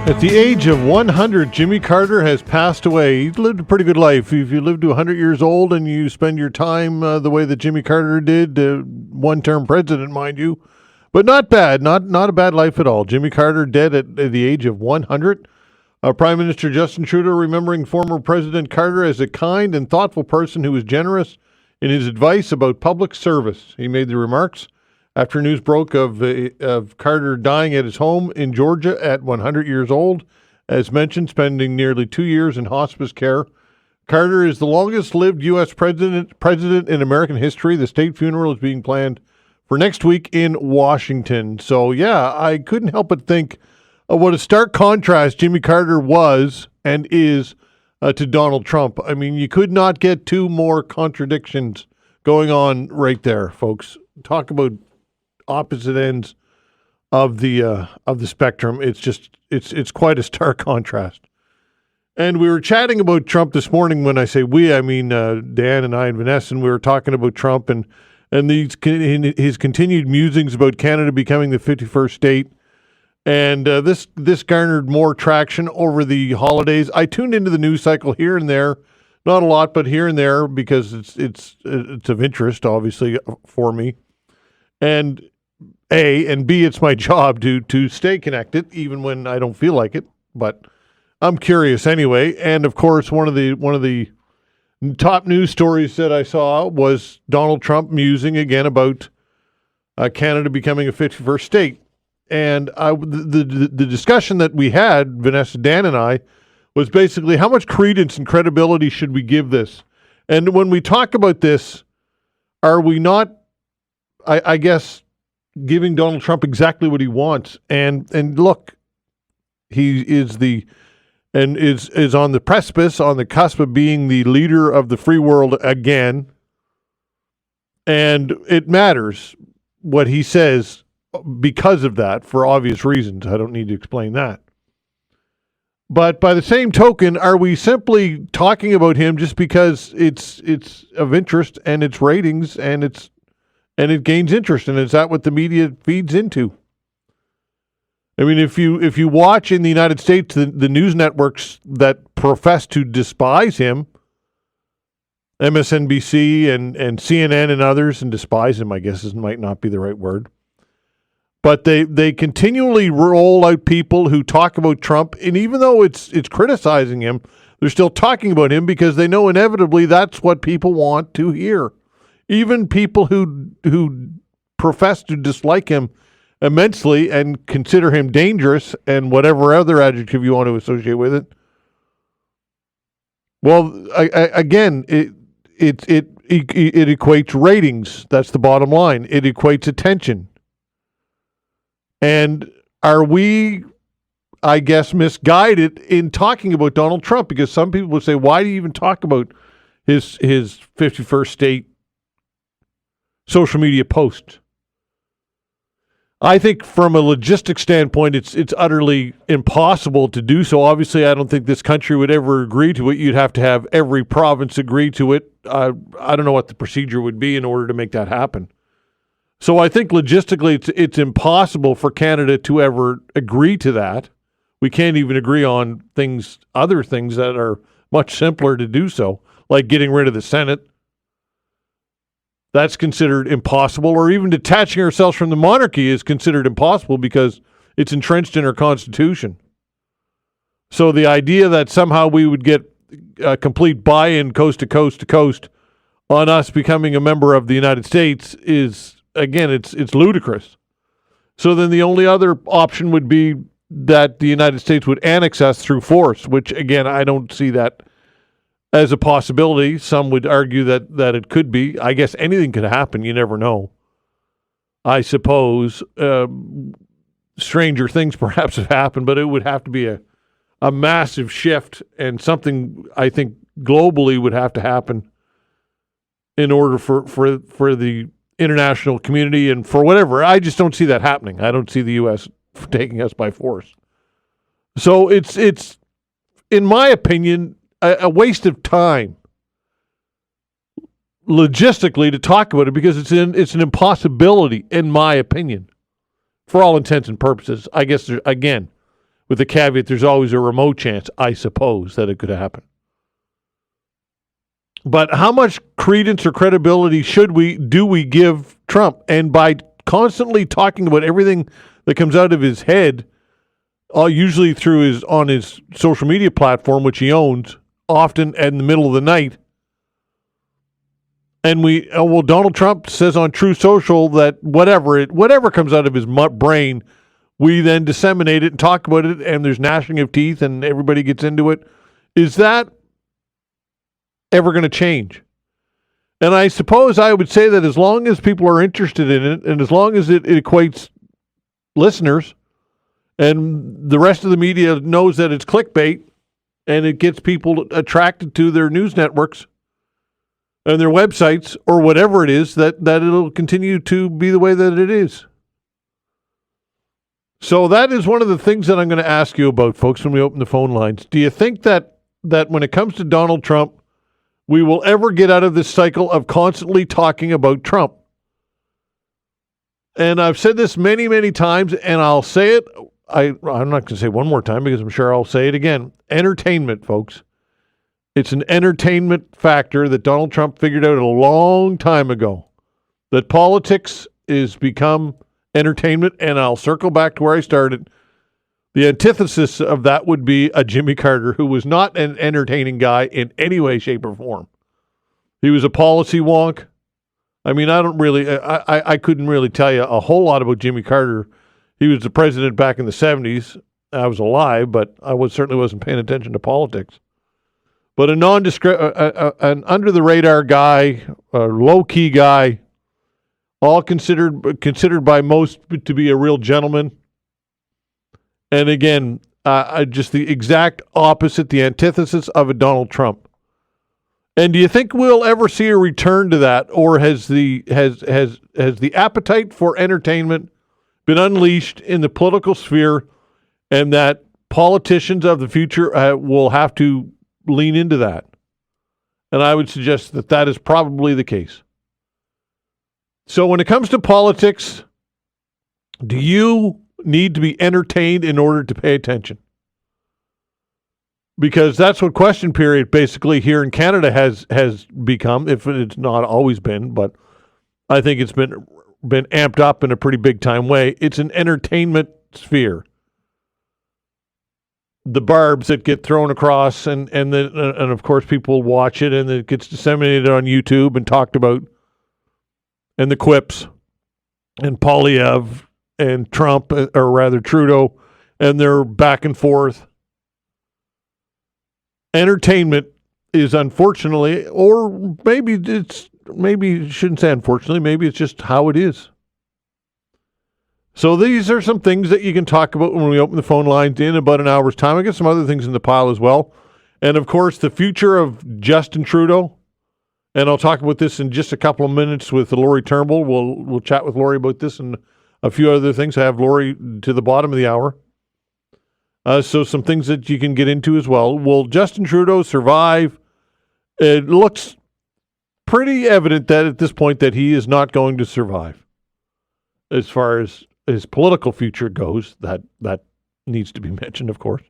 At the age of 100, Jimmy Carter has passed away. He lived a pretty good life. If you live to 100 years old and you spend your time the way that Jimmy Carter did, one-term president, mind you, but not bad, not a bad life at all. Jimmy Carter dead at the age of 100. Prime Minister Justin Trudeau remembering former President Carter as a kind and thoughtful person who was generous in his advice about public service. He made the remarks after news broke of Carter dying at his home in Georgia at 100 years old. As mentioned, spending nearly 2 years in hospice care. Carter is the longest-lived U.S. president in American history. The state funeral is being planned for next week in Washington. So, yeah, I couldn't help but think of what a stark contrast Jimmy Carter was and is to Donald Trump. I mean, you could not get two more contradictions going on right there, folks. Talk about opposite ends of the spectrum. It's quite a stark contrast. And we were chatting about Trump this morning. When I say we, I mean Dan and I and Vanessa, and we were talking about Trump and his continued musings about Canada becoming the 51st state. And this garnered more traction over the holidays. I tuned into the news cycle here and there, not a lot, but here and there, because it's of interest, obviously, for me. And A, and B, it's my job to stay connected, even when I don't feel like it. But I'm curious anyway. And of course, one of the top news stories that I saw was Donald Trump musing again about Canada becoming a 51st state. And the discussion that we had, Vanessa, Dan, and I, was basically how much credence and credibility should we give this? And when we talk about this, are we not, I guess, giving Donald Trump exactly what he wants? And look, he is is on the precipice, on the cusp of being the leader of the free world again. And it matters what he says because of that, for obvious reasons. I don't need to explain that. But by the same token, are we simply talking about him just because it's of interest and it's ratings and it gains interest? And is that what the media feeds into? I mean, if you watch in the United States the news networks that profess to despise him, MSNBC and CNN and others, and despise him, I guess might not be the right word. But they continually roll out people who talk about Trump, and even though it's criticizing him, they're still talking about him because they know inevitably that's what people want to hear. Even people who profess to dislike him immensely and consider him dangerous and whatever other adjective you want to associate with it. Well, again, it equates ratings. That's the bottom line. It equates attention. And are we, I guess, misguided in talking about Donald Trump? Because some people would say, why do you even talk about his 51st state social media post? I think from a logistic standpoint, it's utterly impossible to do so. Obviously, I don't think this country would ever agree to it. You'd have to have every province agree to it. I don't know what the procedure would be in order to make that happen. So I think logistically it's impossible for Canada to ever agree to that. We can't even agree on other things that are much simpler to do so, like getting rid of the Senate. That's considered impossible, or even detaching ourselves from the monarchy is considered impossible because it's entrenched in our Constitution. So the idea that somehow we would get a complete buy-in coast to coast on us becoming a member of the United States is, again, it's ludicrous. So then the only other option would be that the United States would annex us through force, which, again, I don't see that as a possibility. Some would argue that it could be. I guess anything could happen. You never know. I suppose stranger things perhaps have happened, but it would have to be a massive shift, and something I think globally would have to happen in order for the international community and for whatever. I just don't see that happening. I don't see the U.S. taking us by force. So it's in my opinion, a waste of time logistically to talk about it, because it's an impossibility, in my opinion, for all intents and purposes. I guess, again, with the caveat there's always a remote chance, I suppose, that it could happen. But how much credence or credibility do we give Trump? And by constantly talking about everything that comes out of his head, usually on his social media platform, which he owns, often in the middle of the night. And Donald Trump says on True Social that whatever comes out of his brain, we then disseminate it and talk about it, and there's gnashing of teeth, and everybody gets into it. Is that ever going to change? And I suppose I would say that as long as people are interested in it, and as long as it equates listeners, and the rest of the media knows that it's clickbait, and it gets people attracted to their news networks and their websites or whatever it is, that it'll continue to be the way that it is. So that is one of the things that I'm going to ask you about, folks, when we open the phone lines. Do you think that when it comes to Donald Trump, we will ever get out of this cycle of constantly talking about Trump? And I've said this many, many times, and I'll say it. I'm not going to say it one more time because I'm sure I'll say it again. Entertainment, folks. It's an entertainment factor that Donald Trump figured out a long time ago, that politics is become entertainment, and I'll circle back to where I started. The antithesis of that would be a Jimmy Carter, who was not an entertaining guy in any way, shape, or form. He was a policy wonk. I mean, I couldn't really tell you a whole lot about Jimmy Carter. He was the president back in the 70s. I was alive, but certainly wasn't paying attention to politics. But an under-the-radar guy, a low-key guy, all considered by most to be a real gentleman. And again, just the exact opposite, the antithesis of a Donald Trump. And do you think we'll ever see a return to that, or has the appetite for entertainment been unleashed in the political sphere, and that politicians of the future will have to lean into that? And I would suggest that is probably the case. So when it comes to politics, do you need to be entertained in order to pay attention? Because that's what question period basically here in Canada has become, if it's not always been, but I think it's been amped up in a pretty big time way. It's an entertainment sphere. The barbs that get thrown across, and of course people watch it, and it gets disseminated on YouTube and talked about, and the quips, and Poilievre, and Trump, or rather Trudeau, and their back and forth. Entertainment is unfortunately, or maybe shouldn't say unfortunately, maybe it's just how it is. So these are some things that you can talk about when we open the phone lines in about an hour's time. I got some other things in the pile as well. And of course, the future of Justin Trudeau. And I'll talk about this in just a couple of minutes with Lori Turnbull. We'll chat with Lori about this and a few other things. I have Lori to the bottom of the hour. So some things that you can get into as well. Will Justin Trudeau survive? It looks pretty evident that at this point that he is not going to survive. As far as his political future goes, that needs to be mentioned, of course.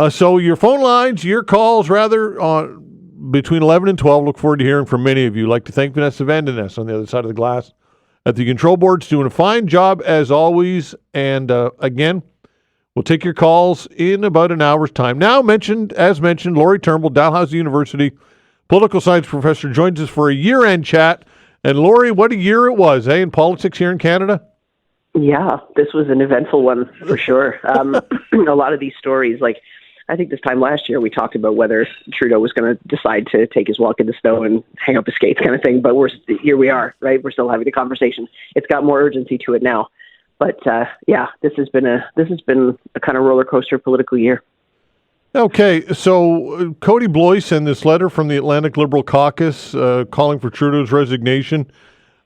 So your phone lines, your calls, rather, on between 11 and 12. Look forward to hearing from many of you. I'd like to thank Vanessa Vandeness on the other side of the glass at the control boards, doing a fine job as always. And again, we'll take your calls in about an hour's time. Now, as mentioned, Lori Turnbull, Dalhousie University political science professor, joins us for a year-end chat. And Lori, what a year it was, in politics here in Canada? Yeah, this was an eventful one for sure. A lot of these stories, like I think this time last year we talked about whether Trudeau was going to decide to take his walk in the snow and hang up his skates kind of thing. But here we are, right? We're still having the conversation. It's got more urgency to it now. But this has been a kind of roller coaster political year. Okay, so Cody Blois sent this letter from the Atlantic Liberal Caucus calling for Trudeau's resignation.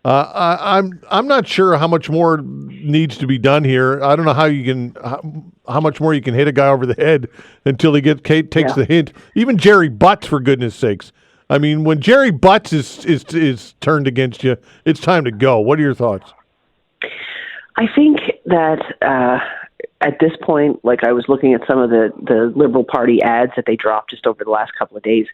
I'm not sure how much more needs to be done here. I don't know how much more you can hit a guy over the head until he takes the hint. Even Jerry Butts, for goodness sakes. I mean, when Jerry Butts is turned against you, it's time to go. What are your thoughts? I think that at this point, like I was looking at some of the Liberal Party ads that they dropped just over the last couple of days,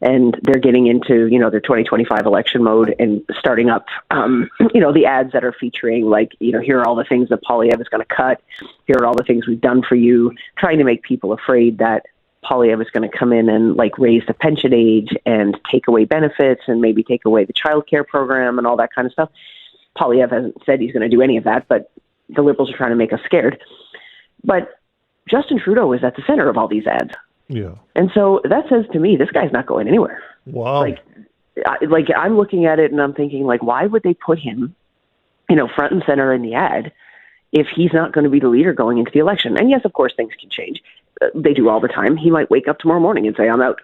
and they're getting into, their 2025 election mode and starting up, the ads that are featuring, like, here are all the things that Poilievre is going to cut. Here are all the things we've done for you, trying to make people afraid that Poilievre is going to come in and like raise the pension age and take away benefits and maybe take away the childcare program and all that kind of stuff. Poilievre hasn't said he's going to do any of that, but the Liberals are trying to make us scared. But Justin Trudeau is at the center of all these ads. Yeah. And so that says to me, this guy's not going anywhere. Wow. Like I'm looking at it and I'm thinking, like, why would they put him, front and center in the ad if he's not going to be the leader going into the election? And yes, of course, things can change. They do all the time. He might wake up tomorrow morning and say, I'm out,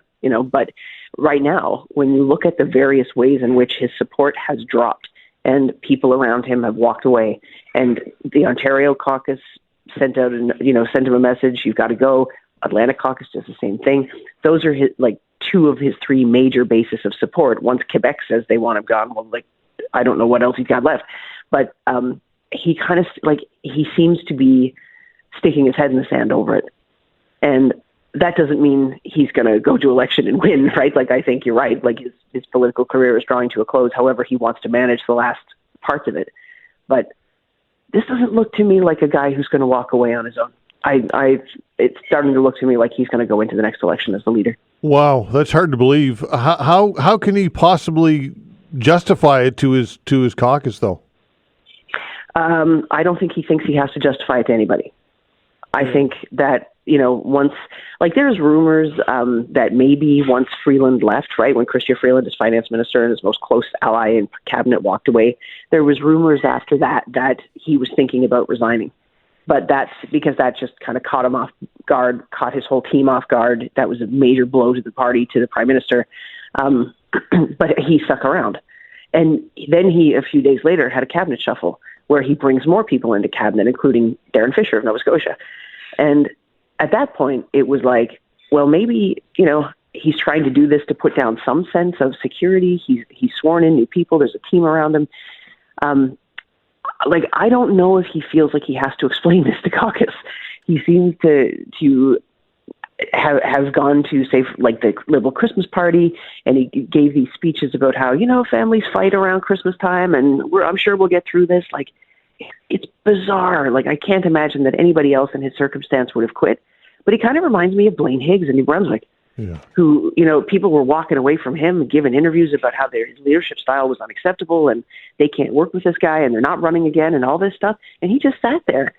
but right now, when you look at the various ways in which his support has dropped and people around him have walked away, and the Ontario caucus sent out sent him a message, you've got to go. Atlantic caucus does the same thing. Those are two of his three major bases of support. Once Quebec says they want him gone, well, I don't know what else he's got left. But he kind of he seems to be sticking his head in the sand over it. And that doesn't mean he's going to go to election and win, right? Like, I think you're right. Like, his political career is drawing to a close. However, he wants to manage the last parts of it. But this doesn't look to me like a guy who's going to walk away on his own. It's starting to look to me like he's going to go into the next election as the leader. Wow, that's hard to believe. How can he possibly justify it to his caucus, though? I don't think he thinks he has to justify it to anybody. I think that, once, there's rumors that maybe once Freeland left, right, when Chrystia Freeland, his finance minister and his most close ally in cabinet, walked away, there was rumors after that he was thinking about resigning. But that's because that just kind of caught him off guard, caught his whole team off guard. That was a major blow to the party, to the prime minister. But he stuck around. And then he, a few days later, had a cabinet shuffle where he brings more people into cabinet, including Darren Fisher of Nova Scotia. And at that point, it was like, well, maybe, he's trying to do this to put down some sense of security. He's sworn in new people. There's a team around him. I don't know if he feels like he has to explain this to caucus. He seems to have gone to, say, the Liberal Christmas party, and he gave these speeches about how, families fight around Christmas time, and I'm sure we'll get through this. It's bizarre. I can't imagine that anybody else in his circumstance would have quit. But he kind of reminds me of Blaine Higgs in New Brunswick, who, people were walking away from him and giving interviews about how his leadership style was unacceptable and they can't work with this guy and they're not running again and all this stuff. And he just sat there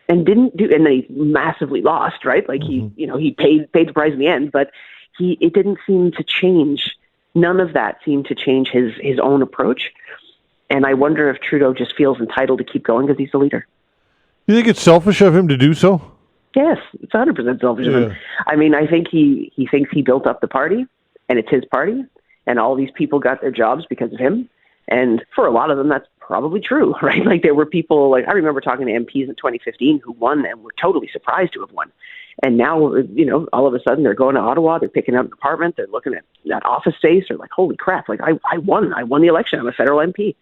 and didn't do, and then he massively lost, right? He paid the price in the end, but it didn't seem to change. None of that seemed to change his own approach. And I wonder if Trudeau just feels entitled to keep going because he's the leader. You think it's selfish of him to do so? Yes, it's 100% selfish of him. I mean, I think he thinks he built up the party, and it's his party, and all these people got their jobs because of him. And for a lot of them, that's probably true, right? There were people, I remember talking to MPs in 2015 who won and were totally surprised to have won. And now, all of a sudden they're going to Ottawa, they're picking up an apartment, they're looking at that office space, they're like, holy crap, I won the election, I'm a federal MP.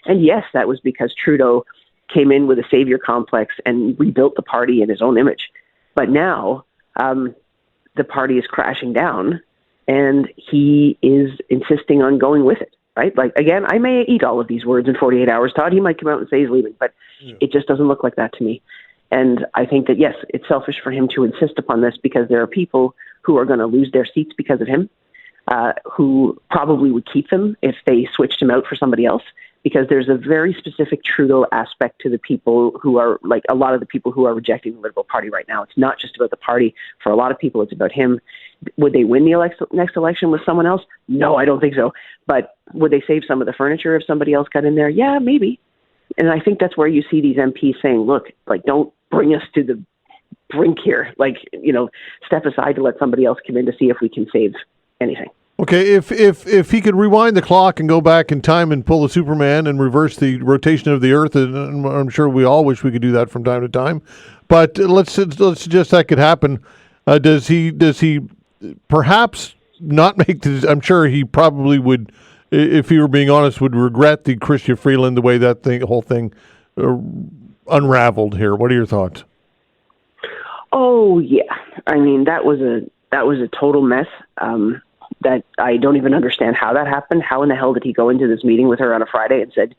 And yes, that was because Trudeau came in with a savior complex and rebuilt the party in his own image. But now the party is crashing down and he is insisting on going with it, right? Again, I may eat all of these words in 48 hours, Todd. He might come out and say he's leaving, but it just doesn't look like that to me. And I think that, yes, it's selfish for him to insist upon this because there are people who are going to lose their seats because of him, who probably would keep them if they switched him out for somebody else. Because there's a very specific Trudeau aspect to the people who are, a lot of the people who are rejecting the Liberal Party right now. It's not just about the party. For a lot of people, it's about him. Would they win the next election with someone else? No, I don't think so. But would they save some of the furniture if somebody else got in there? Yeah, maybe. And I think that's where you see these MPs saying, look, don't bring us to the brink here. Step aside to let somebody else come in to see if we can save anything. Okay, if he could rewind the clock and go back in time and pull the Superman and reverse the rotation of the Earth, and I'm sure we all wish we could do that from time to time, but let's suggest that could happen. Does he perhaps not make this? I'm sure he probably would, if he were being honest, would regret the Chrystia Freeland, the way that whole thing unraveled here. What are your thoughts? Oh yeah, I mean that was a total mess. That I don't even understand how that happened. How in the hell did he go into this meeting with her on a Friday and said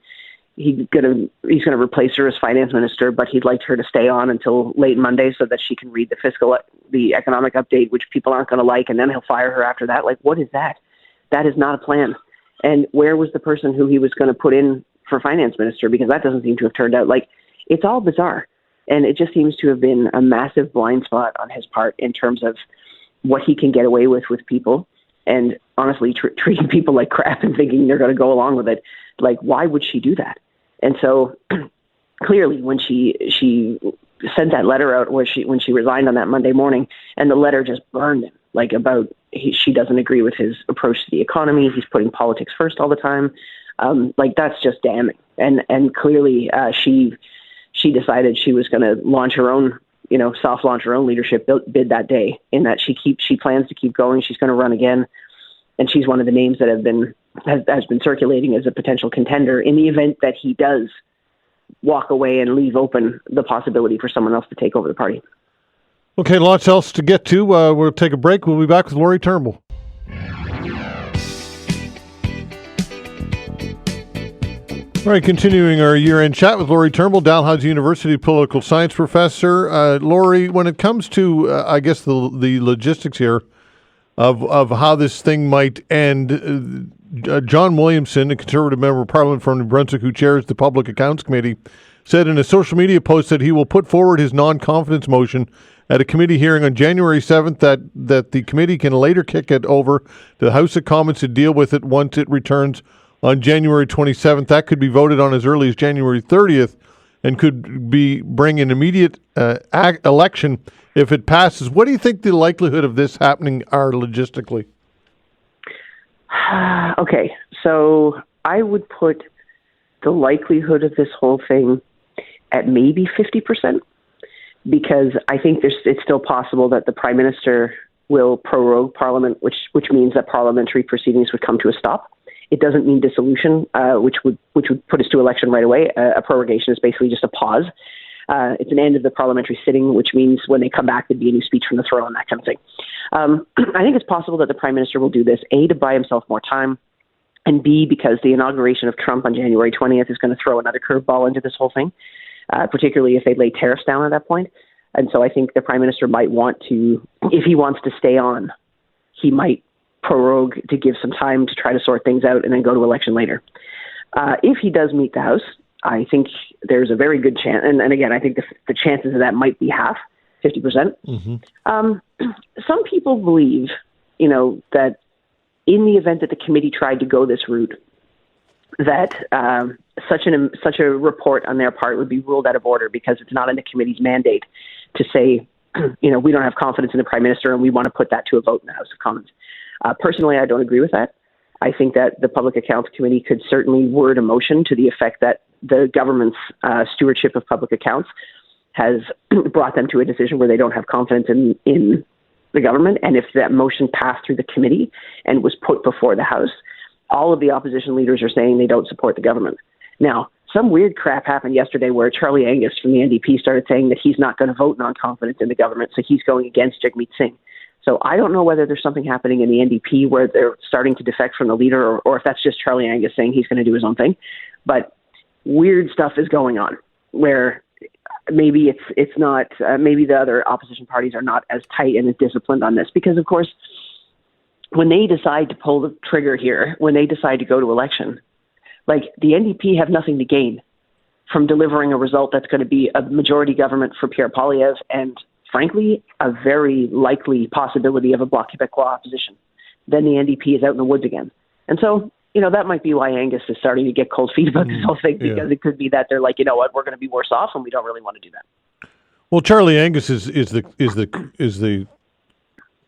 he's gonna replace her as finance minister, but he'd like her to stay on until late Monday so that she can read the economic update, which people aren't going to like, and then he'll fire her after that. Like, what is that? That is not a plan. And where was the person who he was going to put in for finance minister? Because that doesn't seem to have turned out. Like, it's all bizarre. And it just seems to have been a massive blind spot on his part in terms of what he can get away with people. And honestly, treating people like crap and thinking they're going to go along with it. Like, why would she do that? And so clearly when she sent that letter out when she resigned on that Monday morning, and the letter just burned him, like she doesn't agree with his approach to the economy. He's putting politics first all the time. Like, that's just damning. And clearly she decided she was going to launch her own, soft launch her own leadership bid that day, in that she plans to keep going. She's going to run again. And she's one of the names that has been circulating as a potential contender in the event that he does walk away and leave open the possibility for someone else to take over the party. Okay, lots else to get to. We'll take a break. We'll be back with Laurie Turnbull. All right, continuing our year-end chat with Laurie Turnbull, Dalhousie University political science professor. Laurie, when it comes to, I guess, the logistics here of how this thing might end, John Williamson, a Conservative member of Parliament from New Brunswick who chairs the Public Accounts Committee, said in a social media post that he will put forward his non-confidence motion at a committee hearing on January 7th, that the committee can later kick it over to the House of Commons to deal with it once it returns on January 27th. That could be voted on as early as January 30th and could bring an immediate election if it passes. What do you think the likelihood of this happening are logistically? Okay, so I would put the likelihood of this whole thing at maybe 50%, because I think it's still possible that the Prime Minister will prorogue Parliament, which means that parliamentary proceedings would come to a stop. It doesn't mean dissolution, which would put us to election right away. A prorogation is basically just a pause. It's an end of the parliamentary sitting, which means when they come back, there'd be a new speech from the throne, that kind of thing. I think it's possible that the Prime Minister will do this, A, to buy himself more time, and B, because the inauguration of Trump on January 20th is going to throw another curveball into this whole thing, particularly if they lay tariffs down at that point. And so I think the Prime Minister might want to, if he wants to stay on, he might prorogue to give some time to try to sort things out and then go to election later. If he does meet the House, I think there's a very good chance, and again, I think the chances of that might be half, 50%. Mm-hmm. Some people believe, that in the event that the committee tried to go this route, that such a report on their part would be ruled out of order because it's not in the committee's mandate to say, we don't have confidence in the Prime Minister and we want to put that to a vote in the House of Commons. Personally, I don't agree with that. I think that the Public Accounts Committee could certainly word a motion to the effect that the government's stewardship of public accounts has brought them to a decision where they don't have confidence in the government. And if that motion passed through the committee and was put before the House, all of the opposition leaders are saying they don't support the government. Now, some weird crap happened yesterday where Charlie Angus from the NDP started saying that he's not going to vote non-confidence in the government, so he's going against Jagmeet Singh. So I don't know whether there's something happening in the NDP where they're starting to defect from the leader, or if that's just Charlie Angus saying he's going to do his own thing. But weird stuff is going on where maybe it's not, maybe the other opposition parties are not as tight and as disciplined on this. Because, of course, when they decide to pull the trigger here, when they decide to go to election, like the NDP have nothing to gain from delivering a result that's going to be a majority government for Pierre Poilievre and, frankly, a very likely possibility of a Bloc Québécois opposition. Then the NDP is out in the woods again. And so, that might be why Angus is starting to get cold feet about this whole thing, because it could be that they're like, you know what, we're going to be worse off and we don't really want to do that. Well, Charlie Angus is the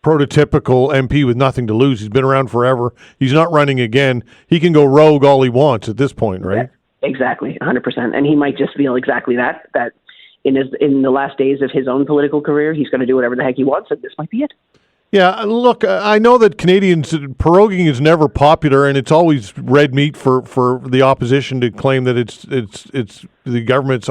prototypical MP with nothing to lose. He's been around forever. He's not running again. He can go rogue all he wants at this point, right? Yeah, exactly, 100%. And he might just feel exactly that in the last days of his own political career, he's going to do whatever the heck he wants, and this might be it. Yeah, look, I know that Canadians, proroguing is never popular, and it's always red meat for the opposition to claim that it's the government's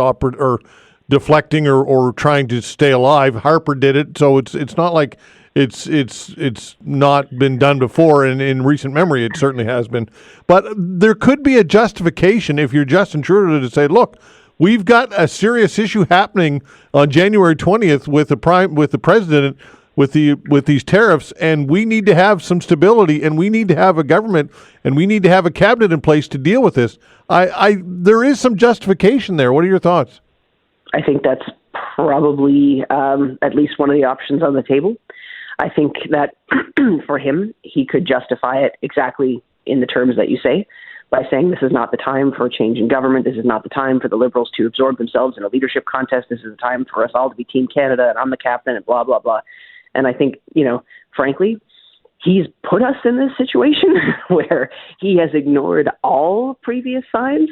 deflecting or trying to stay alive. Harper did it, so it's not like it's not been done before. And in recent memory, it certainly has been. But there could be a justification if you're Justin Trudeau to say, look, we've got a serious issue happening on January 20th with the president with these tariffs, and we need to have some stability, and we need to have a government, and we need to have a cabinet in place to deal with this. There is some justification there. What are your thoughts? I think that's probably at least one of the options on the table. I think that for him, he could justify it exactly in the terms that you say, by saying this is not the time for a change in government. This is not the time for the Liberals to absorb themselves in a leadership contest. This is the time for us all to be Team Canada, and I'm the captain, and blah, blah, blah. And I think, frankly, he's put us in this situation where he has ignored all previous signs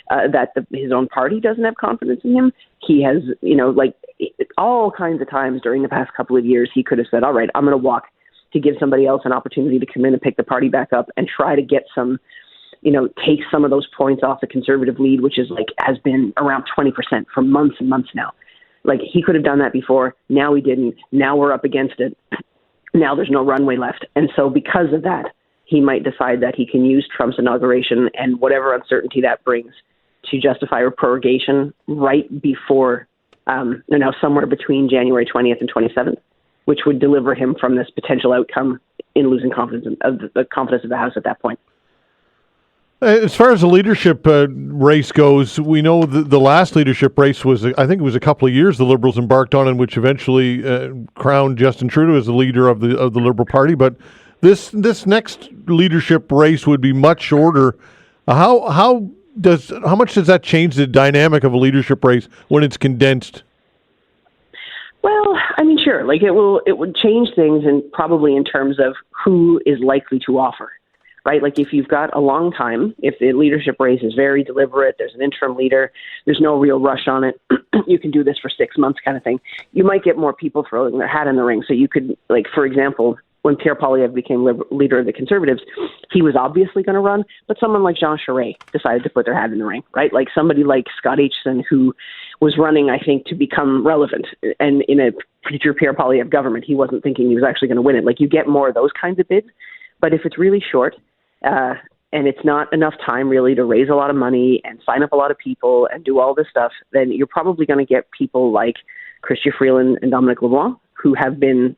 that his own party doesn't have confidence in him. He has, all kinds of times during the past couple of years, he could have said, all right, I'm going to walk to give somebody else an opportunity to come in and pick the party back up and try to get some, take some of those points off the Conservative lead, which has been around 20% for months and months now. He could have done that before. Now he didn't. Now we're up against it. Now there's no runway left. And so because of that, he might decide that he can use Trump's inauguration and whatever uncertainty that brings to justify a prorogation right before, somewhere between January 20th and 27th, which would deliver him from this potential outcome in losing confidence of the House at that point. As far as the leadership race goes, we know the last leadership race was, I think it was a couple of years the Liberals embarked on, in which eventually crowned Justin Trudeau as the leader of the Liberal Party. But this next leadership race would be much shorter. How much does that change the dynamic of a leadership race when it's condensed? Well, sure. It would change things, and probably in terms of who is likely to offer. Right? If you've got a long time, if the leadership race is very deliberate, there's an interim leader, there's no real rush on it, you can do this for 6 months kind of thing, you might get more people throwing their hat in the ring. So you could, for example, when Pierre Poilievre became leader of the Conservatives, he was obviously going to run, but someone like Jean Charest decided to put their hat in the ring, right? Somebody like Scott Aitchison, who was running, I think, to become relevant. And in a future Pierre Poilievre government, he wasn't thinking he was actually going to win it. You get more of those kinds of bids. But if it's really short, and it's not enough time really to raise a lot of money and sign up a lot of people and do all this stuff, then you're probably going to get people like Chrystia Freeland and Dominic LeBlanc, who have been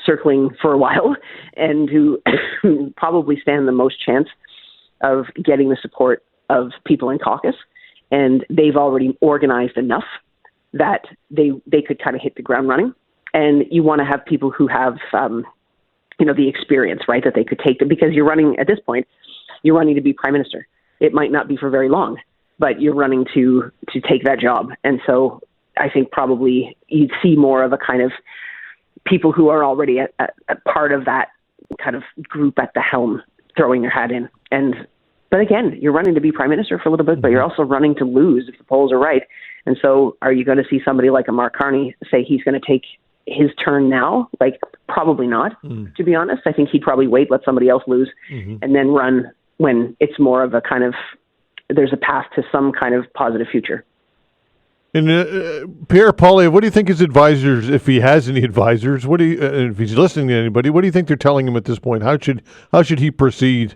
circling for a while and who probably stand the most chance of getting the support of people in caucus. And they've already organized enough that they could kind of hit the ground running. And you want to have people who have the experience, right, that they could take because you're running at this point, you're running to be prime minister. It might not be for very long, but you're running to take that job. And so I think probably you'd see more of a kind of people who are already a part of that kind of group at the helm throwing their hat in. But again, you're running to be prime minister for a little bit, but you're also running to lose if the polls are right. And so are you going to see somebody like a Mark Carney say he's going to take his turn now? Probably not, to be honest. I think he'd probably wait, let somebody else lose, and then run when it's more of a kind of, there's a path to some kind of positive future. And Pierre Poilievre, what do you think his advisors, if he has any advisors, if he's listening to anybody, what do you think they're telling him at this point? How should he proceed?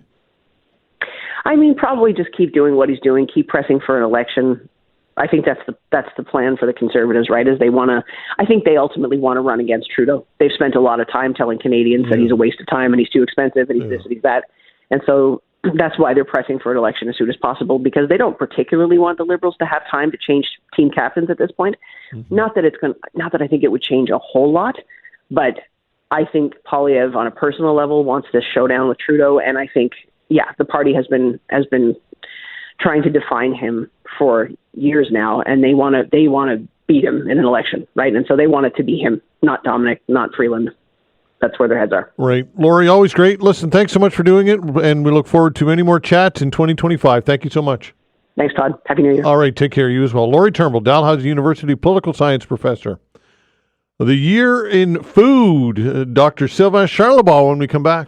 Probably just keep doing what he's doing, keep pressing for an election. I think that's the plan for the Conservatives, right? I think they ultimately want to run against Trudeau. They've spent a lot of time telling Canadians that he's a waste of time and he's too expensive and he's this and he's that. And so that's why they're pressing for an election as soon as possible, because they don't particularly want the Liberals to have time to change team captains at this point. Not that I think it would change a whole lot, but I think Poilievre on a personal level wants this showdown with Trudeau. And I think, the party has been trying to define him for years now, and they want to beat him in an election, right? And so they want it to be him, not Dominic, not Freeland. That's where their heads are. Right. Laurie, always great. Listen, thanks so much for doing it, and we look forward to many more chats in 2025. Thank you so much. Thanks, Todd. Happy New Year. All right, take care. You as well. Laurie Turnbull, Dalhousie University political science professor. The year in food, Dr. Sylvain Charlebois when we come back.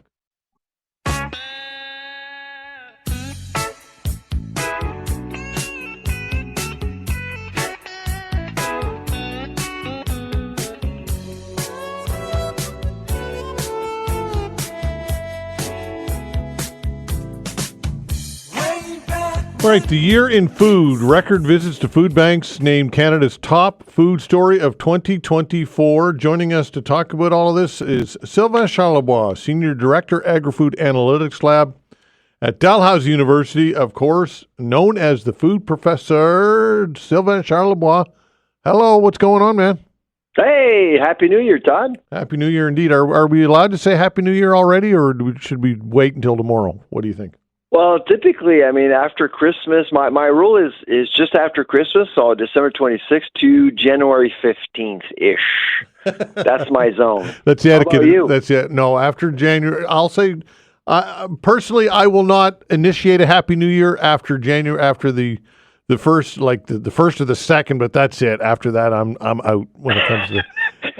All right, the year in food. Record visits to food banks named Canada's top food story of 2024. Joining us to talk about all of this is Sylvain Charlebois, Senior Director, Agri-Food Analytics Lab at Dalhousie University, of course, known as the food professor. Sylvain Charlebois. Hello, what's going on, man? Hey, Happy New Year, Todd. Happy New Year indeed. Are we allowed to say Happy New Year already, or should we wait until tomorrow? What do you think? Well, typically, I mean, after Christmas, my rule is just after Christmas, so December 26th to January 15th-ish. That's my zone. That's the etiquette. How about you? That's it. No, after January, I'll say, personally, I will not initiate a Happy New Year after January, after the first, like the first or the second, but that's it. After that, I'm out when it comes to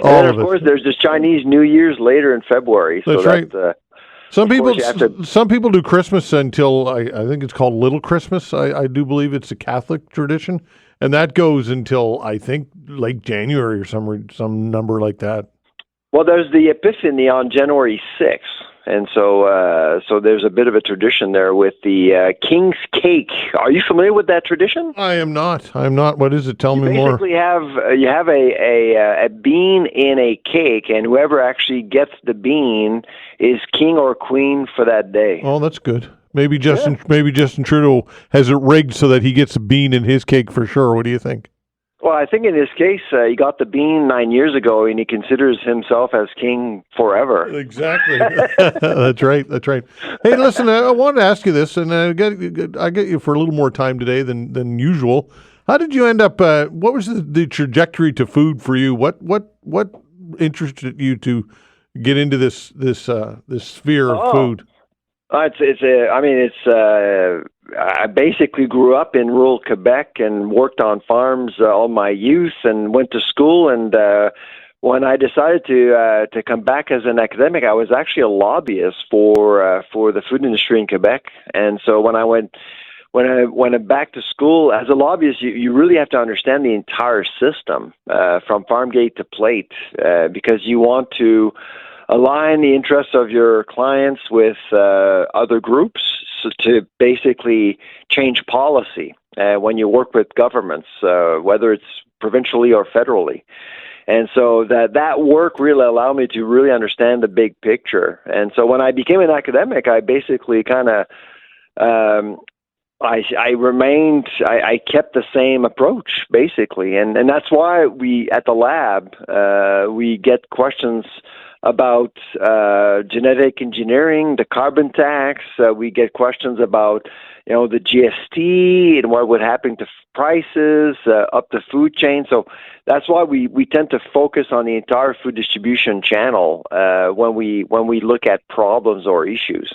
all of it. Of course, there's this Chinese New Year's later in February. That's so right. Some people do Christmas until I think it's called Little Christmas. I do believe it's a Catholic tradition, and that goes until I think late January or some number like that. Well, there's the Epiphany on January 6th, and so there's a bit of a tradition there with the King's Cake. Are you familiar with that tradition? I am not. What is it? Tell me more. Basically, you have a bean in a cake, and whoever actually gets the bean is king or queen for that day. Oh, that's good. Maybe Justin Trudeau has it rigged so that he gets a bean in his cake for sure. What do you think? Well, I think in this case, he got the bean 9 years ago, and he considers himself as king forever. Exactly. That's right. Hey, listen, I wanted to ask you this, and I get you for a little more time today than usual. How did you end up? What was the trajectory to food for you? What interested you to get into this sphere of food? I basically grew up in rural Quebec and worked on farms all my youth and went to school. And when I decided to come back as an academic, I was actually a lobbyist for the food industry in Quebec. And so when I went back to school as a lobbyist, you really have to understand the entire system from farm gate to plate because you want to align the interests of your clients with other groups to basically change policy when you work with governments, whether it's provincially or federally. And so that work really allowed me to really understand the big picture. And so when I became an academic, I basically kind of I kept the same approach, basically. And that's why we, at the lab, we get questions about genetic engineering, the carbon tax. We get questions about, the GST and what would happen to prices up the food chain. So that's why we tend to focus on the entire food distribution channel when we look at problems or issues.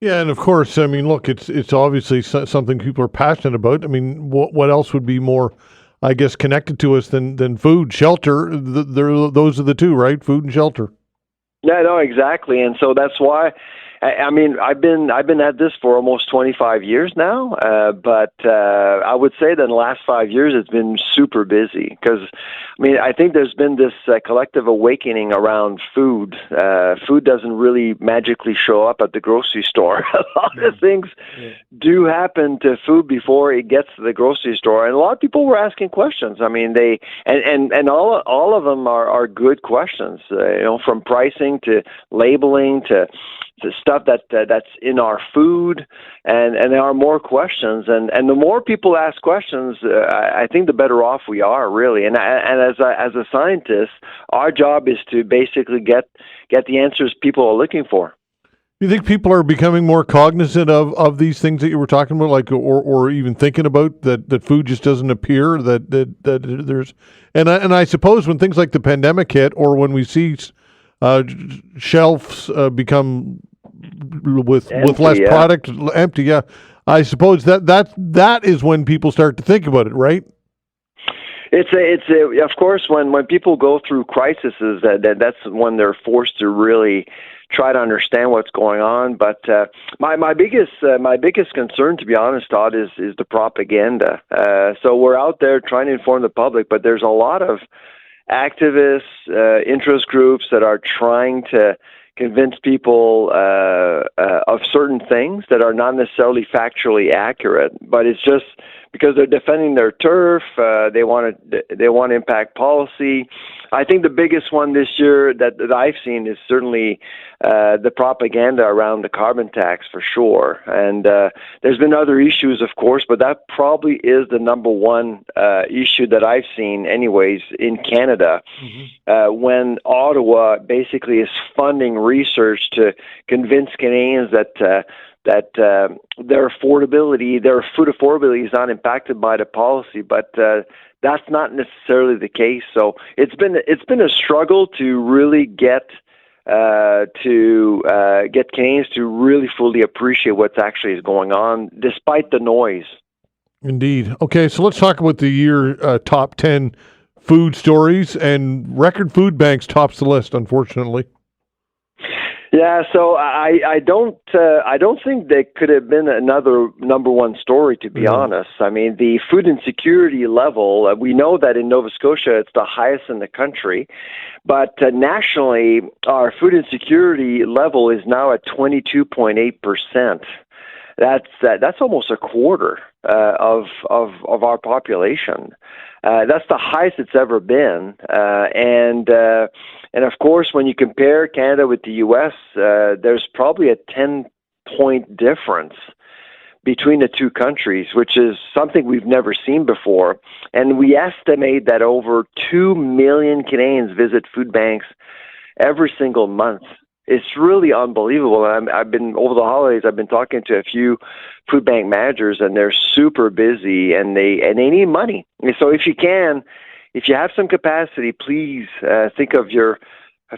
Yeah, and of course, I mean, look, it's obviously something people are passionate about. I mean, what else would be more, I guess, connected to us than food, shelter? Those are the two, right? Food and shelter. Yeah, no, exactly. And so that's why, I mean, I've been at this for almost 25 years now, but I would say that in the last 5 years it's been super busy because, I mean, I think there's been this collective awakening around food. Food doesn't really magically show up at the grocery store. A lot of things do happen to food before it gets to the grocery store, and a lot of people were asking questions. I mean, and all of them are good questions. From pricing to labeling to stuff that's in our food, and there are more questions, and the more people ask questions, I think the better off we are, really. And as a scientist, our job is to basically get the answers people are looking for. You think people are becoming more cognizant of these things that you were talking about, like, or even thinking about that food just doesn't appear, that there's, and I suppose when things like the pandemic hit, or when we see shelves become with empty, less product empty, yeah, I suppose that is when people start to think about it, right? It's of course when people go through crises, that's when they're forced to really try to understand what's going on. But my biggest concern, to be honest, Todd, is the propaganda. So we're out there trying to inform the public, but there's a lot of activists, interest groups that are trying to convince people of certain things that are not necessarily factually accurate, but it's just because they're defending their turf. They want to impact policy. I think the biggest one this year that I've seen is certainly the propaganda around the carbon tax, for sure. And there's been other issues, of course, but that probably is the number one issue that I've seen, anyways, in Canada, when Ottawa basically is funding research to convince Canadians that their food affordability is not impacted by the policy, but that's not necessarily the case. So it's been a struggle to really get Canadians to really fully appreciate what's actually is going on, despite the noise. Indeed. Okay, so let's talk about the year top 10 food stories, and Record Food Banks tops the list, unfortunately. Yeah, so I don't think there could have been another number one story, to be honest. I mean, the food insecurity level, we know that in Nova Scotia it's the highest in the country, but nationally our food insecurity level is now at 22.8%. That's almost a quarter of our population. That's the highest it's ever been, and of course, when you compare Canada with the U.S., there's probably a 10-point difference between the two countries, which is something we've never seen before. And we estimate that over 2 million Canadians visit food banks every single month. It's really unbelievable. I've been over the holidays. I've been talking to a few food bank managers, and they're super busy, and they need money. And so if you have some capacity, please think of your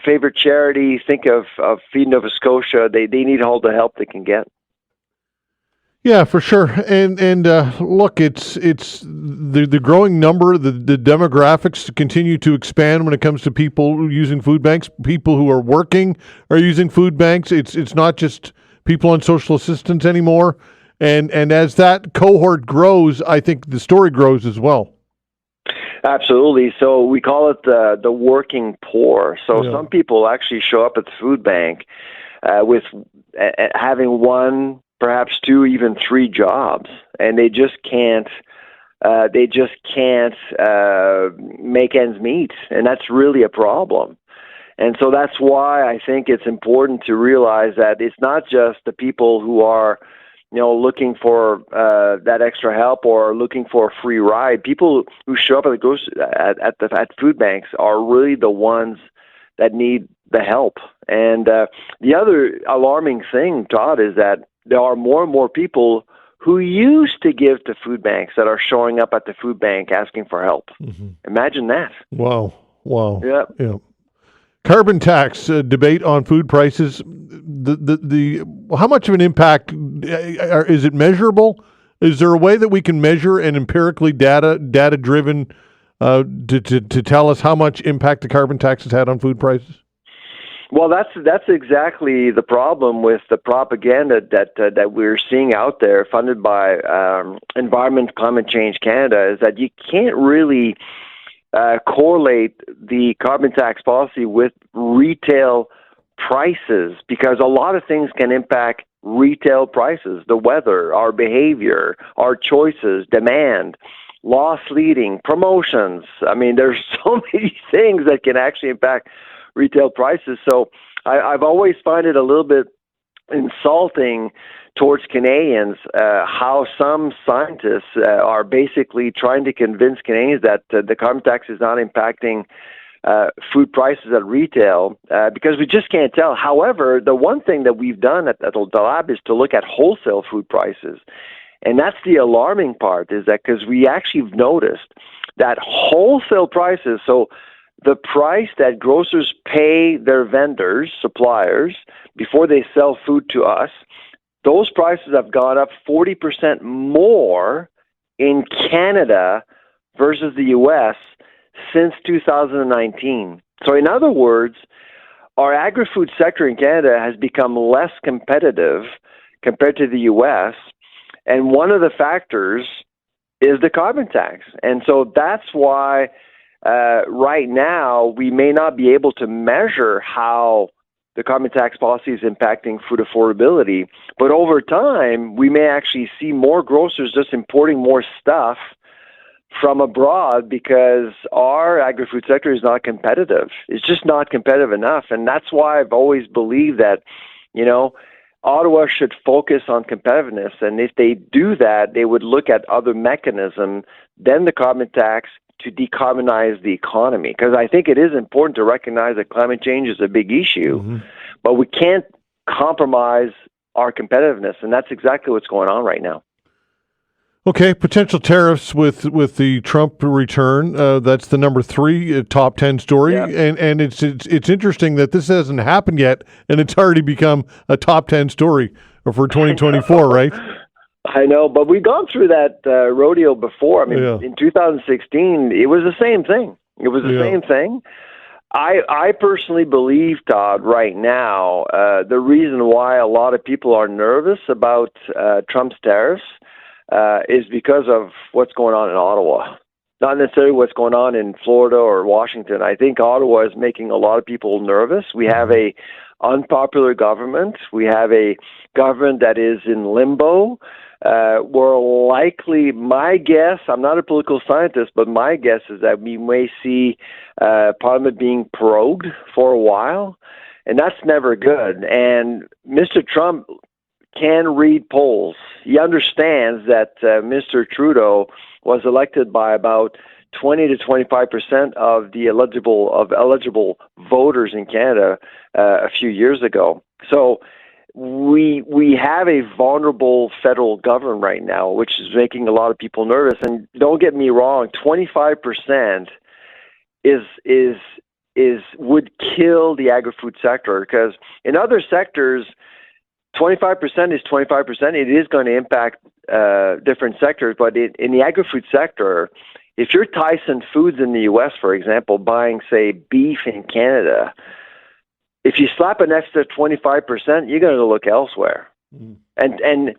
favorite charity. Think of Feed Nova Scotia. They need all the help they can get. Yeah, for sure. And look, it's the growing number, the demographics continue to expand when it comes to people using food banks. People who are working are using food banks. It's not just people on social assistance anymore. And as that cohort grows, I think the story grows as well. Absolutely. So we call it the working poor. So some people actually show up at the food bank with having one, perhaps two, even three jobs, and they just can't make ends meet, and that's really a problem. And so that's why I think it's important to realize that it's not just the people who are, looking for that extra help or looking for a free ride. People who show up at food banks are really the ones that need the help. And the other alarming thing, Todd, is that there are more and more people who used to give to food banks that are showing up at the food bank asking for help. Mm-hmm. Imagine that. Wow. Yeah. Carbon tax debate on food prices. How much of an impact is it measurable? Is there a way that we can measure and empirically data driven to tell us how much impact the carbon tax has had on food prices? Well, that's exactly the problem with the propaganda that we're seeing out there, funded by Environment Climate Change Canada, is that you can't really correlate the carbon tax policy with retail prices, because a lot of things can impact retail prices: the weather, our behavior, our choices, demand, loss leading, promotions. I mean, there's so many things that can actually impact retail prices. So I've always find it a little bit insulting towards Canadians how some scientists are basically trying to convince Canadians that the carbon tax is not impacting food prices at retail, because we just can't tell. However, the one thing that we've done at the lab is to look at wholesale food prices. And that's the alarming part, is that because we actually have noticed that wholesale prices, so the price that grocers pay their vendors, suppliers, before they sell food to us, those prices have gone up 40% more in Canada versus the U.S. since 2019. So in other words, our agri-food sector in Canada has become less competitive compared to the U.S., and one of the factors is the carbon tax. And so that's why right now we may not be able to measure how the carbon tax policy is impacting food affordability. But over time, we may actually see more grocers just importing more stuff from abroad because our agri-food sector is not competitive. It's just not competitive enough. And that's why I've always believed that, Ottawa should focus on competitiveness. And if they do that, they would look at other mechanisms than the carbon tax to decarbonize the economy. Because I think it is important to recognize that climate change is a big issue, but we can't compromise our competitiveness. And that's exactly what's going on right now. Okay, potential tariffs with the Trump return. That's the number 3 top 10 story, and it's interesting that this hasn't happened yet, and it's already become a top 10 story for 2024, right? I know, but we've gone through that rodeo before. I mean, in 2016, it was the same thing. It was the same thing. I personally believe, Todd, right now, the reason why a lot of people are nervous about Trump's tariffs is because of what's going on in Ottawa. Not necessarily what's going on in Florida or Washington. I think Ottawa is making a lot of people nervous. We have a unpopular government. We have a government that is in limbo. We're likely, my guess, I'm not a political scientist, but my guess is that we may see Parliament being prorogued for a while, and that's never good. And Mr. Trump can read polls. He understands that Mr. Trudeau was elected by about 20 to 25% of the eligible voters in Canada a few years ago. So we have a vulnerable federal government right now, which is making a lot of people nervous. And don't get me wrong, 25% would kill the agri-food sector, because in other sectors, 25% is 25%. It is going to impact different sectors, but in the agri-food sector, if you're Tyson Foods in the U.S., for example, buying, say, beef in Canada, if you slap an extra 25%, you're going to look elsewhere. And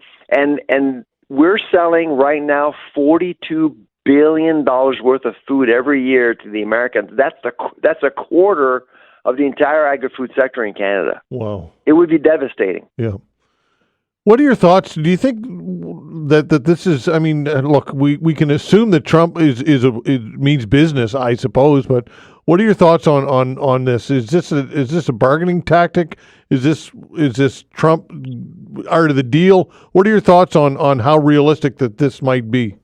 we're selling right now $42 billion worth of food every year to the Americans. That's a quarter of the entire agri-food sector in Canada. Wow. It would be devastating. Yeah. What are your thoughts? Do you think that this is, I mean, look, we can assume that Trump it means business, I suppose, but what are your thoughts on this? Is this a bargaining tactic? Is this Trump art of the deal? What are your thoughts on how realistic that this might be?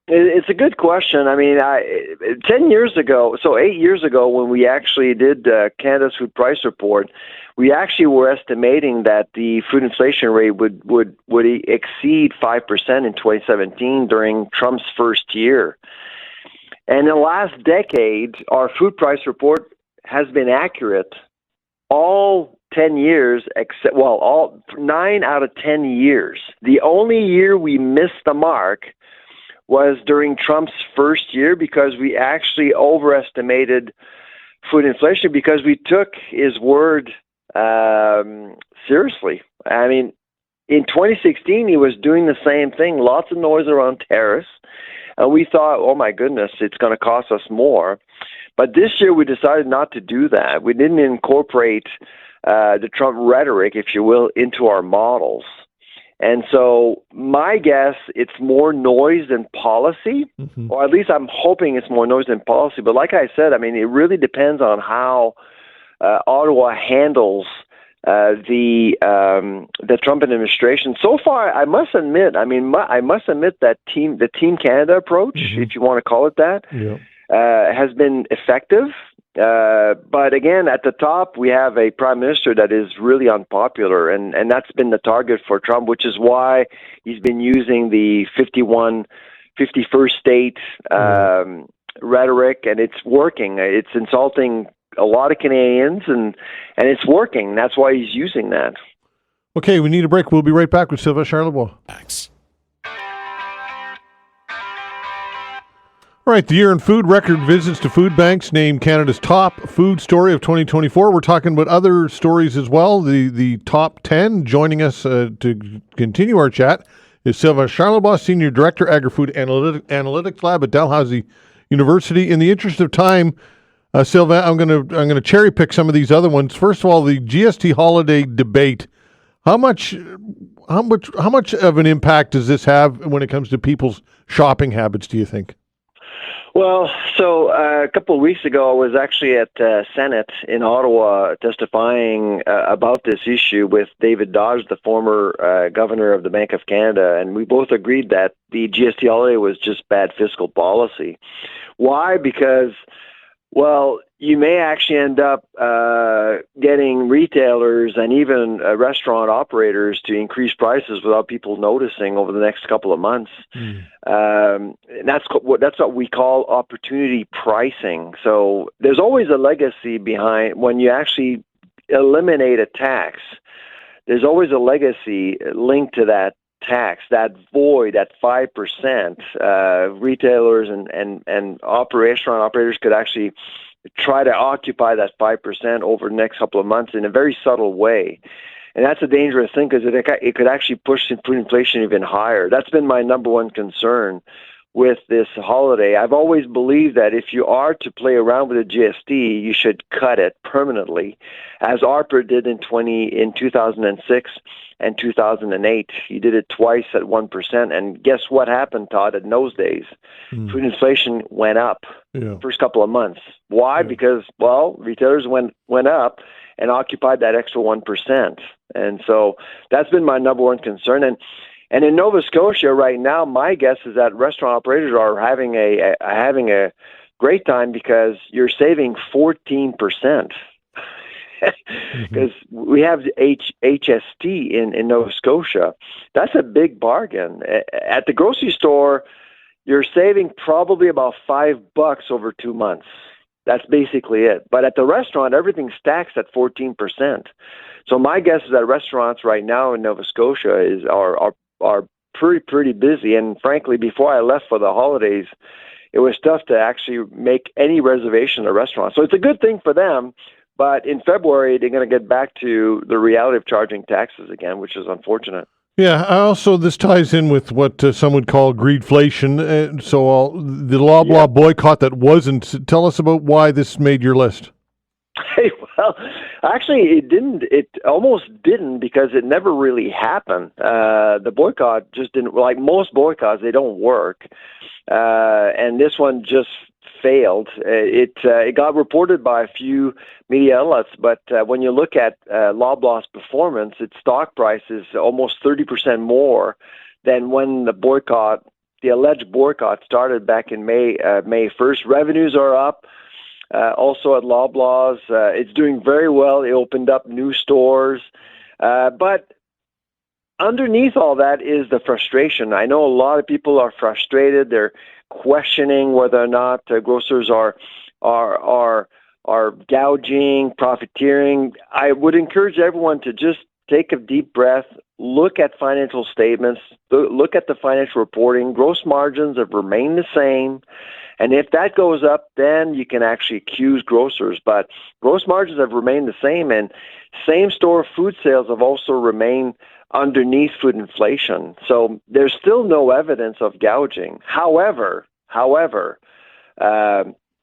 It's a good question. I mean, 8 years ago, when we actually did Canada's food price report, we actually were estimating that the food inflation rate would exceed 5% in 2017 during Trump's first year. And in the last decade, our food price report has been accurate all 10 years, all 9 out of 10 years. The only year we missed the mark was during Trump's first year, because we actually overestimated food inflation because we took his word seriously. I mean, in 2016, he was doing the same thing, lots of noise around tariffs, and we thought, oh my goodness, it's going to cost us more. But this year we decided not to do that. We didn't incorporate the Trump rhetoric, if you will, into our models. And so my guess, it's more noise than policy, or at least I'm hoping it's more noise than policy. But like I said, I mean, it really depends on how Ottawa handles the Trump administration. So far, I must admit that the Team Canada approach, if you want to call it that, has been effective. But again, at the top, we have a prime minister that is really unpopular, and that's been the target for Trump, which is why he's been using the 51st state rhetoric, and it's working. It's insulting a lot of Canadians, and it's working. That's why he's using that. Okay, we need a break. We'll be right back with Sylvain Charlebois. Thanks. All right, the Year in Food record visits to food banks named Canada's top food story of 2024. We're talking about other stories as well. The top 10. Joining us to continue our chat is Sylvain Charlebois, Senior Director, Agri-Food Analytics Lab at Dalhousie University. In the interest of time, Sylvain, I'm gonna cherry pick some of these other ones. First of all, the GST holiday debate. How much of an impact does this have when it comes to people's shopping habits, do you think? Well, so a couple of weeks ago, I was actually at Senate in Ottawa testifying about this issue with David Dodge, the former governor of the Bank of Canada, and we both agreed that the GST holiday was just bad fiscal policy. Why? Because, well, you may actually end up getting retailers and even restaurant operators to increase prices without people noticing over the next couple of months. That's what we call opportunity pricing. So there's always a legacy behind when you actually eliminate a tax. There's always a legacy linked to that tax, that void, that 5%. Retailers and restaurant operators could actually try to occupy that 5% over the next couple of months in a very subtle way. And that's a dangerous thing because it could actually push food inflation even higher. That's been my number one concern with this holiday. I've always believed that if you are to play around with the GST, you should cut it permanently, as ARPA did in 2006 and 2008. He did it twice at 1%. And guess what happened, Todd, in those days? Food inflation went up first couple of months. Why? Yeah. Because, well, retailers went up and occupied that extra 1%. And so that's been my number one concern. And in Nova Scotia right now, my guess is that restaurant operators are having a great time because you're saving 14%. Because we have HST in Nova Scotia. That's a big bargain. At the grocery store, you're saving probably about $5 over 2 months. That's basically it. But at the restaurant, everything stacks at 14%. So my guess is that restaurants right now in Nova Scotia are pretty busy. And frankly, before I left for the holidays, it was tough to actually make any reservation at a restaurant. So it's a good thing for them. But in February, they're going to get back to the reality of charging taxes again, which is unfortunate. Yeah, also this ties in with what some would call greedflation. The Loblaw boycott that wasn't. Tell us about why this made your list. Hey, well, actually, it didn't. It almost didn't because it never really happened. The boycott just didn't. Like most boycotts, they don't work, and this one just failed. It got reported by a few media outlets, but when you look at Loblaw's performance, its stock price is almost 30% more than when the alleged boycott started back in May 1st. Revenues are up. Also at Loblaw's, it's doing very well. They opened up new stores, but underneath all that is the frustration. I know a lot of people are frustrated. They're questioning whether or not grocers are gouging, profiteering. I would encourage everyone to just take a deep breath, look at financial statements, look at the financial reporting. Gross margins have remained the same. And if that goes up, then you can actually accuse grocers. But gross margins have remained the same, and same-store food sales have also remained underneath food inflation. So there's still no evidence of gouging. However,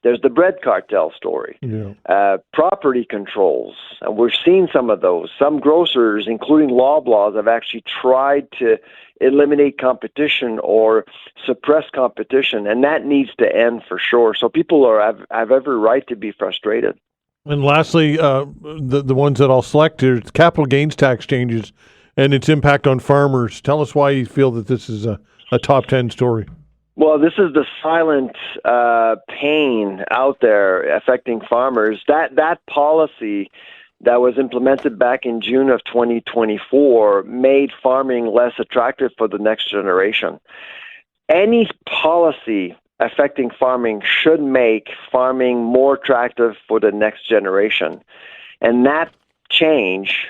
there's the bread cartel story. Yeah. Property controls, and we've seen some of those. Some grocers, including Loblaws, have actually tried to eliminate competition or suppress competition, and that needs to end for sure. So people have every right to be frustrated. And lastly, the ones that I'll select are capital gains tax changes and its impact on farmers. Tell us why you feel that this is a top 10 story. Well, this is the silent pain out there affecting farmers. That policy that was implemented back in June of 2024 made farming less attractive for the next generation. Any policy affecting farming should make farming more attractive for the next generation. And that change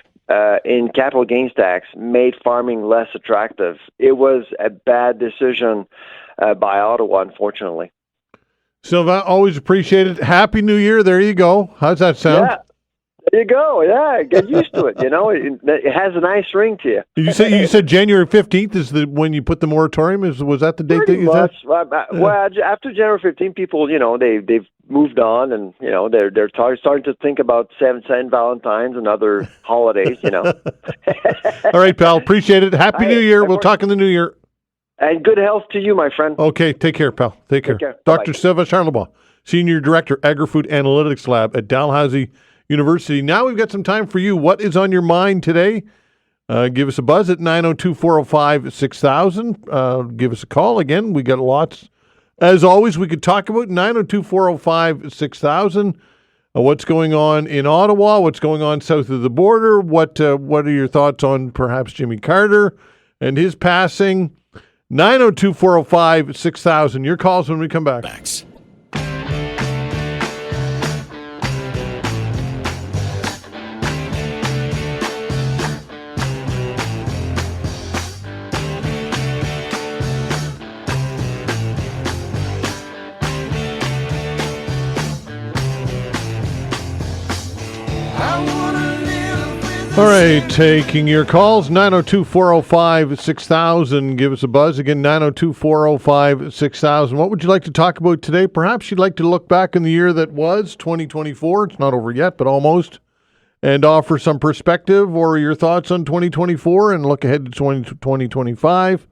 in capital gains tax made farming less attractive. It was a bad decision by Ottawa, unfortunately. Sylvain, always appreciate it. Happy New Year. There you go. How's that sound? Yeah. There you go. Yeah, get used to it. You know, it has a nice ring to you. You said January 15th is when you put the moratorium. Was that the date that you said? Well, after January 15th, people, you know, they've moved on, and you know they're starting to think about St. Valentine's and other holidays. You know. All right, pal. Appreciate it. Happy New Year. We'll talk in the new year. And good health to you, my friend. Okay, take care, pal. Take care. Dr. Sylvain Charlebois, Senior Director, Agri-Food Analytics Lab at Dalhousie University. Now we've got some time for you. What is on your mind today? Give us a buzz at 902-405-6000. Give us a call. Again, we got lots. As always, we could talk about 902-405-6000. What's going on in Ottawa? What's going on south of the border? What are your thoughts on perhaps Jimmy Carter and his passing? 902-405-6000. Your calls when we come back. Backs. All right, taking your calls, 902-405-6000. Give us a buzz. Again, 902-405-6000. What would you like to talk about today? Perhaps you'd like to look back in the year that was 2024. It's not over yet, but almost. And offer some perspective or your thoughts on 2024 and look ahead to 2025.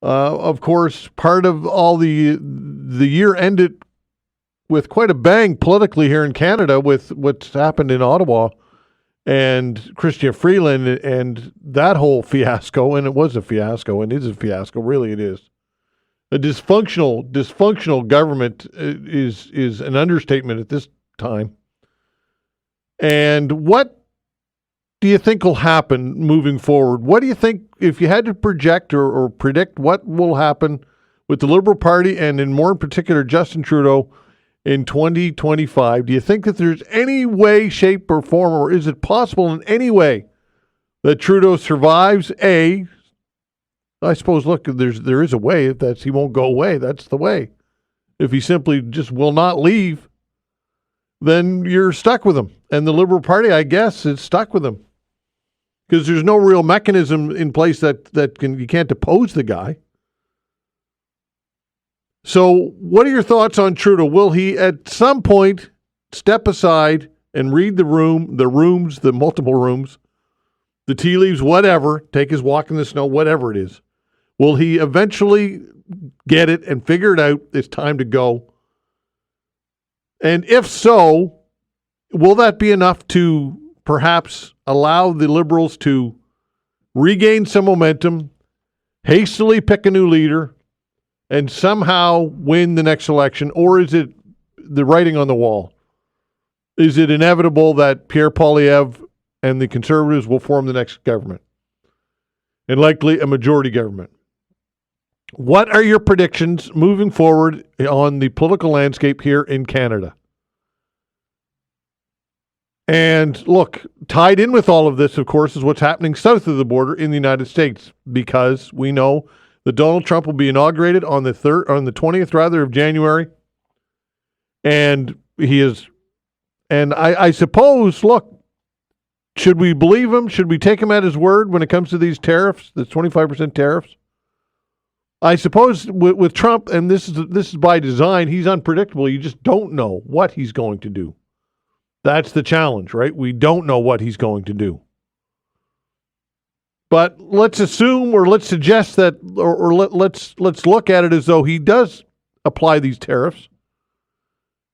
Of course, part of all the year ended with quite a bang politically here in Canada with what's happened in Ottawa and Chrystia Freeland and that whole fiasco, and it was a fiasco, and is a fiasco, really it is. A dysfunctional government is an understatement at this time. And what do you think will happen moving forward? What do you think, if you had to project or predict what will happen with the Liberal Party and in more in particular Justin Trudeau in 2025, do you think that there's any way, shape, or form, or is it possible in any way that Trudeau survives? I suppose, look, there is a way. If he won't go away, that's the way. If he simply just will not leave, then you're stuck with him. And the Liberal Party, I guess, is stuck with him. Because there's no real mechanism in place that you can't depose the guy. So what are your thoughts on Trudeau? Will he at some point step aside and read the multiple rooms, the tea leaves, whatever, take his walk in the snow, whatever it is? Will he eventually get it and figure it out? It's time to go. And if so, will that be enough to perhaps allow the Liberals to regain some momentum, hastily pick a new leader, and somehow win the next election? Or is it the writing on the wall? Is it inevitable that Pierre Poilievre and the Conservatives will form the next government? And likely a majority government. What are your predictions moving forward on the political landscape here in Canada? And look, tied in with all of this, of course, is what's happening south of the border in the United States, because we know that Donald Trump will be inaugurated on the 20th of January. And he is, and I suppose, look, should we believe him? Should we take him at his word when it comes to these tariffs, the 25% tariffs? I suppose with Trump, and this is by design, he's unpredictable. You just don't know what he's going to do. That's the challenge, right? We don't know what he's going to do. But let's assume, or let's suggest that, or let's look at it as though he does apply these tariffs,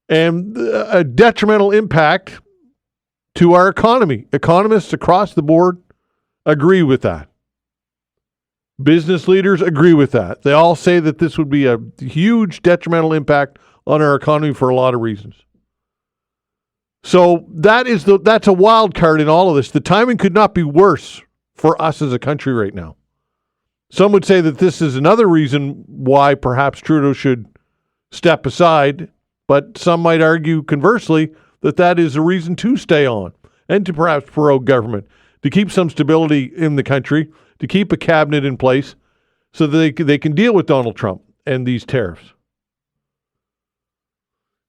and a detrimental impact to our economy. Economists across the board agree with that. Business leaders agree with that. They all say that this would be a huge detrimental impact on our economy for a lot of reasons. So that's a wild card in all of this. The timing could not be worse for us as a country right now. Some would say that this is another reason why perhaps Trudeau should step aside, but some might argue conversely that is a reason to stay on and to perhaps prorogue government, to keep some stability in the country, to keep a cabinet in place so that they can deal with Donald Trump and these tariffs.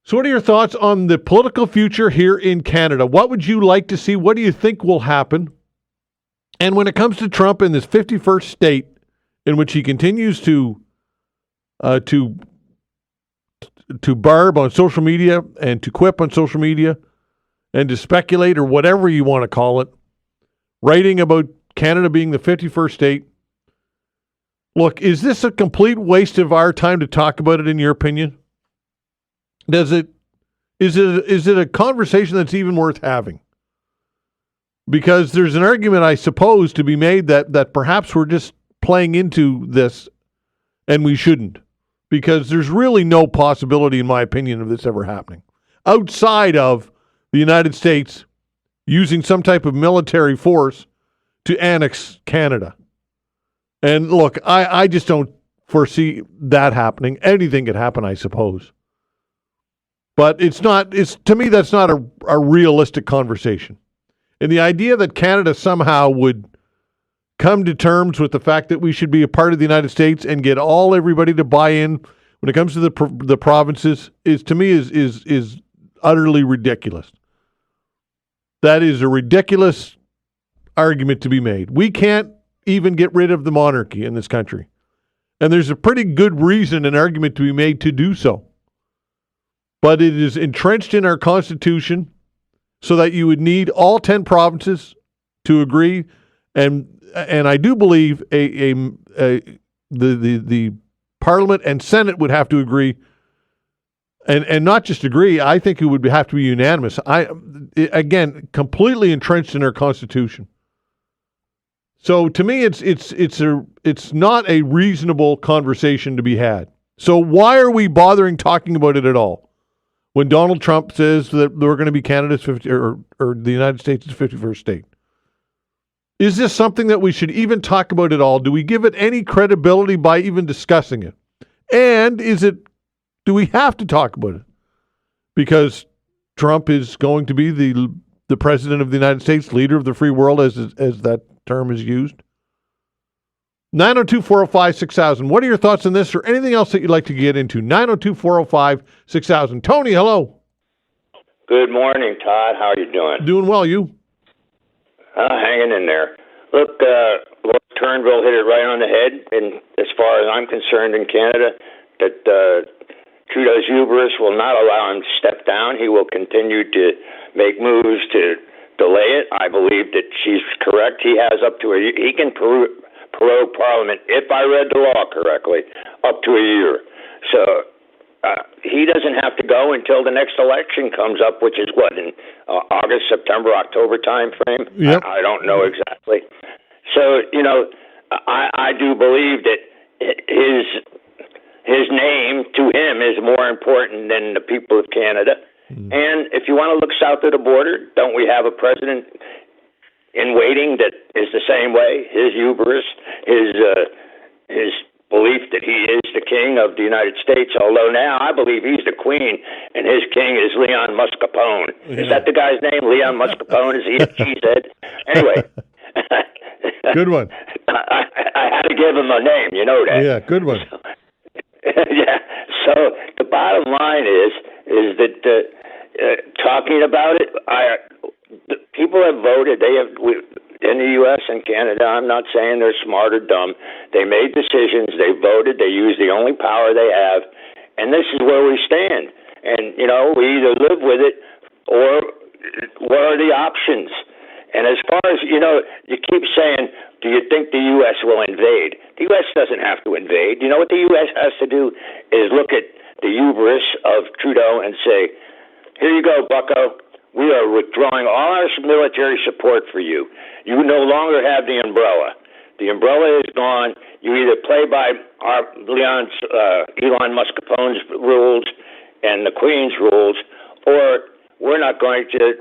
So what are your thoughts on the political future here in Canada? What would you like to see? What do you think will happen? And when it comes to Trump in this 51st state in which he continues to barb on social media and to quip on social media and to speculate or whatever you want to call it, writing about Canada being the 51st state. Look, is this a complete waste of our time to talk about it, in your opinion? Is it a conversation that's even worth having? Because there's an argument, I suppose, to be made that perhaps we're just playing into this and we shouldn't. Because there's really no possibility, in my opinion, of this ever happening. Outside of the United States using some type of military force to annex Canada. And look, I just don't foresee that happening. Anything could happen, I suppose. But to me, that's not a realistic conversation. And the idea that Canada somehow would come to terms with the fact that we should be a part of the United States and get everybody to buy in when it comes to the provinces is, to me, is utterly ridiculous. That is a ridiculous argument to be made. We can't even get rid of the monarchy in this country. And there's a pretty good reason and argument to be made to do so. But it is entrenched in our Constitution so that you would need all 10 provinces to agree. And I do believe the Parliament and Senate would have to agree. And not just agree, I think it would have to be unanimous. Again, completely entrenched in our Constitution. So to me, it's not a reasonable conversation to be had. So why are we bothering talking about it at all? When Donald Trump says that we're going to be Canada's 50 or the United States' 51st state. Is this something that we should even talk about at all? Do we give it any credibility by even discussing it? And do we have to talk about it? Because Trump is going to be the president of the United States, leader of the free world, as that term is used. 902-405-6000. What are your thoughts on this or anything else that you'd like to get into? 902-405-6000. Tony, hello. Good morning, Todd. How are you doing? Doing well, you? Hanging in there. Look, Lord Turnbull hit it right on the head, and as far as I'm concerned in Canada, that Trudeau's hubris will not allow him to step down. He will continue to make moves to delay it. I believe that she's correct. He has he can prorogue Parliament, if I read the law correctly, up to a year. So he doesn't have to go until the next election comes up, which is what, in August, September, October time frame? Yep. I don't know exactly. So, I do believe that his name to him is more important than the people of Canada. Mm. And if you want to look south of the border, don't we have a president in waiting that is the same way? His hubris, his belief that he is the king of the United States, although now I believe he's the queen and his king is Leon Muscapone. Yeah. Is that the guy's name, Leon Muscapone? Is he a cheesehead? Anyway. Good one. I had to give him a name, you know that. Yeah, good one. Yeah. So the bottom line is that talking about it, people have voted. In the U.S. and Canada, I'm not saying they're smart or dumb. They made decisions. They voted. They used the only power they have. And this is where we stand. And, we either live with it or what are the options? And as far as, you keep saying, do you think the U.S. will invade? The U.S. doesn't have to invade. You know what the U.S. has to do is look at the hubris of Trudeau and say, here you go, bucko. We are withdrawing all our military support for you. You no longer have the umbrella. The umbrella is gone. You either play by Elon Muscapone's rules and the Queen's rules, or we're not going to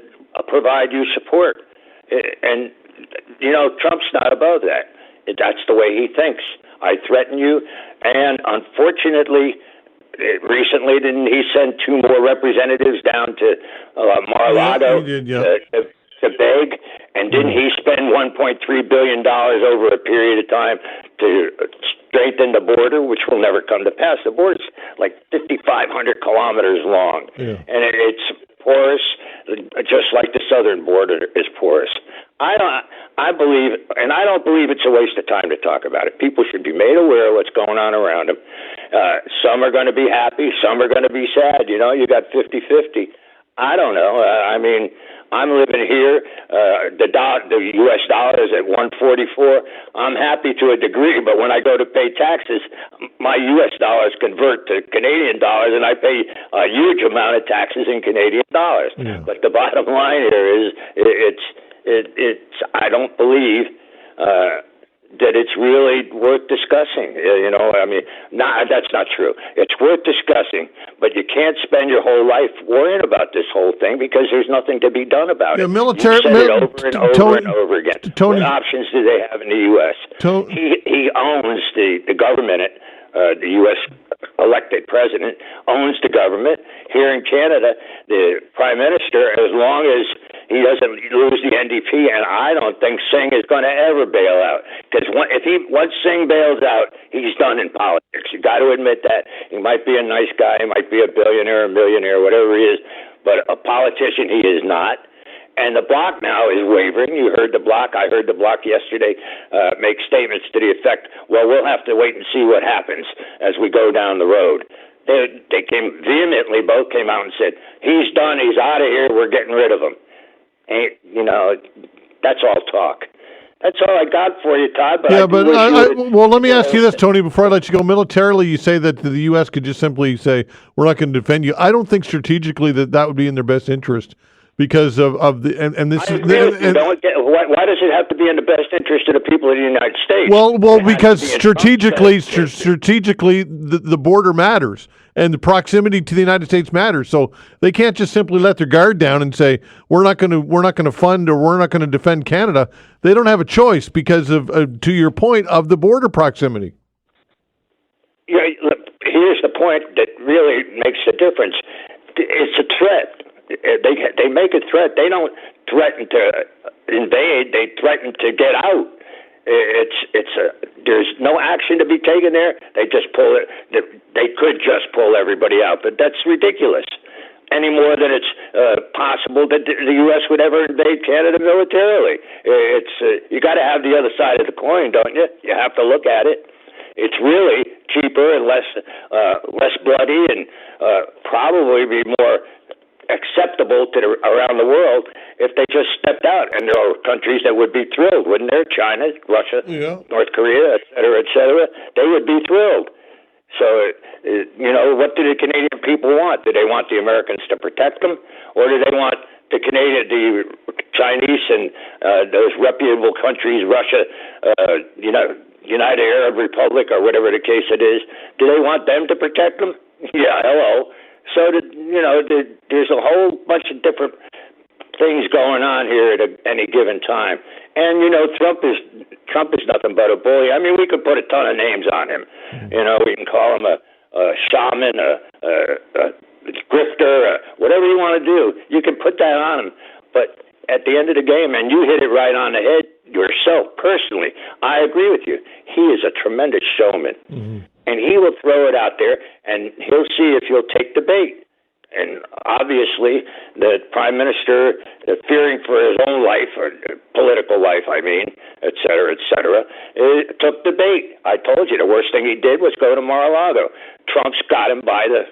provide you support. And, Trump's not above that. That's the way he thinks. I threaten you. And unfortunately, recently, didn't he send 2 more representatives down to Mar-a-Lago to beg? And didn't he spend $1.3 billion over a period of time to strengthen the border, which will never come to pass? The border's like 5,500 kilometers long, Yeah. and it's porous, just like the southern border is porous. I believe, and I don't believe it's a waste of time to talk about it. People should be made aware of what's going on around them. Some are going to be happy, some are going to be sad. You know, you got 50-50. I don't know. I mean, I'm living here. The U.S. dollar is at 144. I'm happy to a degree, but when I go to pay taxes, my U.S. dollars convert to Canadian dollars, and I pay a huge amount of taxes in Canadian dollars. Yeah. But the bottom line here is, it's. I don't believe that it's really worth discussing. You know, I mean, that's not true. It's worth discussing, but you can't spend your whole life worrying about this whole thing because there's nothing to be done about it. Military. You said it over and over and over again. Tony, what options do they have in the U.S.? He owns the government. The U.S. elected president owns the government. Here in Canada, the prime minister, as long as he doesn't lose the NDP, and I don't think Singh is going to ever bail out. Because once Singh bails out, he's done in politics. You got to admit that. He might be a nice guy, he might be a billionaire, a millionaire, whatever he is, but a politician he is not. And the Bloc now is wavering. You heard the Bloc. I heard the Bloc yesterday make statements to the effect, well, we'll have to wait and see what happens as we go down the road. They came vehemently, both came out and said, he's done, he's out of here, we're getting rid of him. And, you know, that's all talk. That's all I got for you, Todd. But well, let me ask you this, Tony, before I let you go. Militarily, you say that the U.S. could just simply say, we're not going to defend you. I don't think strategically that would be in their best interest. Because of the and this is why does it have to be in the best interest of the people of the United States? Well, because strategically, the border matters and the proximity to the United States matters. So they can't just simply let their guard down and say we're not going to fund or we're not going to defend Canada. They don't have a choice because of to your point of the border proximity. Yeah, here's the point that really makes a difference. It's a threat. They make a threat. They don't threaten to invade. They threaten to get out. There's no action to be taken there. They just pull it. They could just pull everybody out, but that's ridiculous. Any more than it's possible that the U.S. would ever invade Canada militarily. You got to have the other side of the coin, don't you? You have to look at it. It's really cheaper and less bloody, and probably be more acceptable to around the world if they just stepped out. And there are countries that would be thrilled, wouldn't there? China, Russia, North Korea, et cetera, they would be thrilled. So, you know, what do the Canadian people want? Do they want the Americans to protect them, or do they want the Chinese and those reputable countries, Russia, United Arab Republic, or whatever the case it is, do they want them to protect them? Yeah, hello. So, there's a whole bunch of different things going on here at any given time. And, you know, Trump is nothing but a bully. I mean, we could put a ton of names on him. You know, we can call him a shaman, a grifter, whatever you want to do. You can put that on him. But at the end of the game, and you hit it right on the head yourself personally, I agree with you. He is a tremendous showman. Mm-hmm. And he will throw it out there, and he'll see if you'll take the bait. And obviously, the Prime Minister, fearing for his own life, or political life, I mean, et cetera, took the bait. I told you the worst thing he did was go to Mar-a-Lago. Trump's got him by the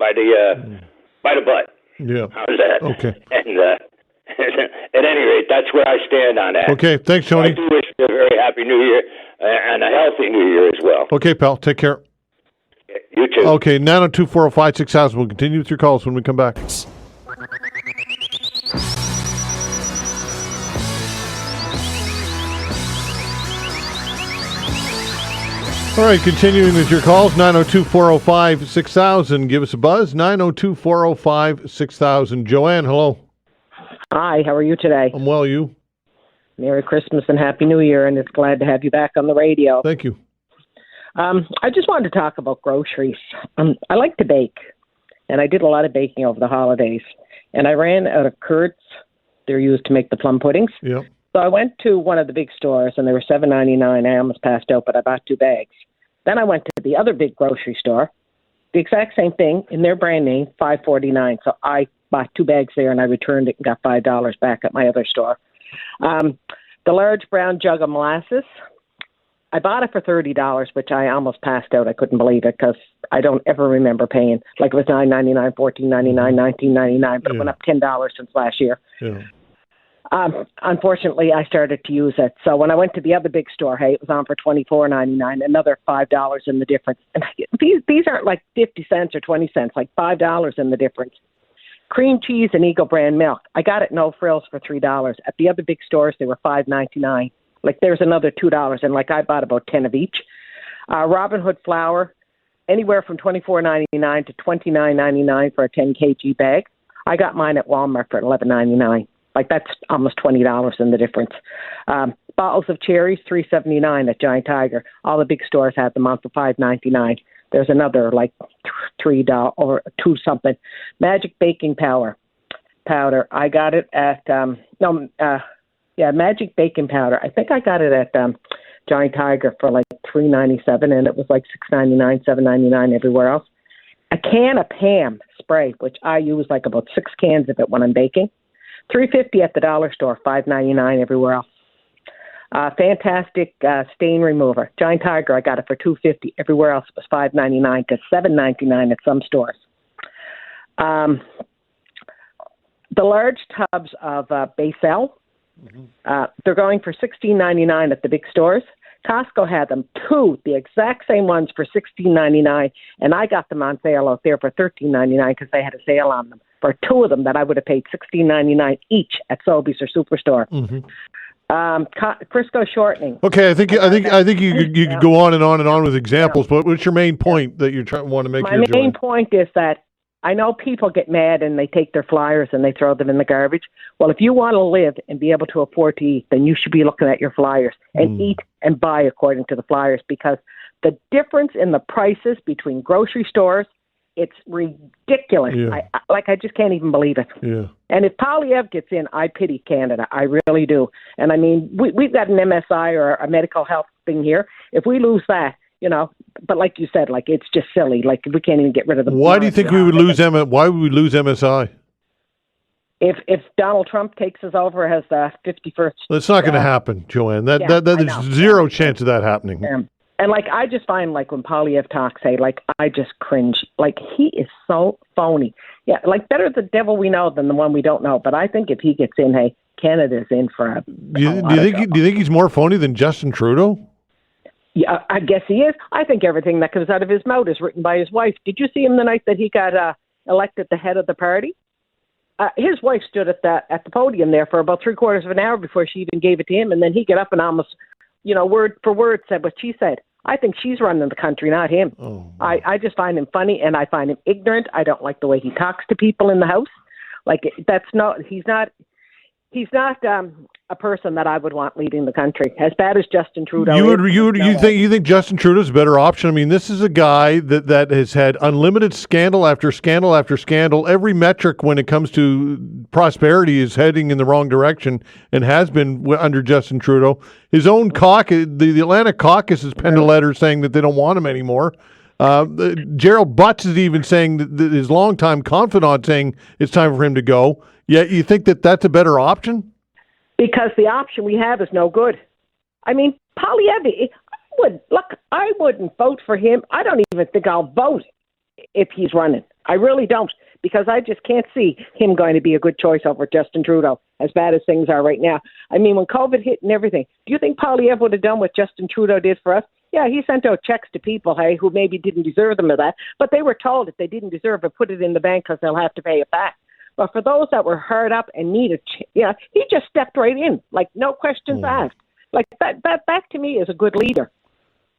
butt. Yeah. How's that? Okay. And at any rate, that's where I stand on that. Okay, thanks, Tony. I do wish you a very happy New Year and a healthy New Year as well. Okay, pal. Take care. You too. Okay, 902-405-6000. We'll continue with your calls when we come back. All right, continuing with your calls, 902-405-6000. Give us a buzz, 902-405-6000. Joanne, hello. Hi, how are you today? I'm well, you? Merry Christmas and Happy New Year, and it's glad to have you back on the radio. Thank you. I just wanted to talk about groceries. I like to bake, and I did a lot of baking over the holidays, and I ran out of curds. They're used to make the plum puddings. Yep. So I went to one of the big stores, and they were $7.99. I almost passed out, but I bought 2 bags. Then I went to the other big grocery store, the exact same thing in their brand name, $5.49. So I bought 2 bags there, and I returned it and got $5 back at my other store. The large brown jug of molasses, I bought it for $30, which I almost passed out. I couldn't believe it because I don't ever remember paying. Like it was $9.99, $14.99, $19.99, but it went up $10 since last year. Yeah. Unfortunately, I started to use it. So when I went to the other big store, hey, it was on for $24.99, another $5 in the difference. And these aren't like 50 cents or 20 cents, like $5 in the difference. Cream cheese and Eagle brand milk. I got it no frills for $3. At the other big stores, they were $5.99. Like there's another $2, and like I bought about 10 of each. Robin Hood flour, anywhere from $24.99 to $29.99 for a 10 kg bag. I got mine at Walmart for $11.99. Like that's almost $20 in the difference. Bottles of cherries, $3.79 at Giant Tiger. All the big stores had them on for $5.99. There's another like $3 or $2 something. Magic baking powder. I got it at Magic baking powder. I think I got it at Giant Tiger for like $3.97, and it was like $6.99, $7.99 everywhere else. A can of Pam spray, which I use like about 6 cans of it when I'm baking. $3.50 at the dollar store, $5.99 everywhere else. Fantastic stain remover. Giant Tiger, I got it for $2.50. Everywhere else it was $5.99 to $7.99 at some stores. The large tubs of Basil, they're going for $16.99 at the big stores. Costco had them, 2, the exact same ones for $16.99, and I got them on sale out there for $13.99 because they had a sale on them. For 2 of them that I would have paid $16.99 each at Sobeys or Superstore. Crisco shortening. Okay, I think you could go on and on and on with examples, but what's your main point that you want to make? My main point is that I know people get mad and they take their flyers and they throw them in the garbage. Well, if you want to live and be able to afford to eat, then you should be looking at your flyers and eat and buy according to the flyers, because the difference in the prices between grocery stores, it's ridiculous. Yeah. I just can't even believe it. Yeah. And if Polyev gets in, I pity Canada. I really do. And I mean, we've got an MSI or a medical health thing here. If we lose that, but like you said, like it's just silly. Like we can't even get rid of them. Why do you think we would lose Why would we lose MSI? If Donald Trump takes us over as the 51st. That's not going to happen, Joanne. There's zero chance of that happening. And like I just find like when Polyev talks, I just cringe. Like he is so phony. Yeah, like better the devil we know than the one we don't know. But I think if he gets in, hey, Canada's in for a. Do you think he's more phony than Justin Trudeau? Yeah, I guess he is. I think everything that comes out of his mouth is written by his wife. Did you see him the night that he got elected the head of the party? His wife stood at the podium there for about 3/4 of an hour before she even gave it to him, and then he got up and almost, word for word said what she said. I think she's running the country, not him. Oh, I just find him funny, and I find him ignorant. I don't like the way he talks to people in the house. Like he's not a person that I would want leading the country. As bad as Justin Trudeau. You think Justin Trudeau's a better option? I mean, this is a guy that has had unlimited scandal after scandal after scandal. Every metric when it comes to prosperity is heading in the wrong direction and has been under Justin Trudeau. His own caucus, the Atlantic caucus, has penned a letter saying that they don't want him anymore. Gerald Butts is even saying that his longtime confidant saying it's time for him to go. Yet you think that that's a better option? Because the option we have is no good. I mean, Polyev, I wouldn't vote for him. I don't even think I'll vote if he's running. I really don't, because I just can't see him going to be a good choice over Justin Trudeau, as bad as things are right now. I mean, when COVID hit and everything, do you think Polyev would have done what Justin Trudeau did for us? Yeah, he sent out checks to people, hey, who maybe didn't deserve them of that, but they were told if they didn't deserve it, put it in the bank because they'll have to pay it back. But for those that were hard up and needed, he just stepped right in, like no questions asked. Like that to me is a good leader.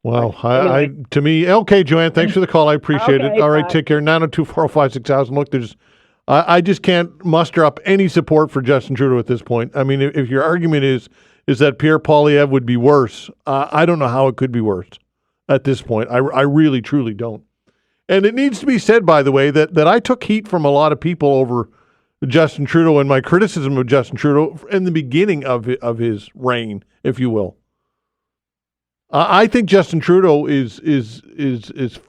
Well, to me, okay, Joanne, thanks for the call. I appreciate it. All right, take care. 902-405-6000. Look, I just can't muster up any support for Justin Trudeau at this point. I mean, if your argument is that Pierre Poilievre would be worse, I don't know how it could be worse at this point. I really, truly don't. And it needs to be said, by the way, that I took heat from a lot of people over Justin Trudeau and my criticism of Justin Trudeau in the beginning of his reign, if you will. I think Justin Trudeau is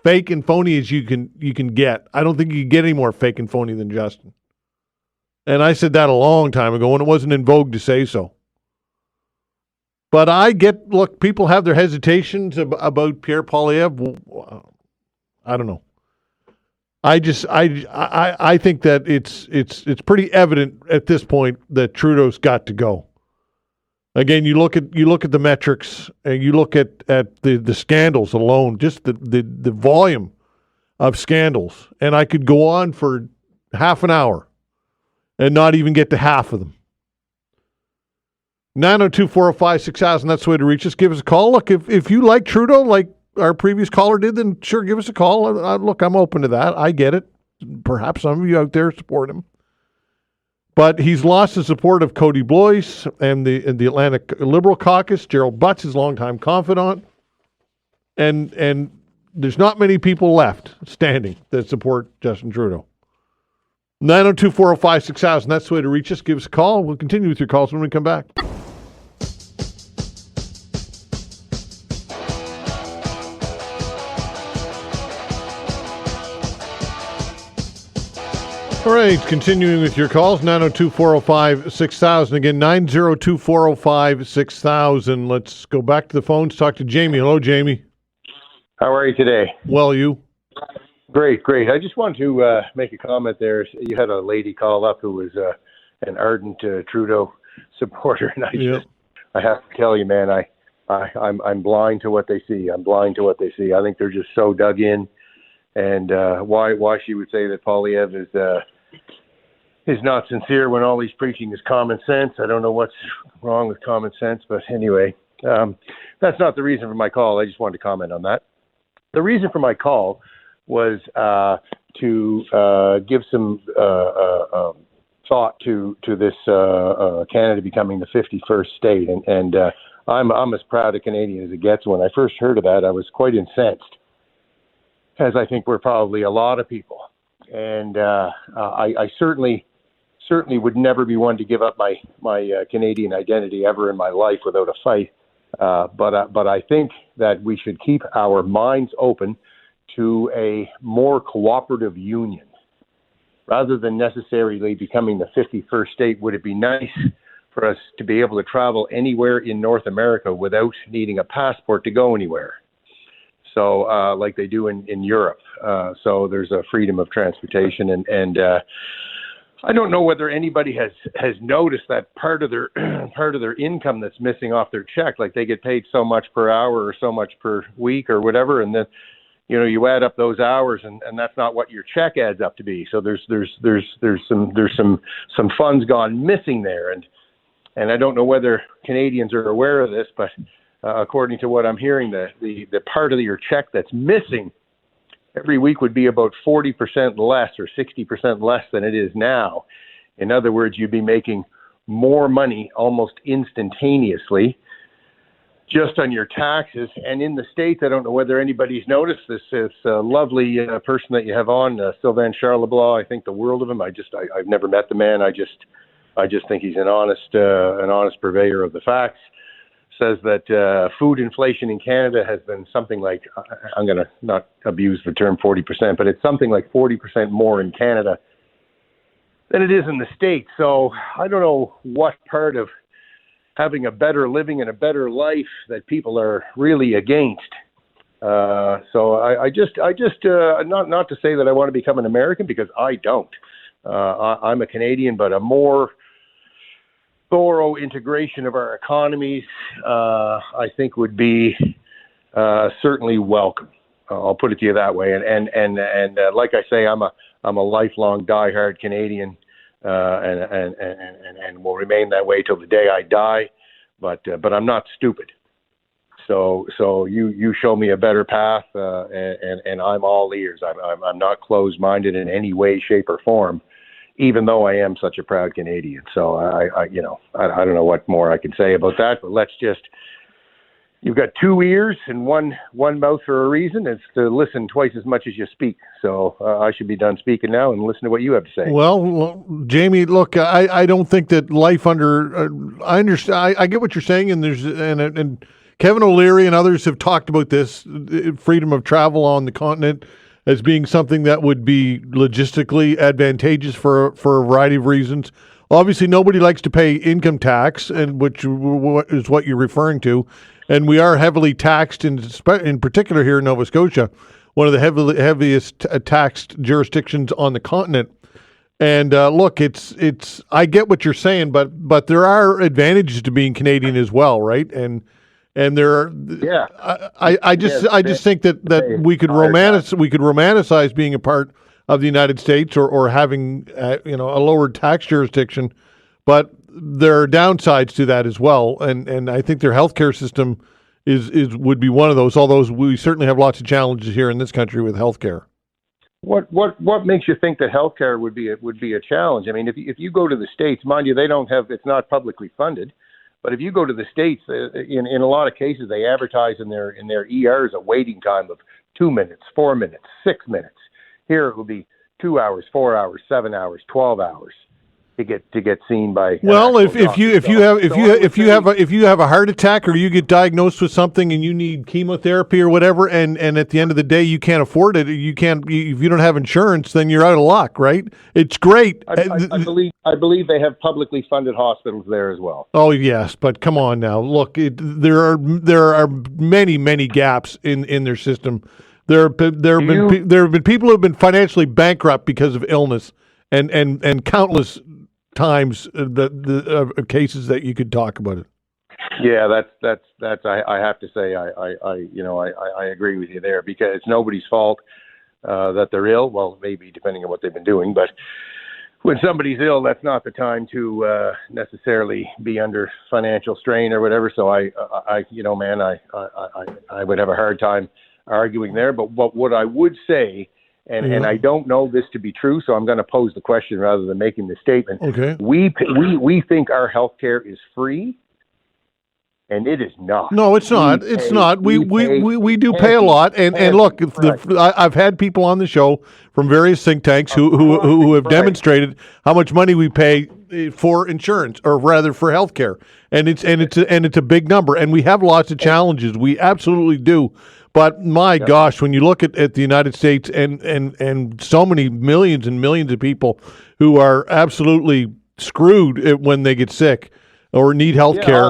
fake and phony as you can get. I don't think you can get any more fake and phony than Justin. And I said that a long time ago when it wasn't in vogue to say so. But look, people have their hesitations about Pierre Poilievre. I don't know. I think that it's pretty evident at this point that Trudeau's got to go. Again, you look at the metrics and you look at the scandals alone, just the volume of scandals, and I could go on for half an hour and not even get to half of them. 902-405-6000, that's the way to reach us. Give us a call. Look, if you like Trudeau, like our previous caller did, then sure, give us a call. Look, I'm open to that. I get it. Perhaps some of you out there support him. But he's lost the support of Cody Blois and the Atlantic Liberal Caucus, Gerald Butts, his longtime confidant. And there's not many people left standing that support Justin Trudeau. 902-405-6000, that's the way to reach us. Give us a call. We'll continue with your calls when we come back. All right, continuing with your calls, 902-405-6000. Again, 902-405-6000. Let's go back to the phones, talk to Jamie. Hello, Jamie. How are you today? Well, you? Great. I just wanted to make a comment there. You had a lady call up who was an ardent Trudeau supporter, and I have to tell you, man, I'm blind to what they see. I think they're just so dug in. And why she would say that Poilievre is not sincere when all he's preaching is common sense. I don't know what's wrong with common sense, but anyway, that's not the reason for my call. I just wanted to comment on that. The reason for my call was to give some thought to this Canada becoming the 51st state, and I'm as proud a Canadian as it gets. When I first heard of that, I was quite incensed, as I think we're probably a lot of people. And I certainly would never be one to give up my Canadian identity ever in my life without a fight. But I think that we should keep our minds open to a more cooperative union. Rather than necessarily becoming the 51st state, would it be nice for us to be able to travel anywhere in North America without needing a passport to go anywhere? So like they do in Europe. So there's a freedom of transportation. And I don't know whether anybody has noticed that part of their income that's missing off their check, like they get paid so much per hour or so much per week or whatever. And then, you add up those hours and that's not what your check adds up to be. So there's some funds gone missing there. And I don't know whether Canadians are aware of this, but according to what I'm hearing, the part of your check that's missing every week would be about 40% less or 60% less than it is now. In other words, you'd be making more money almost instantaneously just on your taxes. And in the States, I don't know whether anybody's noticed this. This lovely person that you have on, Sylvain Charlebois. I think the world of him. I've never met the man. I just think he's an honest purveyor of the facts. Says that food inflation in Canada has been something like, I'm going to not abuse the term 40%, but it's something like 40% more in Canada than it is in the States. So I don't know what part of having a better living and a better life that people are really against. So I just not to say that I want to become an American, because I don't. I'm a Canadian, but a more thorough integration of our economies, I think would be certainly welcome. I'll put it to you that way. And like I say, I'm a lifelong diehard Canadian, and will remain that way till the day I die. But I'm not stupid. So you show me a better path, and I'm all ears. I'm not closed-minded in any way, shape, or form, even though I am such a proud Canadian. So I don't know what more I can say about that, but you've got two ears and one mouth for a reason. It's to listen twice as much as you speak. So I should be done speaking now and listen to what you have to say. Well, Jamie, look, I don't think that life under, I understand, I get what you're saying, and Kevin O'Leary and others have talked about this freedom of travel on the continent as being something that would be logistically advantageous for a variety of reasons. Obviously, nobody likes to pay income tax, and which is what you're referring to. And we are heavily taxed, in particular here in Nova Scotia, one of the heaviest taxed jurisdictions on the continent. And look, I get what you're saying, but there are advantages to being Canadian as well, right? And there are. Yeah. I just think that we could romanticize being a part of the United States or having a lower tax jurisdiction, but there are downsides to that as well. And I think their healthcare system would be one of those. Although we certainly have lots of challenges here in this country with healthcare. What makes you think that healthcare would be a challenge? I mean, if you go to the States, mind you, it's not publicly funded, but if you go to the States, in a lot of cases, they advertise in their ERs a waiting time of 2 minutes, 4 minutes, 6 minutes. Here it will be 2 hours, 4 hours, 7 hours, 12 hours to get seen by. Well, if you have a heart attack or you get diagnosed with something and you need chemotherapy or whatever, and at the end of the day you can't afford it, if you don't have insurance, then you're out of luck, right? It's great. I believe they have publicly funded hospitals there as well. Oh yes, but come on now, look, there are many gaps in their system. There have been people who have been financially bankrupt because of illness, and countless times the cases that you could talk about it. Yeah, that's I have to say I agree with you there, because it's nobody's fault that they're ill. Well, maybe depending on what they've been doing, but when somebody's ill, that's not the time to necessarily be under financial strain or whatever. So I would have a hard time arguing there. But what I would say, and I don't know this to be true, so I'm going to pose the question rather than making the statement. Okay. We think our health care is free, and it is not. No, it's not. It's not. We do pay a lot, and look, I've had people on the show from various think tanks who have demonstrated how much money we pay for insurance, or rather for health care, and it's a big number, and we have lots of challenges. We absolutely do. But my gosh, when you look at the United States and so many millions and millions of people who are absolutely screwed when they get sick or need health care.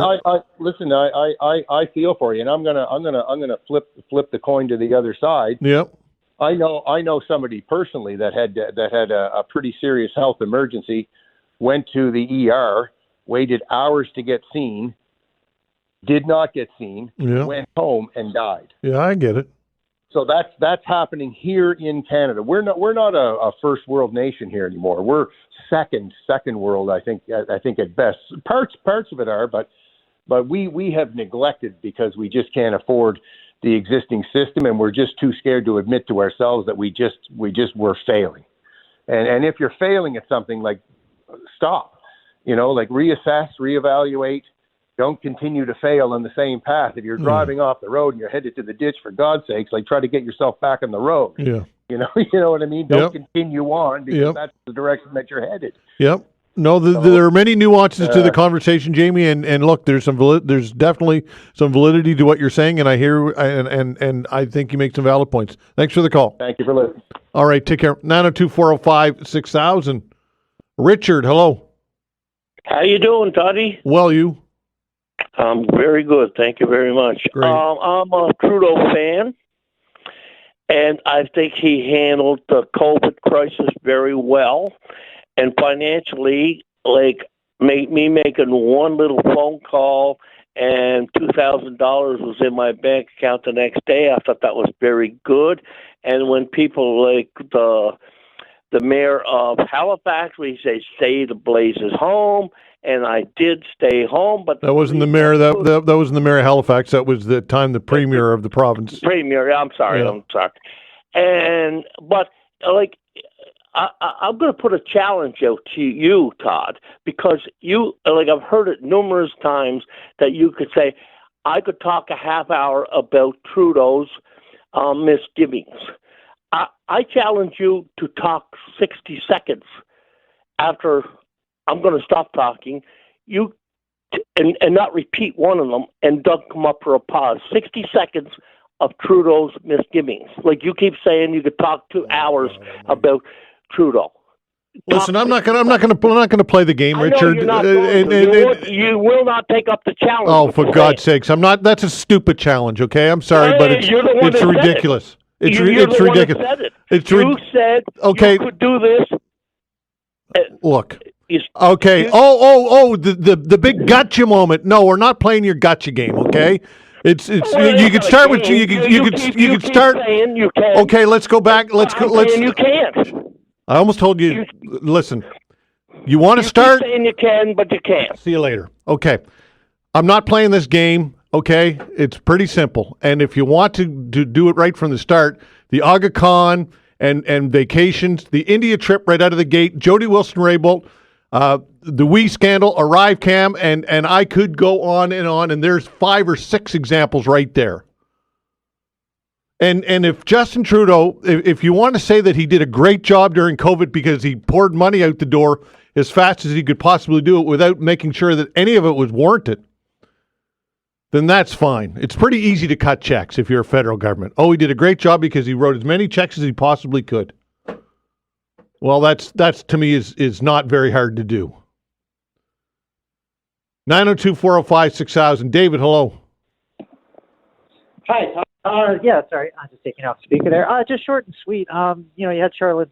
Listen, I feel for you, and I'm gonna flip the coin to the other side. Yep. I know somebody personally that had a pretty serious health emergency, went to the ER, waited hours to get seen, did not get seen, went home and died. Yeah, I get it. So that's happening here in Canada. We're not a first world nation here anymore. We're second world, I think at best. Parts of it are, but we have neglected because we just can't afford the existing system, and we're just too scared to admit to ourselves that we were failing. And if you're failing at something, like, stop. Like, reassess, reevaluate. Don't continue to fail on the same path. If you're driving off the road and you're headed to the ditch, for God's sakes, like, try to get yourself back on the road. Yeah. You know what I mean? Don't continue on, because that's the direction that you're headed. Yep. No, there are many nuances to the conversation, Jamie, and look, there's definitely some validity to what you're saying, and I hear and I think you make some valid points. Thanks for the call. Thank you for listening. All right, take care. 902-405-6000. Richard, hello. How you doing, Toddy? Well, you? I'm very good. Thank you very much. Great. I'm a Trudeau fan, and I think he handled the COVID crisis very well. And financially, like, me making one little phone call and $2,000 was in my bank account the next day, I thought that was very good. And when people like the mayor of Halifax, we say, stay the blazes home, and I did stay home. But that wasn't the mayor. That wasn't the mayor of Halifax. That was the premier of the province. Premier. I'm sorry. But like, I'm going to put a challenge out to you, Todd, because I've heard it numerous times that you could say, I could talk a half hour about Trudeau's misgivings. I challenge you to talk 60 seconds after I'm going to stop talking. You and not repeat one of them and don't come up for a pause. 60 seconds of Trudeau's misgivings. Like you keep saying, you could talk 2 hours about Trudeau. Listen, I'm not gonna play the game, Richard. You will not take up the challenge. Oh, for God's sakes, I'm not. That's a stupid challenge. Okay, I'm sorry, but it's ridiculous. It's ridiculous. You said you could do this. Look. Okay. The big gotcha moment. No, we're not playing your gotcha game. Okay. You can start with you can start. You can. Okay, let's go back. Let's. You can't. I almost told you. Listen, you want to start? Keep saying you can, but you can't. See you later. Okay, I'm not playing this game. Okay, it's pretty simple. And if you want to do it right from the start, the Aga Khan and vacations, the India trip right out of the gate, Jody Wilson-Raybould, the Wee scandal, Arrive Cam, and I could go on, and there's 5 or 6 examples right there. And if Justin Trudeau, if you want to say that he did a great job during COVID because he poured money out the door as fast as he could possibly do it without making sure that any of it was warranted, then that's fine. It's pretty easy to cut checks if you're a federal government. Oh, he did a great job because he wrote as many checks as he possibly could. Well, that's to me is not very hard to do. 902-405-6000. David, hello. Hi. Yeah, sorry. I'm just taking off speaker there. Just short and sweet. You had Charlotte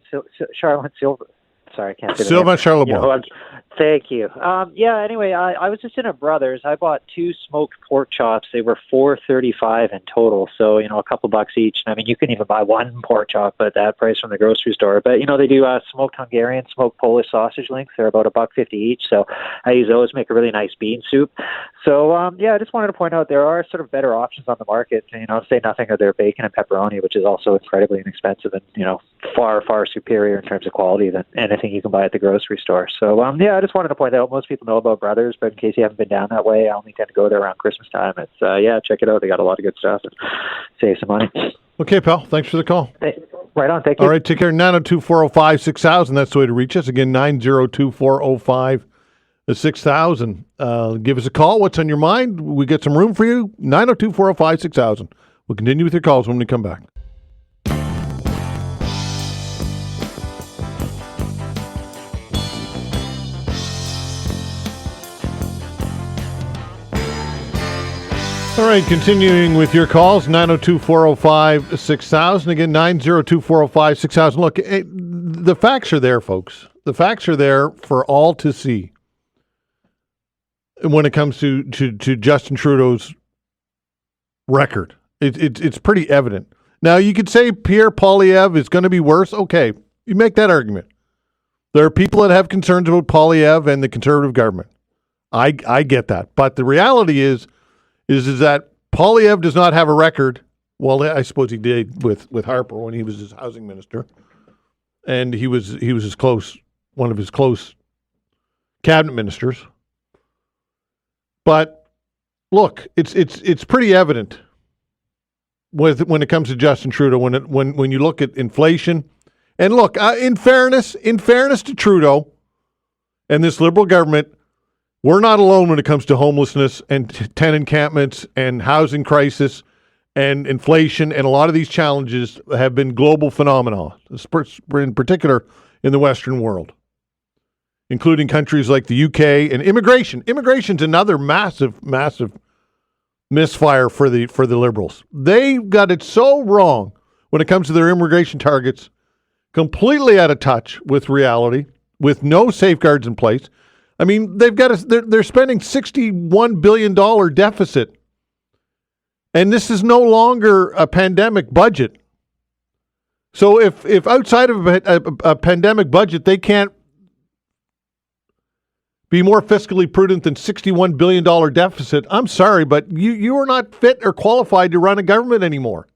Silver. Sorry, I can't say Sylvain Charlebois. Thank you. Anyway, I was just in a Brothers. I bought 2 smoked pork chops. They were $4.35 in total, so a couple bucks each. I mean, you can even buy 1 pork chop at that price from the grocery store. But they do smoked Hungarian, smoked Polish sausage links. They're about $1.50 each. So I use those to make a really nice bean soup. So I just wanted to point out there are sort of better options on the market. Say nothing of their bacon and pepperoni, which is also incredibly inexpensive and far superior in terms of quality than anything you can buy at the grocery store. So I just wanted to point out, most people know about Brothers, but in case you haven't been down that way, I only tend to go there around Christmas time. It's check it out. They got a lot of good stuff and save some money. Okay, pal. Thanks for the call. Hey, right on. Thank you. All right, take care. 902-405-6000. That's the way to reach us. Again, 902-405-6000. Give us a call. What's on your mind? We get some room for you. 902-405-6000. We'll continue with your calls when we come back. All right, continuing with your calls, 902-405-6000. Again, 902-405-6000. Look, the facts are there, folks. The facts are there for all to see when it comes to Justin Trudeau's record. It's pretty evident. Now, you could say Pierre Poilievre is going to be worse. Okay, you make that argument. There are people that have concerns about Poilievre and the Conservative government. I get that. But the reality is that Poilievre does not have a record. Well, I suppose he did with Harper when he was his housing minister, and he was his one of his close cabinet ministers. But look, it's pretty evident when it comes to Justin Trudeau when you look at inflation, and look, in fairness to Trudeau and this Liberal government. We're not alone when it comes to homelessness and tent encampments and housing crisis and inflation, and a lot of these challenges have been global phenomena, in particular in the Western world, including countries like the UK and immigration. Immigration's another massive misfire for the Liberals. They got it so wrong when it comes to their immigration targets, completely out of touch with reality, with no safeguards in place. I mean, they're spending $61 billion deficit, and this is no longer a pandemic budget. So if outside of a pandemic budget, they can't be more fiscally prudent than $61 billion deficit, I'm sorry, but you are not fit or qualified to run a government anymore.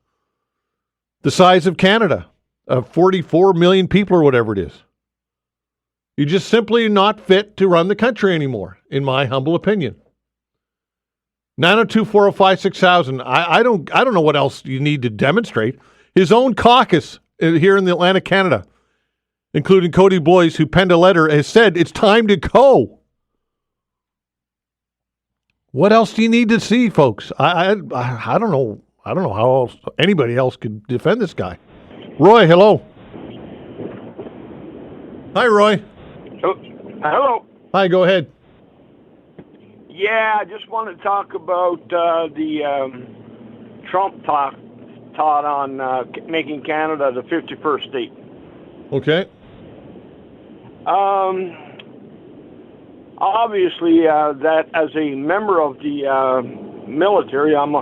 The size of Canada, 44 million people or whatever it is. You're just simply not fit to run the country anymore, in my humble opinion. 902-405-6000. I don't know what else you need to demonstrate. His own caucus here in the Atlantic Canada, including Cody Boyce, who penned a letter, has said it's time to go. What else do you need to see, folks? I don't know. I don't know how else anybody else could defend this guy. Roy, hello. Hi, Roy. Hello. Hi, go ahead. Yeah, I just want to talk about the Trump talk, Todd, on making Canada the 51st state. Okay. Obviously, that as a member of the military, I'm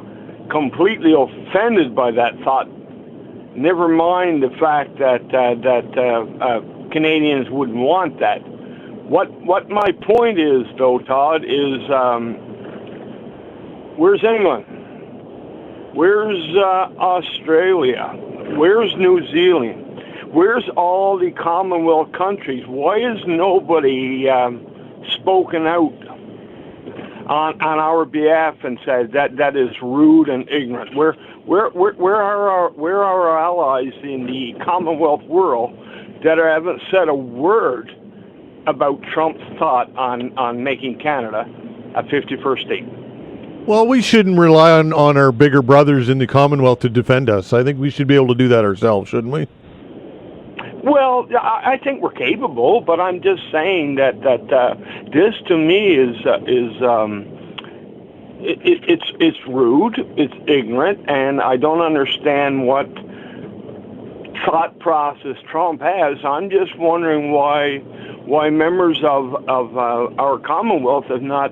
completely offended by that thought. Never mind the fact that Canadians wouldn't want that. What my point is, though, Todd, is where's England? Where's Australia? Where's New Zealand? Where's all the Commonwealth countries? Why is nobody spoken out on our behalf and said that is rude and ignorant? Where are our allies in the Commonwealth world that haven't said a word about Trump's thought on making Canada a 51st state? Well, we shouldn't rely on our bigger brothers in the Commonwealth to defend us. I think we should be able to do that ourselves, shouldn't we? Well, I think we're capable, but I'm just saying that this to me it's rude, it's ignorant, and I don't understand what thought process Trump has. I'm just wondering why members of our Commonwealth have not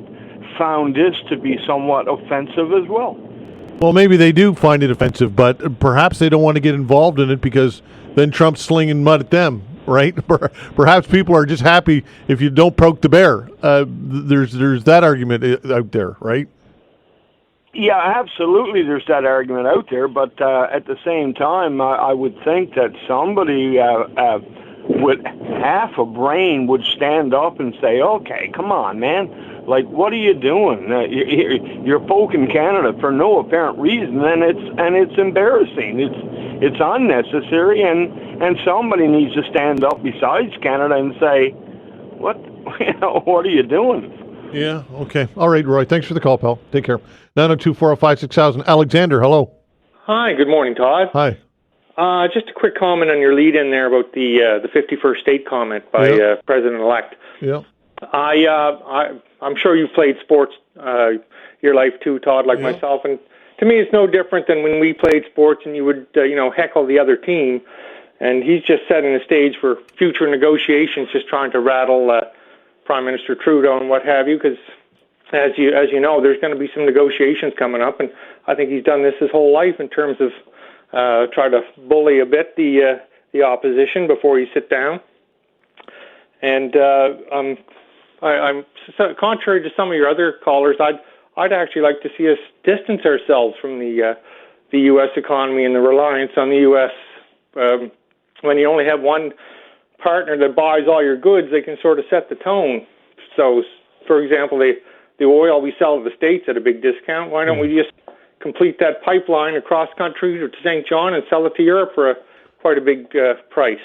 found this to be somewhat offensive as well. Well, maybe they do find it offensive, but perhaps they don't want to get involved in it because then Trump's slinging mud at them, right? Perhaps people are just happy if you don't poke the bear. There's that argument out there, right? Yeah, absolutely. There's that argument out there, but at the same time, I would think that somebody with half a brain would stand up and say, "Okay, come on, man. Like, what are you doing? You're poking Canada for no apparent reason, and it's embarrassing. It's unnecessary, and somebody needs to stand up besides Canada and say, what are you doing?" Yeah. Okay. All right, Roy. Thanks for the call, pal. Take care. 902-405-6000. Alexander, hello. Hi. Good morning, Todd. Hi. Just a quick comment on your lead in there about the 51st state comment by President-elect. Yeah. I'm sure you've played sports your life too, Todd, like myself, and to me it's no different than when we played sports and you would heckle the other team, and he's just setting the stage for future negotiations, just trying to rattle Prime Minister Trudeau and what have you, because as you know, there's going to be some negotiations coming up, and I think he's done this his whole life in terms of try to bully a bit the opposition before you sit down. And I'm contrary to some of your other callers, I'd actually like to see us distance ourselves from the U.S. economy and the reliance on the U.S. When you only have one partner that buys all your goods, they can sort of set the tone. So, for example, the oil we sell to the States at a big discount. Why don't we just complete that pipeline across country to St. John and sell it to Europe for quite a big price?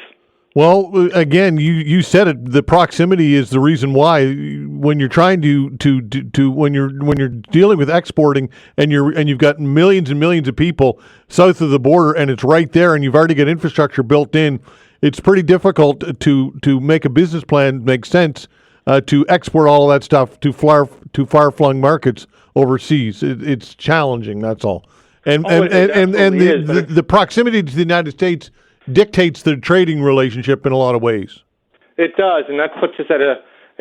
Well, again, you said it. The proximity is the reason why. When you're trying to when you're dealing with exporting and you've got millions and millions of people south of the border and it's right there and you've already got infrastructure built in, it's pretty difficult to make a business plan make sense to export all of that stuff to far-flung markets overseas. It's challenging. That's all. And the proximity to the United States dictates the trading relationship in a lot of ways. It does, and that puts us at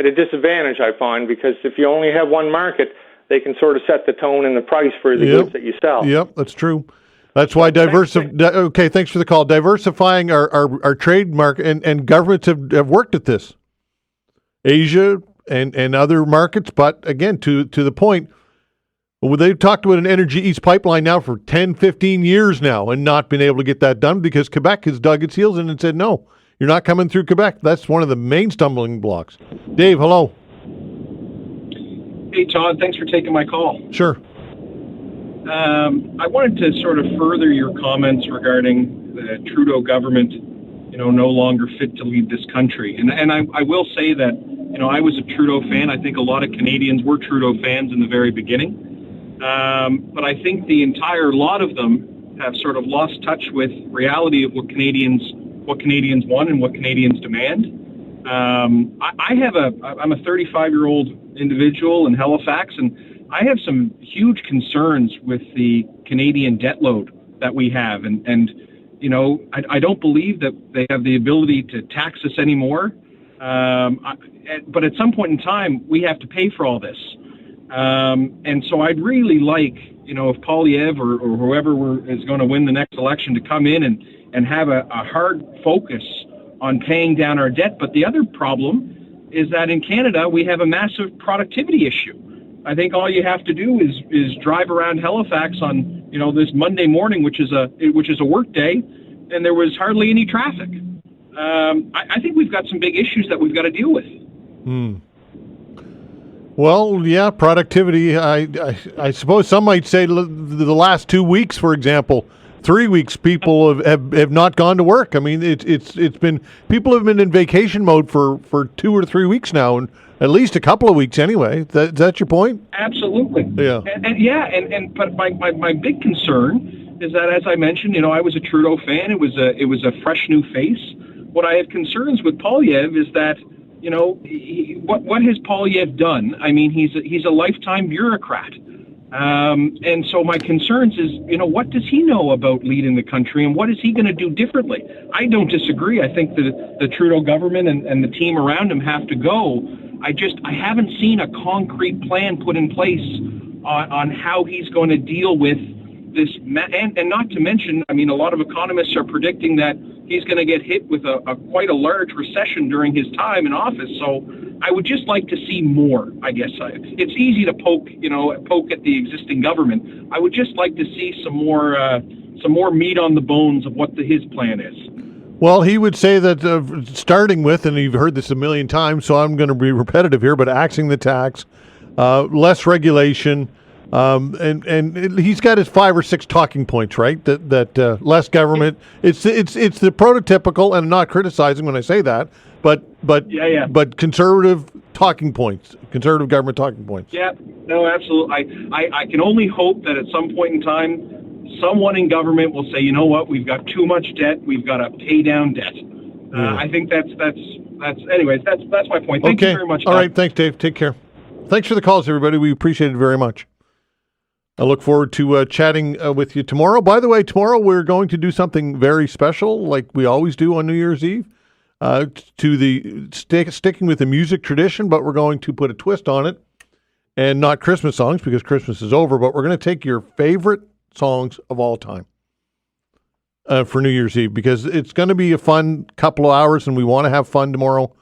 a disadvantage, I find, because if you only have one market, they can sort of set the tone and the price for the goods that you sell. Yep, that's true. That's why okay, thanks for the call. Diversifying our trade market and governments have worked at this. Asia and other markets, but again, to the point, well, they've talked about an Energy East pipeline now for 10, 15 years now and not been able to get that done because Quebec has dug its heels in and said, no, you're not coming through Quebec. That's one of the main stumbling blocks. Dave, hello. Hey, Todd, thanks for taking my call. Sure. I wanted to sort of further your comments regarding the Trudeau government, no longer fit to lead this country. And I will say that I was a Trudeau fan. I think a lot of Canadians were Trudeau fans in the very beginning. But I think the entire lot of them have sort of lost touch with reality of what Canadians want and what Canadians demand. I'm a 35-year-old individual in Halifax, and I have some huge concerns with the Canadian debt load that we have. And I don't believe that they have the ability to tax us anymore. But at some point in time, we have to pay for all this. And so I'd really like, if Poilievre or whoever is going to win the next election to come in and have a hard focus on paying down our debt. But the other problem is that in Canada, we have a massive productivity issue. I think all you have to do is drive around Halifax on, this Monday morning, which is a work day, and there was hardly any traffic. I think we've got some big issues that we've got to deal with. Well, yeah, productivity. I suppose some might say the last 2 weeks, for example, 3 weeks, people have not gone to work. I mean, it's been, people have been in vacation mode for 2 or 3 weeks now, and at least a couple of weeks anyway. Is that your point? Absolutely. Yeah. But my big concern is that, as I mentioned, I was a Trudeau fan. It was a fresh new face. What I have concerns with Poilievre is that, what has Poilievre done? I mean, he's a lifetime bureaucrat. And so my concerns is, what does he know about leading the country, and what is he going to do differently? I don't disagree. I think that the Trudeau government and the team around him have to go. I haven't seen a concrete plan put in place on how he's going to deal with this. And not to mention, I mean, a lot of economists are predicting that he's going to get hit with quite a large recession during his time in office. So I would just like to see more, I guess. It's easy to poke at the existing government. I would just like to see some more meat on the bones of what his plan is. Well, he would say that starting with, and you've heard this a million times, so I'm going to be repetitive here, but axing the tax, less regulation, and he's got his 5 or 6 talking points, right? That less government. It's the prototypical, and I'm not criticizing when I say that, but conservative talking points, conservative government talking points. Yeah, no, absolutely. I can only hope that at some point in time, someone in government will say, you know what, we've got too much debt, we've got to pay down debt. I think that's anyways, that's my point. Thank you very much, Todd. All right, thanks, Dave. Take care. Thanks for the calls, everybody. We appreciate it very much. I look forward to chatting with you tomorrow. By the way, tomorrow we're going to do something very special, like we always do on New Year's Eve, sticking with the music tradition, but we're going to put a twist on it, and not Christmas songs because Christmas is over, but we're going to take your favorite songs of all time for New Year's Eve, because it's going to be a fun couple of hours, and we want to have fun tomorrow,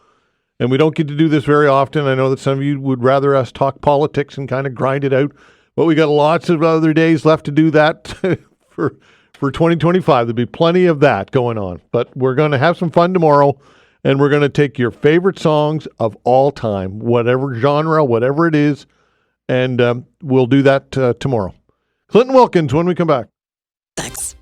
and we don't get to do this very often. I know that some of you would rather us talk politics and kind of grind it out, but we got lots of other days left to do that for 2025. There'll be plenty of that going on, but we're going to have some fun tomorrow, and we're going to take your favorite songs of all time, whatever genre, whatever it is, and we'll do that tomorrow. Clinton Wilkins when we come back. Thanks.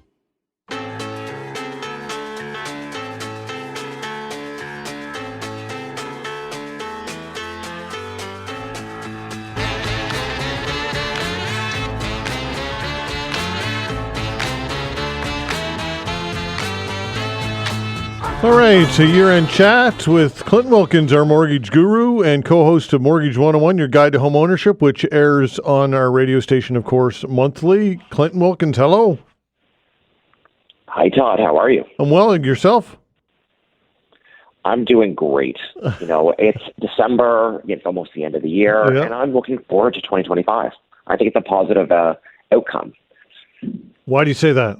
All right, so year-end chat with Clinton Wilkins, our mortgage guru and co-host of Mortgage 101, your guide to home ownership, which airs on our radio station, of course, monthly. Clinton Wilkins, hello. Hi, Todd. How are you? I'm well, and yourself? I'm doing great. It's December, it's almost the end of the year, and I'm looking forward to 2025. I think it's a positive outcome. Why do you say that?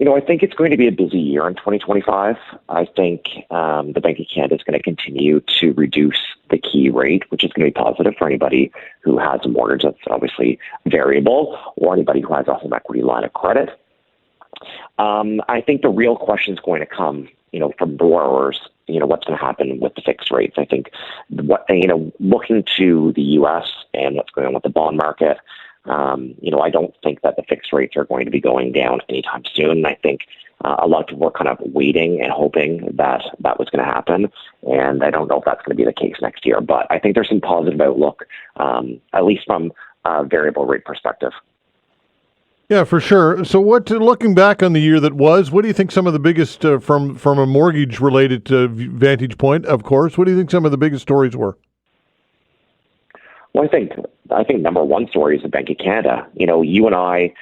I think it's going to be a busy year in 2025. I think the Bank of Canada is going to continue to reduce the key rate, which is going to be positive for anybody who has a mortgage that's obviously variable, or anybody who has a home equity line of credit. I think the real question is going to come, from borrowers, what's going to happen with the fixed rates. I think, looking to the U.S. and what's going on with the bond market, I don't think that the fixed rates are going to be going down anytime soon. And I think a lot of people were kind of waiting and hoping that that was going to happen. And I don't know if that's going to be the case next year, but I think there's some positive outlook, at least from a variable rate perspective. Yeah, for sure. So looking back on the year that was, what do you think some of the biggest, from a mortgage-related vantage point, of course, what do you think some of the biggest stories were? Well, I think number one story is the Bank of Canada. You and I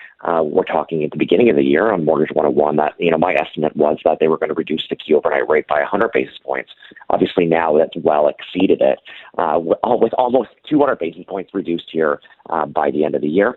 were talking at the beginning of the year on Mortgage 101 that, my estimate was that they were going to reduce the key overnight rate by 100 basis points. Obviously now that's well exceeded it, with almost 200 basis points reduced here by the end of the year.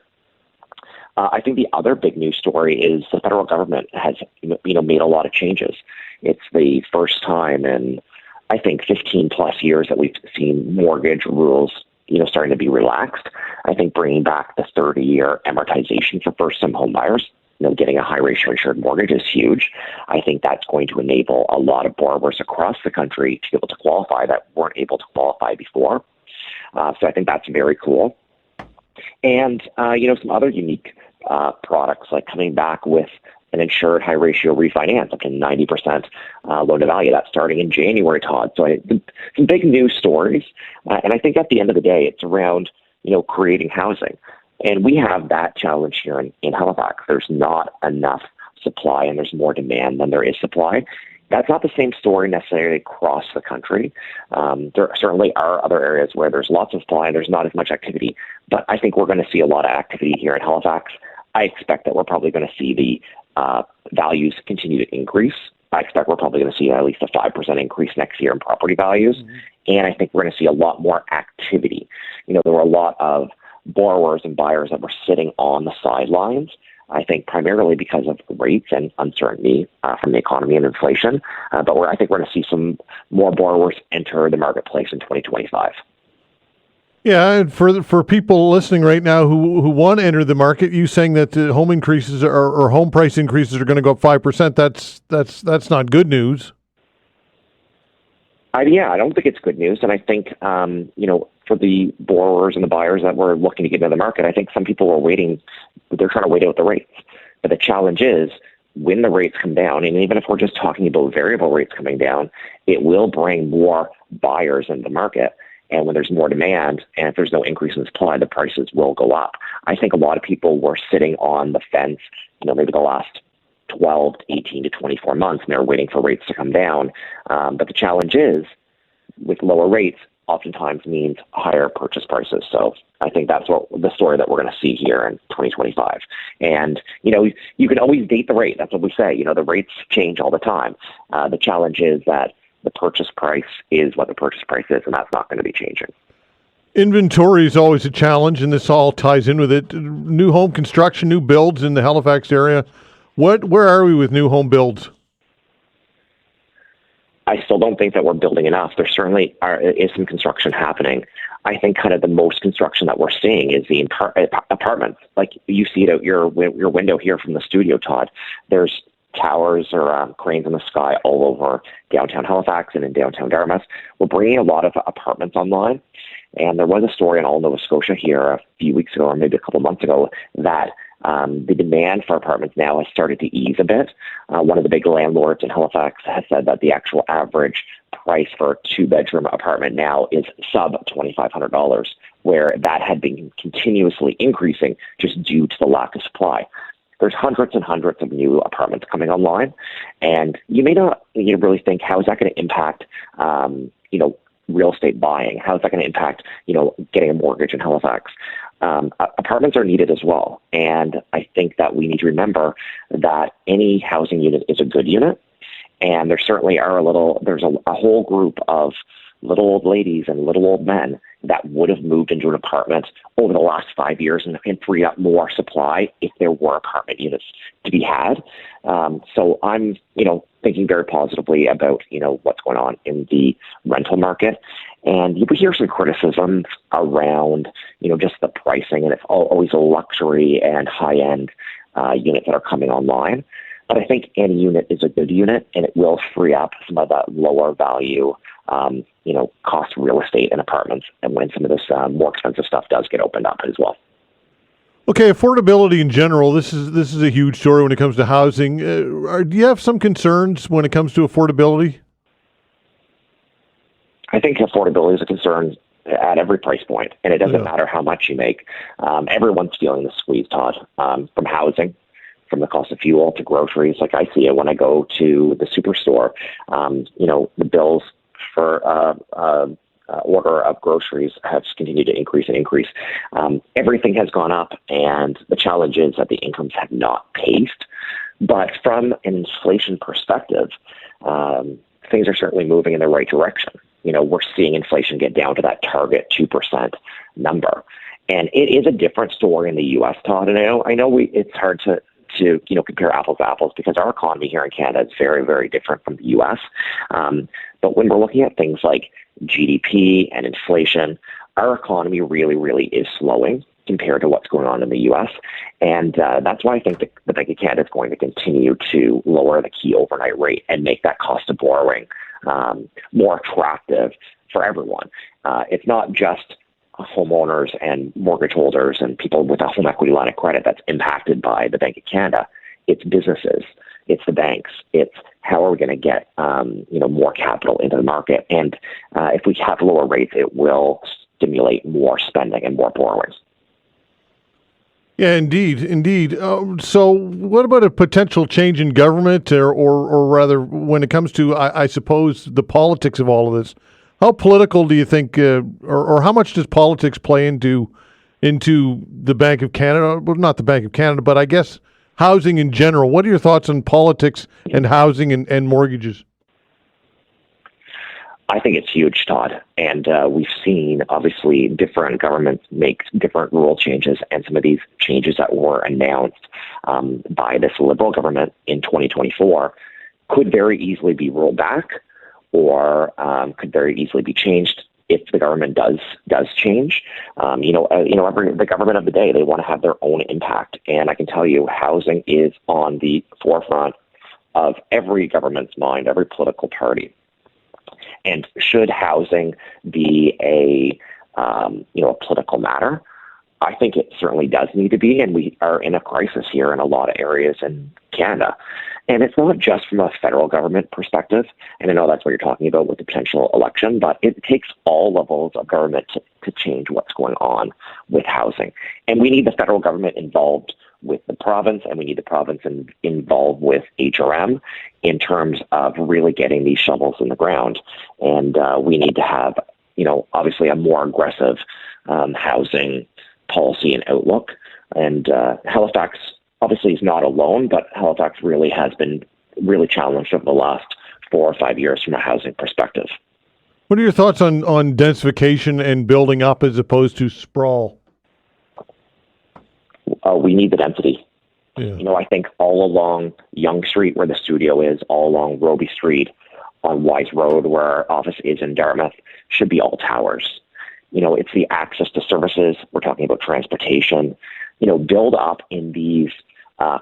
I think the other big news story is the federal government has, made a lot of changes. It's the first time in, I think, 15 plus years that we've seen mortgage rules starting to be relaxed. I think bringing back the 30-year amortization for first-time home buyers, getting a high-ratio insured mortgage is huge. I think that's going to enable a lot of borrowers across the country to be able to qualify that weren't able to qualify before. So I think that's very cool. And, some other unique products like coming back with an insured high-ratio refinance up to 90% loan-to-value. That's starting in January, Todd. So some big news stories. And I think at the end of the day, it's around, creating housing. And we have that challenge here in Halifax. There's not enough supply and there's more demand than there is supply. That's not the same story necessarily across the country. There certainly are other areas where there's lots of supply and there's not as much activity. But I think we're going to see a lot of activity here in Halifax. I expect that we're probably going to see the values continue to increase. I expect we're probably going to see at least a 5% increase next year in property values. Mm-hmm. And I think we're going to see a lot more activity. There were a lot of borrowers and buyers that were sitting on the sidelines, I think primarily because of rates and uncertainty from the economy and inflation. But I think we're going to see some more borrowers enter the marketplace in 2025. Yeah, and for people listening right now who want to enter the market, you saying that home increases or home price increases are going to go up 5%. That's not good news. I don't think it's good news, and I think for the borrowers and the buyers that were looking to get into the market, I think some people were waiting. They're trying to wait out the rates, but the challenge is when the rates come down, and even if we're just talking about variable rates coming down, it will bring more buyers into the market. And when there's more demand, and if there's no increase in supply, the prices will go up. I think a lot of people were sitting on the fence, maybe the last 12 to 18 to 24 months, and they're waiting for rates to come down. But the challenge is, with lower rates, oftentimes means higher purchase prices. So I think that's what the story that we're going to see here in 2025. And, you can always date the rate. That's what we say. The rates change all the time. The challenge is that the purchase price is what the purchase price is, and that's not going to be changing. Inventory is always a challenge, and this all ties in with it. New home construction, new builds in the Halifax area. Where are we with new home builds? I still don't think that we're building enough. There certainly is some construction happening. I think kind of the most construction that we're seeing is the apartments. Like you see it out your window here from the studio, Todd. There's towers or cranes in the sky all over downtown Halifax and in downtown Dartmouth. We're bringing a lot of apartments online. And there was a story in all Nova Scotia here a few weeks ago, or maybe a couple months ago, that the demand for apartments now has started to ease a bit. One of the big landlords in Halifax has said that the actual average price for a two-bedroom apartment now is sub $2,500, where that had been continuously increasing just due to the lack of supply. There's hundreds and hundreds of new apartments coming online, and you may not really think, how is that going to impact, real estate buying? How is that going to impact, getting a mortgage in Halifax? Apartments are needed as well, and I think that we need to remember that any housing unit is a good unit, and there certainly are there's a whole group of little old ladies and little old men that would have moved into an apartment over the last 5 years and free up more supply if there were apartment units to be had. So I'm, thinking very positively about, what's going on in the rental market. And you hear some criticisms around, just the pricing, and it's always a luxury and high-end units that are coming online. But I think any unit is a good unit, and it will free up some of that lower value, cost real estate and apartments, and when some of this more expensive stuff does get opened up as well. Okay, affordability in general, this is a huge story when it comes to housing. Do you have some concerns when it comes to affordability? I think affordability is a concern at every price point, and it doesn't matter how much you make. Everyone's feeling the squeeze, Todd, from housing, from the cost of fuel to groceries. Like I see it when I go to the superstore. The bills for order of groceries have continued to increase and increase. Everything has gone up, and the challenge is that the incomes have not paced. But from an inflation perspective, things are certainly moving in the right direction. We're seeing inflation get down to that target 2% number. And it is a different story in the U.S., Todd. And I know it's hard to compare apples to apples because our economy here in Canada is very, very different from the U.S. But when we're looking at things like GDP and inflation, our economy really, really is slowing compared to what's going on in the U.S. And that's why I think the Bank of Canada is going to continue to lower the key overnight rate and make that cost of borrowing more attractive for everyone. It's not just homeowners and mortgage holders and people with a home equity line of credit that's impacted by the Bank of Canada. It's businesses, it's the banks, it's how are we going to get more capital into the market. And if we have lower rates, it will stimulate more spending and more borrowing. Yeah, indeed. So what about a potential change in government or rather when it comes to, I suppose, the politics of all of this? How political do you think, or how much does politics play into the Bank of Canada? Well, not the Bank of Canada, but I guess housing in general. What are your thoughts on politics and housing and mortgages? I think it's huge, Todd. And we've seen, obviously, different governments make different rule changes, and some of these changes that were announced by this Liberal government in 2024 could very easily be rolled back or could very easily be changed if the government does change. The government of the day, they want to have their own impact. And I can tell you, housing is on the forefront of every government's mind, every political party. And should housing be a political matter? I think it certainly does need to be, and we are in a crisis here in a lot of areas in Canada. And it's not just from a federal government perspective, and I know that's what you're talking about with the potential election, but it takes all levels of government to change what's going on with housing. And we need the federal government involved with the province, and we need the province involved with HRM in terms of really getting these shovels in the ground. And we need to have, obviously a more aggressive housing policy and outlook. And Halifax obviously is not alone, but Halifax really has been really challenged over the last 4 or 5 years from a housing perspective. What are your thoughts on densification and building up as opposed to sprawl? We need the density. Yeah. I think all along Yonge Street, where the studio is, all along Roby Street, on Wise Road, where our office is in Dartmouth, should be all towers. It's the access to services. We're talking about transportation. Build up in these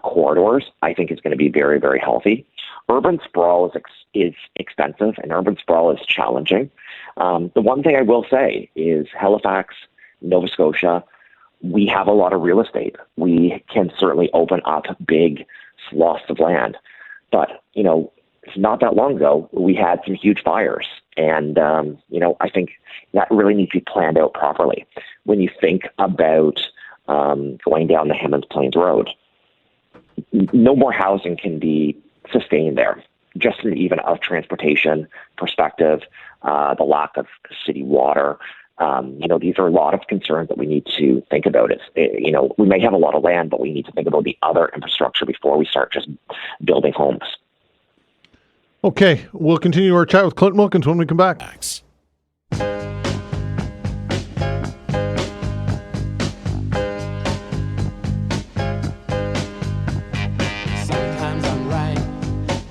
corridors, I think, is going to be very, very healthy. Urban sprawl is expensive, and urban sprawl is challenging. The one thing I will say is Halifax, Nova Scotia, we have a lot of real estate. We can certainly open up big swaths of land. But, it's not that long ago, we had some huge fires. And, I think that really needs to be planned out properly. When you think about going down the Hammonds Plains Road, no more housing can be sustained there, just from even a transportation perspective, the lack of city water. These are a lot of concerns that we need to think about. We may have a lot of land, but we need to think about the other infrastructure before we start just building homes. Okay, we'll continue our chat with Clinton Wilkins when we come back. Sometimes I'm right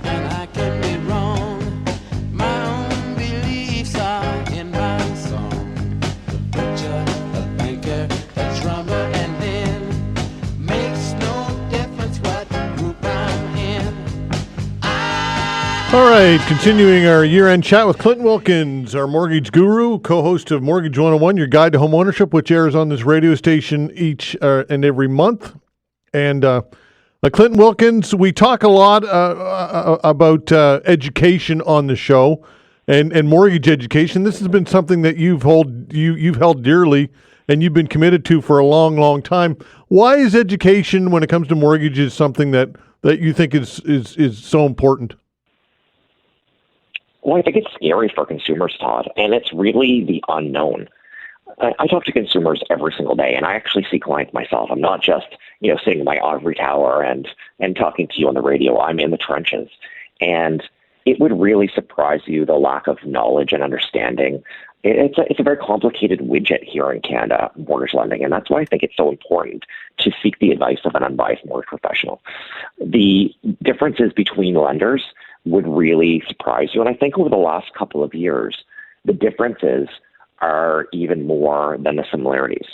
and I can be wrong. My own beliefs are in my song. The butcher, the banker, the drummer, and then makes no difference what group I'm in. All right, continuing our year-end chat with Clinton Wilkins, our mortgage guru, co-host of Mortgage 101, your guide to home ownership, which airs on this radio station each and every month. And Clinton Wilkins, we talk a lot about education on the show. and mortgage education. This has been something that you've held dearly and you've been committed to for a long, long time. Why is education, when it comes to mortgages, something that you think is so important? Well, I think it's scary for consumers, Todd, and it's really the unknown. I talk to consumers every single day, and I actually see clients myself. I'm not just, sitting in my ivory tower and talking to you on the radio. I'm in the trenches. And it would really surprise you, the lack of knowledge and understanding. It's a very complicated widget here in Canada, mortgage lending, and that's why I think it's so important to seek the advice of an unbiased mortgage professional. The differences between lenders would really surprise you, and I think over the last couple of years, the differences are even more than the similarities.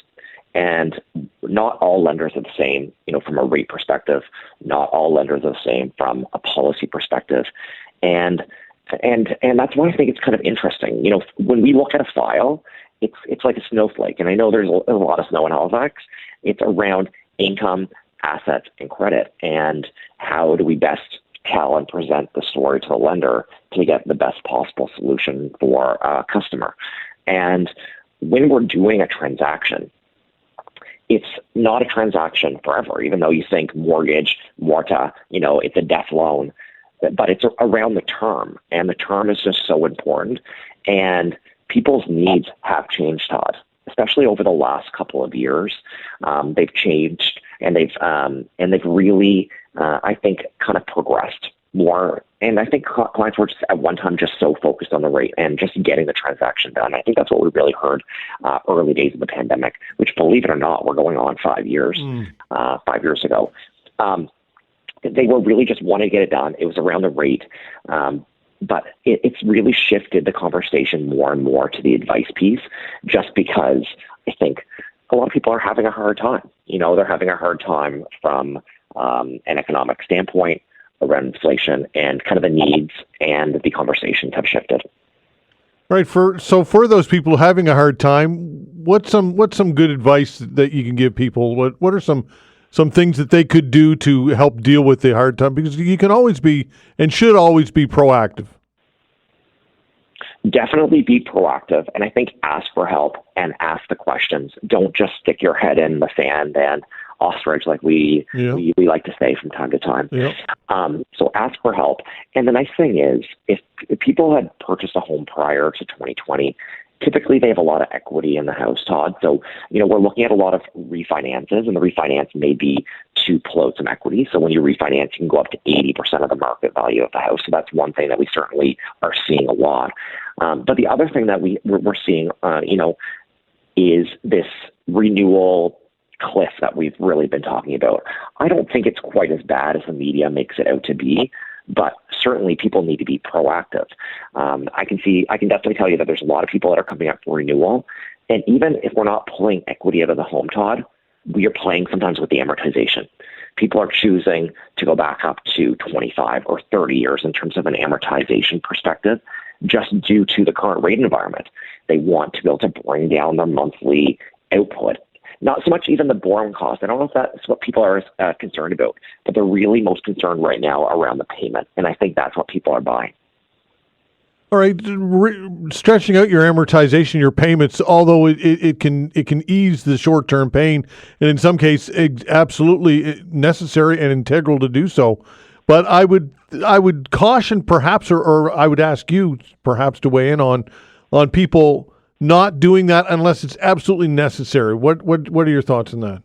And not all lenders are the same, from a rate perspective. Not all lenders are the same from a policy perspective. And that's why I think it's kind of interesting. When we look at a file, it's like a snowflake. And I know there's a lot of snow in Halifax. It's around income, assets, and credit. And how do we best tell and present the story to the lender to get the best possible solution for a customer? And when we're doing a transaction, it's not a transaction forever, even though you think mortgage, morta, it's a death loan, but it's around the term, and the term is just so important. And people's needs have changed, Todd, especially over the last couple of years. They've changed, and they've really, I think, kind of progressed more. And I think clients were just at one time just so focused on the rate and just getting the transaction done. I think that's what we really heard early days of the pandemic, which, believe it or not, we're going on 5 years, 5 years ago. They were really just wanting to get it done. It was around the rate. But it's really shifted the conversation more and more to the advice piece, just because I think a lot of people are having a hard time. They're having a hard time from an economic standpoint, around inflation, and kind of the needs and the conversations have shifted. Right. So for those people having a hard time, what's some good advice that you can give people? What are some things that they could do to help deal with the hard time? Because you can always be and should always be proactive. Definitely be proactive, and I think ask for help and ask the questions. Don't just stick your head in the sand and ostrich, like we like to say from time to time. Yeah. So ask for help. And the nice thing is, if people had purchased a home prior to 2020, typically they have a lot of equity in the house, Todd. So, we're looking at a lot of refinances, and the refinance may be to pull out some equity. So when you refinance, you can go up to 80% of the market value of the house. So that's one thing that we certainly are seeing a lot. But the other thing that we're seeing, is this renewal cliff that we've really been talking about. I don't think it's quite as bad as the media makes it out to be, but certainly people need to be proactive. I can definitely tell you that there's a lot of people that are coming up for renewal. And even if we're not pulling equity out of the home, Todd, we are playing sometimes with the amortization. People are choosing to go back up to 25 or 30 years in terms of an amortization perspective, just due to the current rate environment. They want to be able to bring down their monthly output. Not so much even the borrowing cost. I don't know if that's what people are concerned about, but they're really most concerned right now around the payment. And I think that's what people are buying. All right, stretching out your amortization, your payments, although it can ease the short-term pain, and in some cases, absolutely necessary and integral to do so. But I would caution, perhaps, or I would ask you perhaps to weigh in on people not doing that unless it's absolutely necessary. What are your thoughts on that?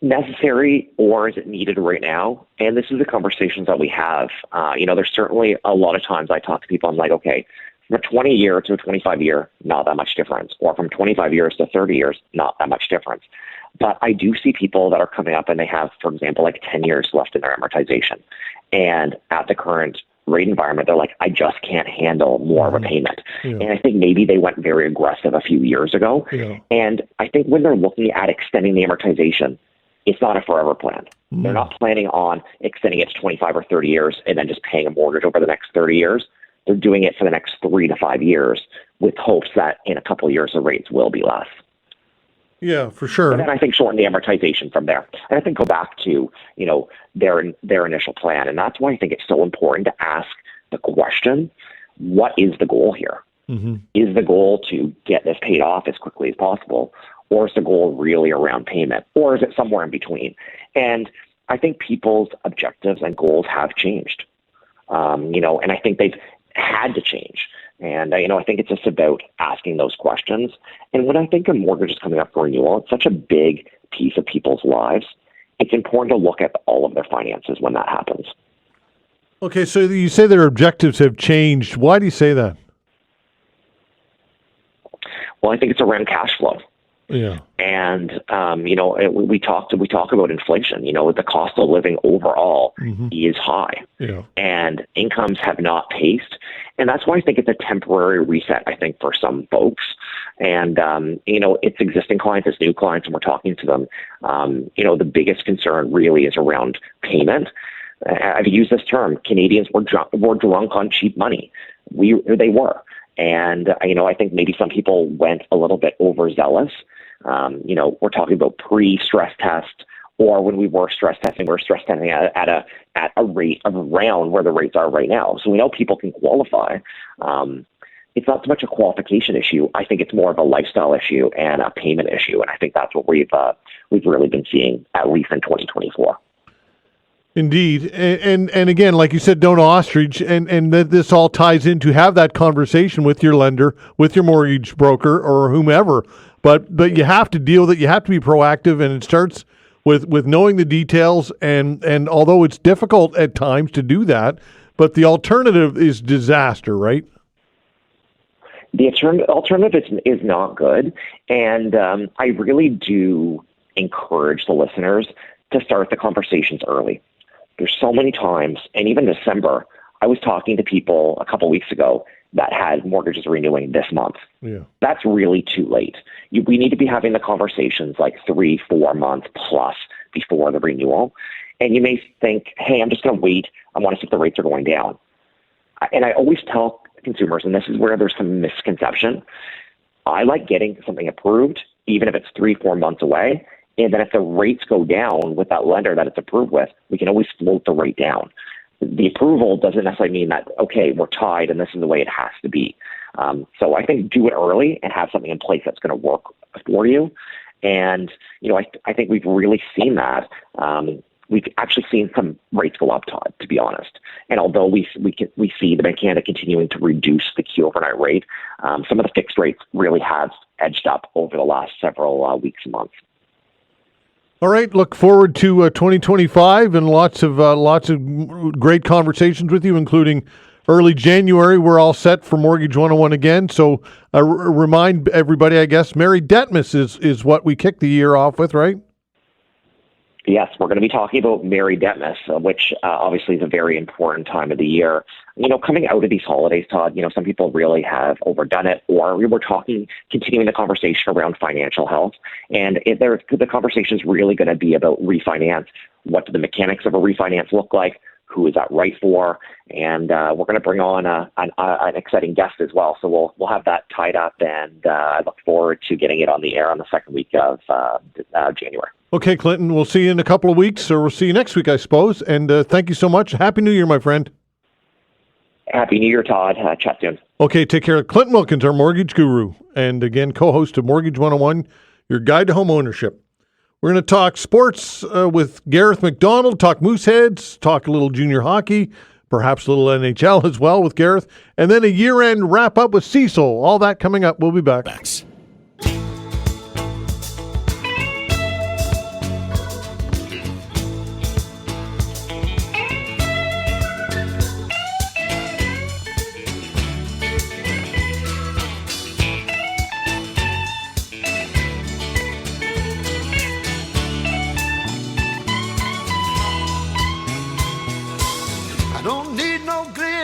Necessary, or is it needed right now? And this is the conversations that we have. There's certainly a lot of times I talk to people, I'm like, okay, from a 20 year to a 25 year, not that much difference. Or from 25 years to 30 years, not that much difference. But I do see people that are coming up and they have, for example, like 10 years left in their amortization. And at the current rate environment, they're like, I just can't handle more of a payment. Yeah. And I think maybe they went very aggressive a few years ago. Yeah. And I think when they're looking at extending the amortization, it's not a forever plan. They're not planning on extending it to 25 or 30 years and then just paying a mortgage over the next 30 years. They're doing it for the next 3 to 5 years with hopes that in a couple of years the rates will be less. Yeah, for sure. And then I think shorten the amortization from there. And I think go back to, their initial plan. And that's why I think it's so important to ask the question, what is the goal here? Mm-hmm. Is the goal to get this paid off as quickly as possible? Or is the goal really around payment? Or is it somewhere in between? And I think people's objectives and goals have changed, and I think they've had to change. And, I think it's just about asking those questions. And when I think a mortgage is coming up for renewal, it's such a big piece of people's lives. It's important to look at all of their finances when that happens. Okay, so you say their objectives have changed. Why do you say that? Well, I think it's around cash flow. Yeah. And, we talk about inflation. The cost of living overall is high. Yeah. And incomes have not paced. And that's why I think it's a temporary reset, I think, for some folks. And, it's existing clients, it's new clients, and we're talking to them. The biggest concern really is around payment. I've used this term. Canadians were drunk on cheap money. They were. And, I think maybe some people went a little bit overzealous. We're talking about pre-stress test, or when we were stress testing, we're stress testing at a rate of around where the rates are right now. So we know people can qualify. It's not so much a qualification issue. I think it's more of a lifestyle issue and a payment issue. And I think that's what we've really been seeing, at least in 2024. Indeed. And again, like you said, don't ostrich, and that this all ties into have that conversation with your lender, with your mortgage broker or whomever. But you have to deal with it. You have to be proactive, and it starts with knowing the details. And although it's difficult at times to do that, but the alternative is disaster, right? The alternative is not good. And I really do encourage the listeners to start the conversations early. There's so many times, and even December, I was talking to people a couple weeks ago that had mortgages renewing this month. Yeah. That's really too late. We need to be having the conversations like 3-4 months plus before the renewal. And you may think, hey, I'm just going to wait. I want to see if the rates are going down. And I always tell consumers, and this is where there's some misconception, I like getting something approved, even if it's 3-4 months away. And then if the rates go down with that lender that it's approved with, we can always float the rate down. The approval doesn't necessarily mean that, okay, we're tied and this is the way it has to be. So I think do it early and have something in place that's going to work for you. And, I think we've really seen that. We've actually seen some rates go up, Todd, to be honest. And although we see the Bank of Canada continuing to reduce the key overnight rate, some of the fixed rates really have edged up over the last several weeks and months. All right. Look forward to 2025 and lots of great conversations with you, including early January. We're all set for Mortgage 101 again. So remind everybody, I guess, Merry Dettmas is what we kick the year off with, right? Yes, we're going to be talking about Merry Dettmas, which obviously is a very important time of the year. Coming out of these holidays, Todd, some people really have overdone it, or we were continuing the conversation around financial health. And the conversation is really going to be about refinance. What do the mechanics of a refinance look like? Who is that right for? And we're going to bring on an exciting guest as well. So we'll have that tied up, and I look forward to getting it on the air on the second week of January. Okay, Clinton, we'll see you in a couple of weeks, or we'll see you next week, I suppose. And thank you so much. Happy New Year, my friend. Happy New Year, Todd. Chat soon. Okay, take care. Clinton Wilkins, our mortgage guru, and again, co-host of Mortgage 101, your guide to home ownership. We're going to talk sports with Garreth MacDonald, talk Mooseheads, talk a little junior hockey, perhaps a little NHL as well with Garreth, and then a year-end wrap-up with Cecil. All that coming up. We'll be back. Thanks.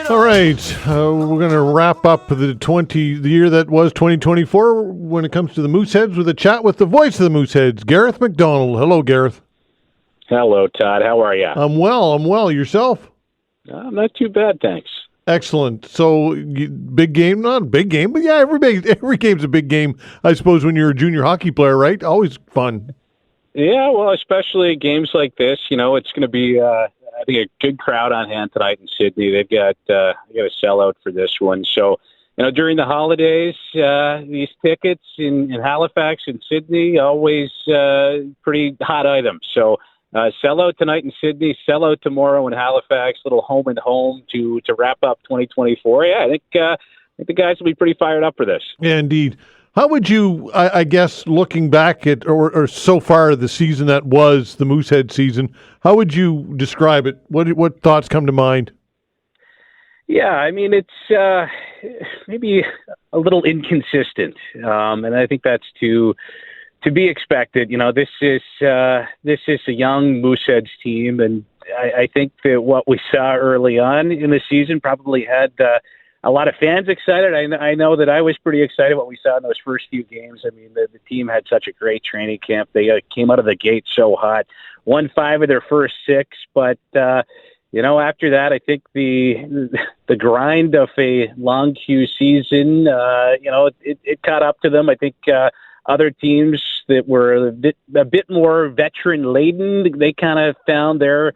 All right, we're going to wrap up the year that was 2024 when it comes to the Mooseheads with a chat with the voice of the Mooseheads, Garreth MacDonald. Hello, Garreth. Hello, Todd. How are you? I'm well. Yourself? Not too bad, thanks. Excellent. So, big game, not a big game, but yeah, every game's a big game, I suppose, when you're a junior hockey player, right? Always fun. Yeah, well, especially games like this, it's going to be I think a good crowd on hand tonight in Sydney. They've got a sellout for this one. So, during the holidays, these tickets in Halifax and Sydney, always pretty hot items. So sellout tonight in Sydney, sellout tomorrow in Halifax, little home and home to wrap up 2024. Yeah, I think the guys will be pretty fired up for this. Yeah, indeed. How would you, I guess, looking back at, or so far the season that was the Moosehead season, how would you describe it? What thoughts come to mind? Yeah, I mean, it's maybe a little inconsistent, and I think that's to be expected. This is a young Mooseheads team, and I think that what we saw early on in the season probably had a lot of fans excited. I know that I was pretty excited what we saw in those first few games. I mean, the team had such a great training camp. They came out of the gate so hot, won 5 of their first 6, but after that, I think the grind of a long Q season, it caught up to them. I think other teams that were a bit more veteran laden, they kind of found their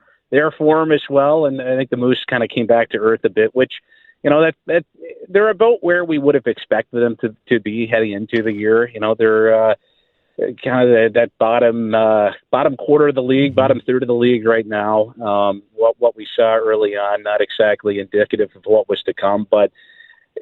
form as well, and I think the Moose kind of came back to earth a bit, which that they're about where we would have expected them to be heading into the year. They're kind of that bottom quarter of the league, bottom third of the league right now. What we saw early on, not exactly indicative of what was to come, but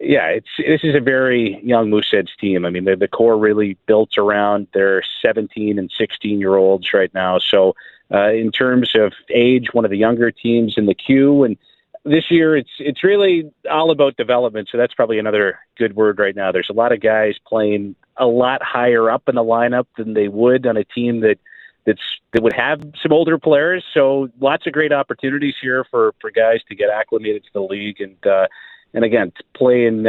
yeah, this is a very young Mooseheads team. I mean, the core really built around their 17 and 16-year-olds right now. So in terms of age, one of the younger teams in the queue, and this year it's really all about development. So that's probably another good word right now. There's a lot of guys playing a lot higher up in the lineup than they would on a team that would have some older players. So lots of great opportunities here for guys to get acclimated to the league and again play in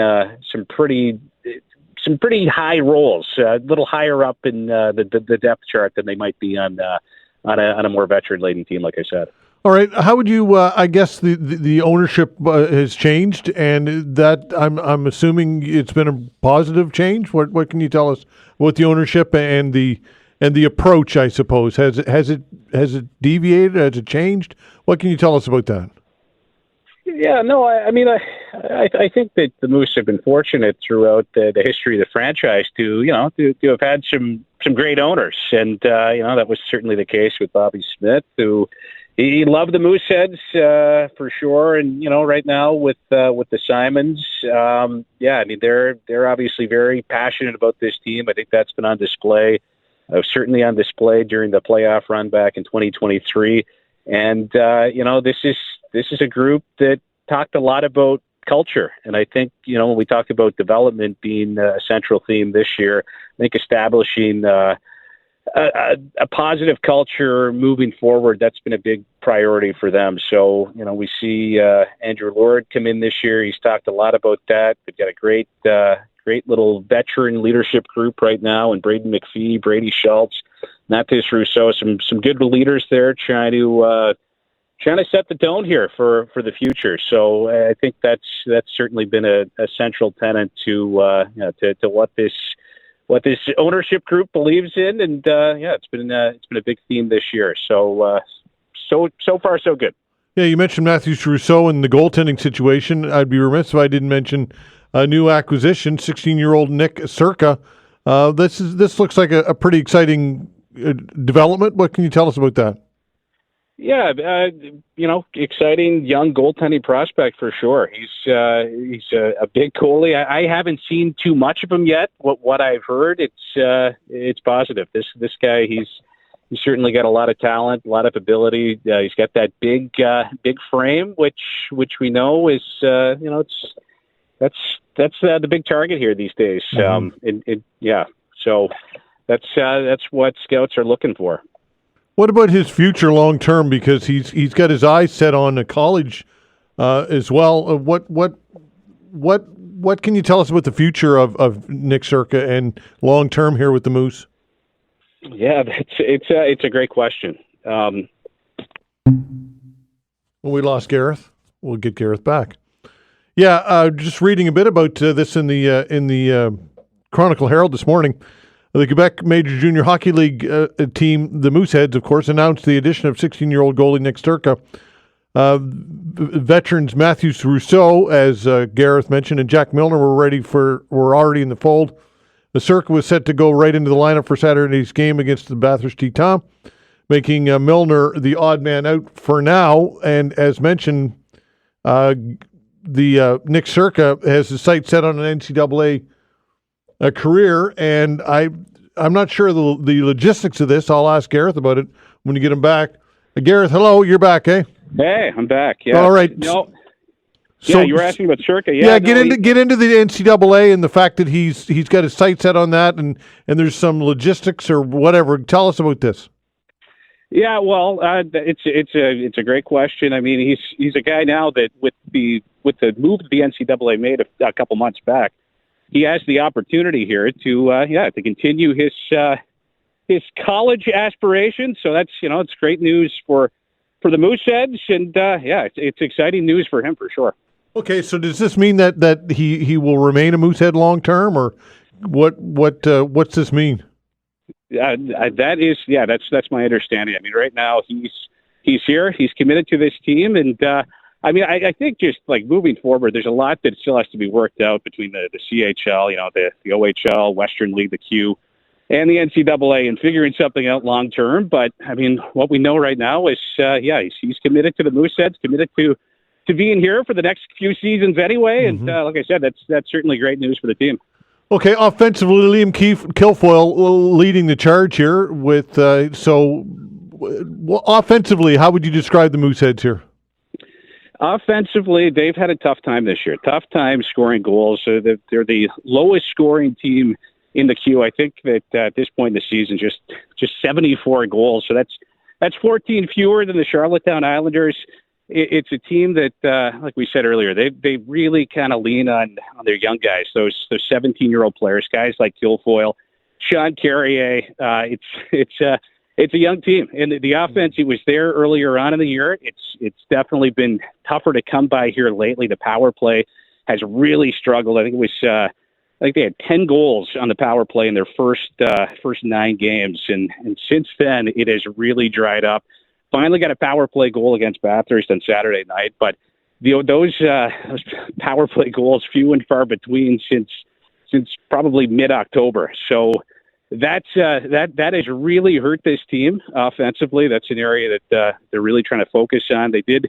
some pretty high roles, a little higher up in the depth chart than they might be on a more veteran laden team, like I said. All right. How would you? I guess the ownership has changed, and that I'm assuming it's been a positive change. What can you tell us about the ownership and the approach? I suppose has it deviated? Has it changed? What can you tell us about that? Yeah, no, I mean, I think that the Moose have been fortunate throughout the history of the franchise to have had some great owners, and that was certainly the case with Bobby Smith, who. He loved the Mooseheads for sure, and right now with the Simons, I mean they're obviously very passionate about this team. I think that's been on display, certainly on display during the playoff run back in 2023. And this is a group that talked a lot about culture, and I think when we talk about development being a central theme this year, I think establishing a positive culture moving forward, that's been a big priority for them. So, we see Andrew Lord come in this year. He's talked a lot about that. They've got a great little veteran leadership group right now, and Braden McPhee, Brady Schultz, Mathis Rousseau, some good leaders there trying to set the tone here for the future. So I think that's certainly been a central tenet to what this ownership group believes in, and it's been a big theme this year. So far so good. Yeah, you mentioned Matthews Rousseau and the goaltending situation. I'd be remiss if I didn't mention a new acquisition, 16-year-old Nick Circa. This looks like a pretty exciting development. What can you tell us about that? Yeah, exciting young goaltending prospect for sure. He's a big goalie. I haven't seen too much of him yet. What I've heard, it's positive. This guy, he's certainly got a lot of talent, a lot of ability. He's got that big frame, which we know is that's the big target here these days. Mm-hmm. So that's what scouts are looking for. What about his future long term? Because he's got his eyes set on a college as well. What can you tell us about the future of Nick Circa and long term here with the Moose? Yeah, it's a great question. Well, we lost Garreth. We'll get Garreth back. Yeah, just reading a bit about this in the Chronicle Herald this morning. The Quebec Major Junior Hockey League team, the Mooseheads, of course, announced the addition of 16-year-old goalie Nick Circa Veterans Matthews Rousseau, as Gareth mentioned, and Jack Milner were already in the fold. The Circa was set to go right into the lineup for Saturday's game against the Bathurst Titans, making Milner the odd man out for now. And as mentioned, Nick Circa has his sights set on an NCAA career, and I'm not sure the logistics of this. I'll ask Gareth about it when you get him back. Gareth, hello, you're back, eh? Hey, I'm back. Yeah. All right. No. So, yeah, you were asking about Circa. Get into the NCAA and the fact that he's got his sights set on that, and there's some logistics or whatever. Tell us about this. Yeah, well, it's a great question. I mean, he's a guy now that with the move the NCAA made a couple months back, he has the opportunity here to continue his college aspirations. So that's it's great news for the Mooseheads, and it's exciting news for him for sure. Okay, so does this mean that he will remain a Moosehead long term, or what's this mean? That's my understanding. I mean, right now he's here, he's committed to this team, and I think just like moving forward, there's a lot that still has to be worked out between the CHL, the OHL, Western League, the Q, and the NCAA, and figuring something out long term. But I mean, what we know right now is, he's committed to the Mooseheads, committed to being here for the next few seasons anyway. And like I said, that's certainly great news for the team. Okay, offensively, Liam Kilfoyle leading the charge here with offensively, how would you describe the Mooseheads here? Offensively, they've had a tough time this year. Tough time scoring goals. So they're the lowest scoring team in the Q. I think that at this point in the season, just 74 goals. So that's 14 fewer than the Charlottetown Islanders. It's a team that, like we said earlier, they really kind of lean on their young guys, those 17-year-old players, guys like Kilfoyle, Sean Carrier. It's a young team, and the offense, it was there earlier on in the year. It's definitely been tougher to come by here lately. The power play has really struggled. I think it was they had 10 goals on the power play in their first 9 games, and since then it has really dried up. Finally got a power play goal against Bathurst on Saturday night, but those power play goals few and far between since probably mid-October. So that has really hurt this team offensively. That's an area that they're really trying to focus on. They did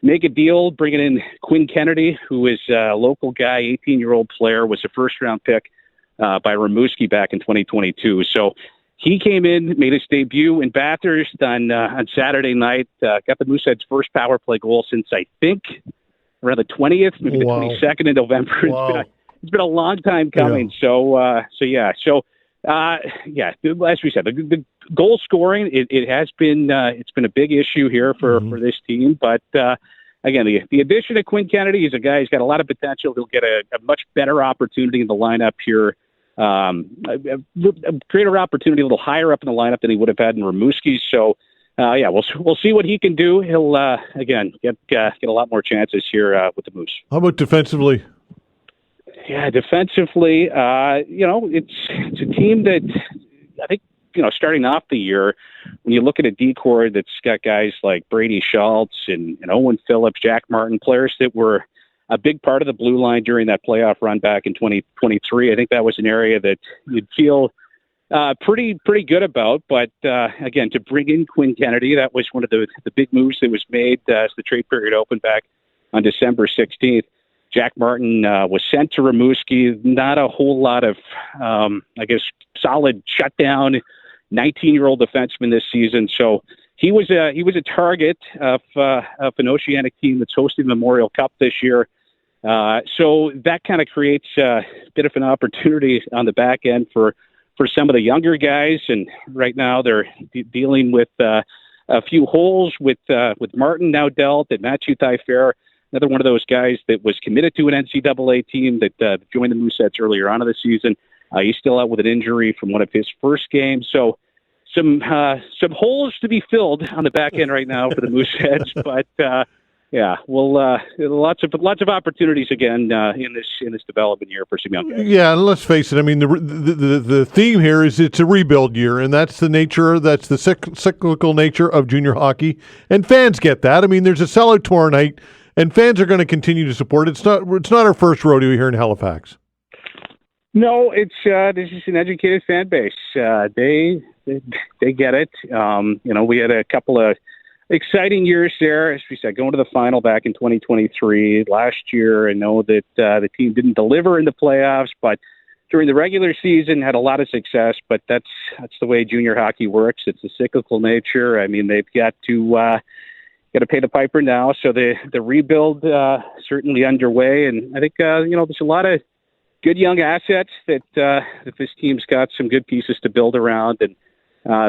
make a deal bringing in Quinn Kennedy, who is a local guy, 18-year-old player, was a first-round pick by Rimouski back in 2022. So he came in, made his debut in Bathurst on Saturday night, got the Mooseheads' first power play goal since, I think, around the 20th, maybe the 22nd of November. Wow. It's been a long time coming. Yeah. So, as we said, the goal scoring, it has been it's been a big issue here for this team. But again, the addition of Quinn Kennedy, he's a guy who's got a lot of potential. He'll get a much better opportunity in the lineup here. A greater opportunity, a little higher up in the lineup than he would have had in Rimouski. So, we'll see what he can do. He'll again get a lot more chances here with the Moose. How about defensively? Yeah, defensively, it's a team that I think starting off the year, when you look at a D-core that's got guys like Brady Schultz and Owen Phillips, Jack Martin, players that were a big part of the blue line during that playoff run back in 2023. I think that was an area that you'd feel pretty good about. But again, to bring in Quinn Kennedy, that was one of the big moves that was made as the trade period opened back on December 16th. Jack Martin was sent to Rimouski. Not a whole lot of, solid shutdown. 19-year-old defenseman this season. So he was a target of an Oceanic team that's hosting the Memorial Cup this year. So that kind of creates a bit of an opportunity on the back end for some of the younger guys. And right now they're dealing with a few holes with Martin now dealt, and Matthew Thyfair, another one of those guys that was committed to an NCAA team that joined the Mooseheads earlier on in the season. He's still out with an injury from one of his first games. So some holes to be filled on the back end right now for the Mooseheads. But well, lots of opportunities again in this development year for some young guys. Yeah, and let's face it. I mean, the theme here is it's a rebuild year, and that's the cyclical nature of junior hockey, and fans get that. I mean, there's a sellout tomorrow night, and fans are going to continue to support it. It's not our first rodeo here in Halifax. No, it's this is an educated fan base. They get it. We had a couple of exciting years there, as we said, going to the final back in 2023. Last year, I know that the team didn't deliver in the playoffs, but during the regular season had a lot of success. But that's the way junior hockey works. It's a cyclical nature. I mean, they've got to pay the piper now. So the rebuild certainly underway, and I think there's a lot of good young assets that this team's got some good pieces to build around, and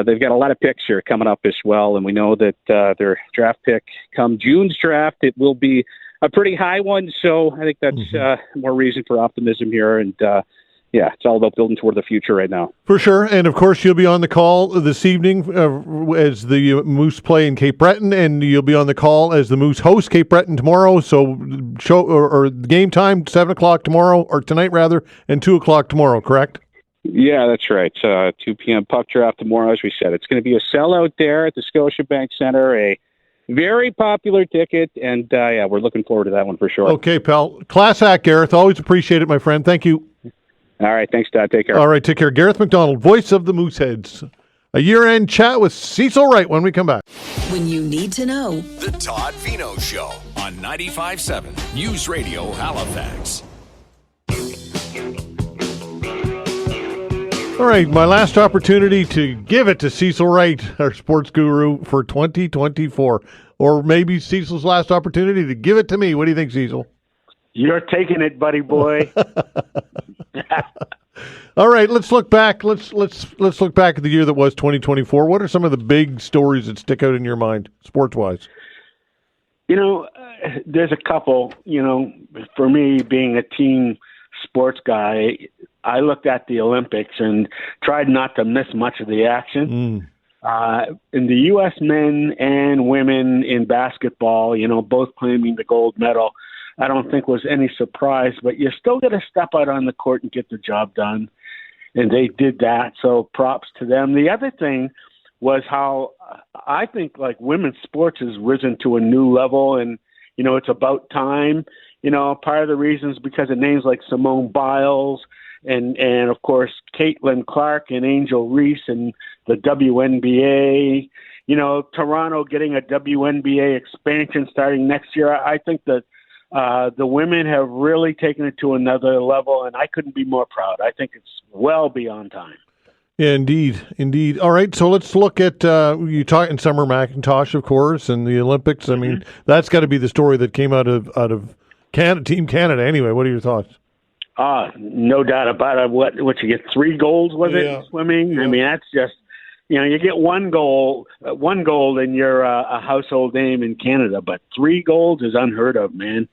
they've got a lot of picks here coming up as well. And we know that their draft pick come June's draft, it will be a pretty high one. So I think that's more reason for optimism here. And it's all about building toward the future right now. For sure. And of course, you'll be on the call this evening as the Moose play in Cape Breton, and you'll be on the call as the Moose host Cape Breton tomorrow. So or game time, 7:00 tomorrow, or tonight rather, and 2:00 tomorrow, correct? Yeah, that's right. 2 p.m. puck draft tomorrow, as we said. It's going to be a sellout there at the Scotiabank Center, a very popular ticket, and we're looking forward to that one for sure. Okay, pal. Class act, Garreth. Always appreciate it, my friend. Thank you. All right, thanks, Todd. Take care. All right, take care. Garreth MacDonald, voice of the Mooseheads. A year-end chat with Cecil Wright when we come back. When you need to know. The Todd Veinotte Show on 95.7 News Radio Halifax. All right, my last opportunity to give it to Cecil Wright, our sports guru for 2024. Or maybe Cecil's last opportunity to give it to me. What do you think, Cecil? You're taking it, buddy boy. All right, let's look back. Let's look back at the year that was 2024. What are some of the big stories that stick out in your mind, sports-wise? There's a couple. For me, being a team sports guy, I looked at the Olympics and tried not to miss much of the action. In the U.S. men and women in basketball, both claiming the gold medal, I don't think was any surprise, but you still got to step out on the court and get the job done. And they did that. So props to them. The other thing was how I think women's sports has risen to a new level, and, it's about time. Part of the reason is because of names like Simone Biles and of course, Caitlin Clark and Angel Reese and the WNBA, Toronto getting a WNBA expansion starting next year. I think that the women have really taken it to another level, and I couldn't be more proud. I think it's well beyond time. Yeah, indeed. All right, so let's look at you talking Summer McIntosh, of course, and the Olympics. I mean, that's got to be the story that came out of Canada, Team Canada. Anyway, what are your thoughts? No doubt about it. What you get 3 goals was it in swimming? Yeah. I mean, that's just you get one goal, and you're a household name in Canada. But 3 goals is unheard of, man.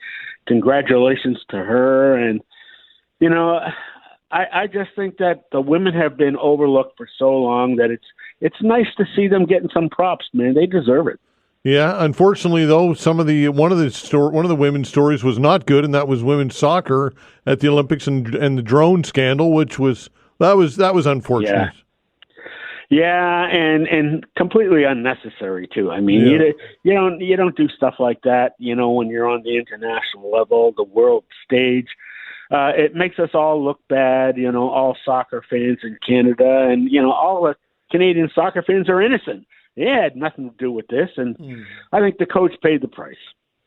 Congratulations to her. And I just think that the women have been overlooked for so long that it's nice to see them getting some props, man. They deserve it. Yeah, unfortunately though, one of the women's stories was not good, and that was women's soccer at the Olympics and the drone scandal, which was unfortunate. Yeah, and completely unnecessary too. I mean, you don't do stuff like that, when you're on the international level, the world stage. It makes us all look bad, all soccer fans in Canada, and all the Canadian soccer fans are innocent. It had nothing to do with this, and I think the coach paid the price.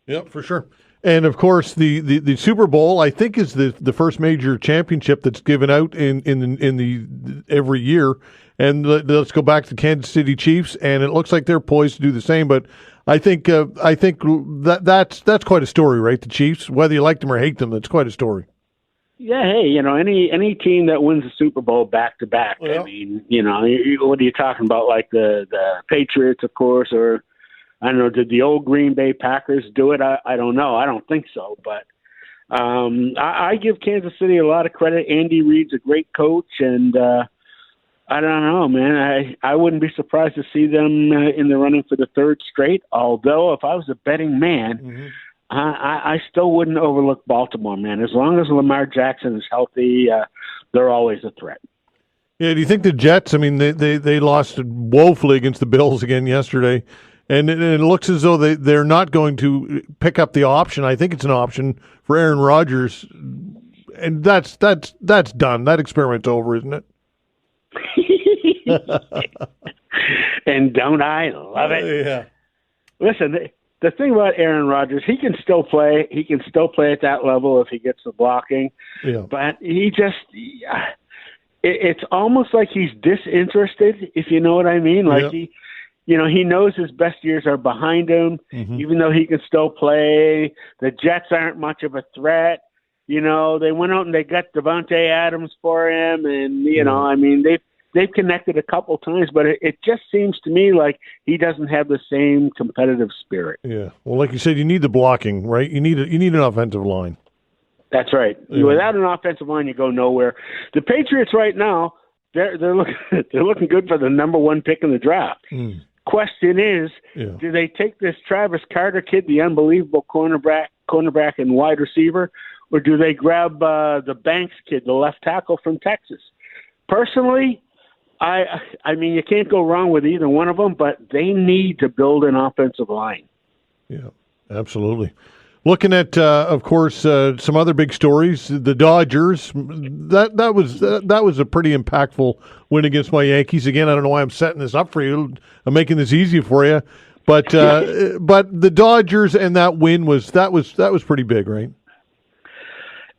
Yep, for sure. And of course, the Super Bowl, I think, is the first major championship that's given out in the every year. And let's go back to Kansas City Chiefs, and it looks like they're poised to do the same. But I think that's quite a story, right? The Chiefs, whether you like them or hate them, that's quite a story. Yeah, hey, any team that wins the Super Bowl back to back. I mean, what are you talking about? Like the Patriots, of course, or I don't know. Did the old Green Bay Packers do it? I don't know. I don't think so. But I give Kansas City a lot of credit. Andy Reid's a great coach, and I don't know, man. I wouldn't be surprised to see them in the running for the third straight. Although, if I was a betting man, I still wouldn't overlook Baltimore, man. As long as Lamar Jackson is healthy, they're always a threat. Yeah, do you think the Jets, I mean, they lost woefully against the Bills again yesterday, and it looks as though they're not going to pick up the option. I think it's an option for Aaron Rodgers, and that's done. That experiment's over, isn't it? And don't I love it? Yeah. Listen, the thing about Aaron Rodgers, he can still play. He can still play at that level if he gets the blocking. Yeah. But he just, it's almost like he's disinterested, if you know what I mean. Like he knows his best years are behind him, even though he can still play. The Jets aren't much of a threat. You know, they went out and they got Devontae Adams for him, and I mean, they've connected a couple times, but it just seems to me like he doesn't have the same competitive spirit. Yeah. Well, like you said, you need the blocking, right? You need an offensive line. That's right. Yeah. Without an offensive line, you go nowhere. The Patriots right now, they're looking good for the number one pick in the draft. Question is, do they take this Travis Carter kid, the unbelievable cornerback and wide receiver, or do they grab the Banks kid, the left tackle from Texas? Personally, I mean, you can't go wrong with either one of them, but they need to build an offensive line. Yeah, absolutely. Looking at, of course, some other big stories. The Dodgers. That was a pretty impactful win against my Yankees. Again, I don't know why I'm setting this up for you. I'm making this easy for you, but the Dodgers and that win was pretty big, right?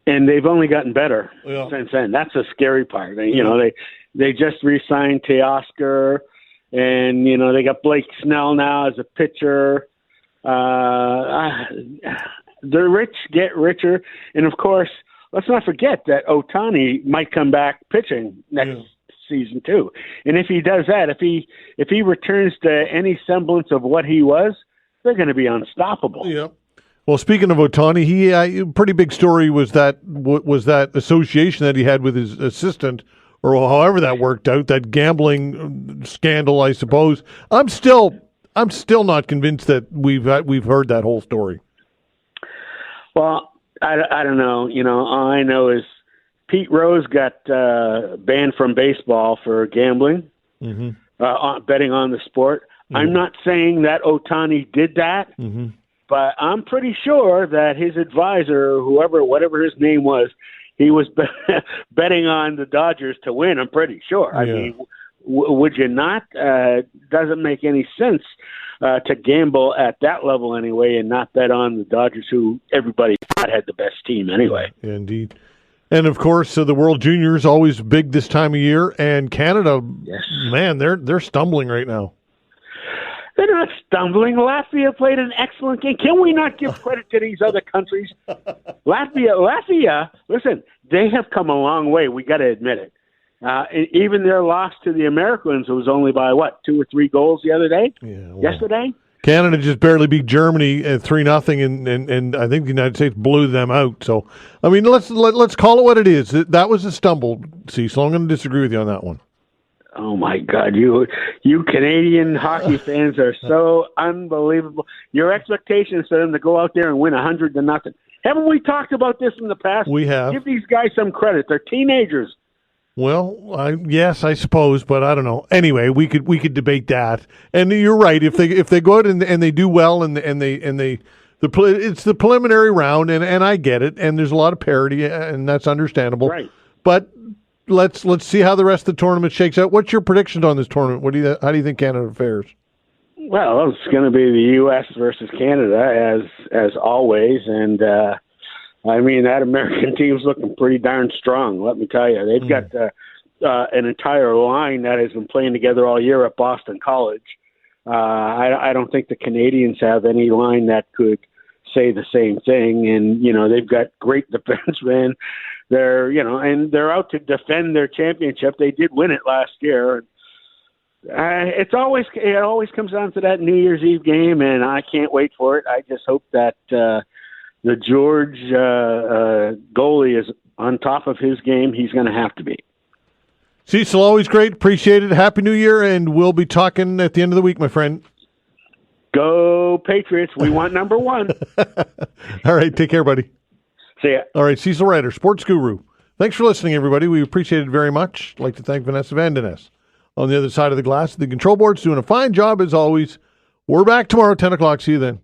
And they've only gotten better since then. That's the scary part. They just re-signed Teoscar, and they got Blake Snell now as a pitcher. The rich get richer, and of course, let's not forget that Ohtani might come back pitching next season too. And if he does that, if he returns to any semblance of what he was, they're going to be unstoppable. Yeah. Well, speaking of Ohtani, he pretty big story was that association that he had with his assistant, or however that worked out, that gambling scandal, I suppose. I'm still not convinced that we've heard that whole story. Well, I don't know. All I know is Pete Rose got banned from baseball for gambling, betting on the sport. I'm not saying that Ohtani did that, but I'm pretty sure that his advisor, whatever his name was, he was betting on the Dodgers to win. I'm pretty sure. I mean, would you not? Doesn't make any sense to gamble at that level anyway, and not bet on the Dodgers, who everybody thought had the best team anyway. Yeah, indeed. And of course, the World Juniors always big this time of year, and Canada, man, they're stumbling right now. They're not stumbling. Latvia played an excellent game. Can we not give credit to these other countries? Latvia, listen, they have come a long way. We got to admit it. Even their loss to the Americans was only by 2 or 3 goals the other day. Yesterday. Canada just barely beat Germany at 3-0, and I think the United States blew them out. So, I mean, let's call it what it is. That was a stumble, Cecil. I'm going to disagree with you on that one. Oh my God, you Canadian hockey fans are so unbelievable. Your expectations for them to go out there and win 100-0. Haven't we talked about this in the past? We have. Give these guys some credit. They're teenagers. Well, yes, I suppose, but I don't know. Anyway, we could debate that. And you're right. If they go out and they do well it's the preliminary round, and I get it. And there's a lot of parity, and that's understandable. Right. But let's see how the rest of the tournament shakes out. What's your predictions on this tournament? How do you think Canada fares? Well, it's going to be the U.S. versus Canada as always, and I mean that American team's looking pretty darn strong. Let me tell you, they've got an entire line that has been playing together all year at Boston College. I don't think the Canadians have any line that could say the same thing, and they've got great defensemen. They're out to defend their championship. They did win it last year. It always comes down to that New Year's Eve game, and I can't wait for it. I just hope that the George goalie is on top of his game. He's going to have to be. Cecil, always great. Appreciate it. Happy New Year, and we'll be talking at the end of the week, my friend. Go Patriots. We want number one. All right. Take care, buddy. See ya. All right. Cecil Wright, sports guru. Thanks for listening, everybody. We appreciate it very much. I'd like to thank Vanessa Van Den Ness on the other side of the glass. The control board's doing a fine job, as always. We're back tomorrow, 10 o'clock. See you then.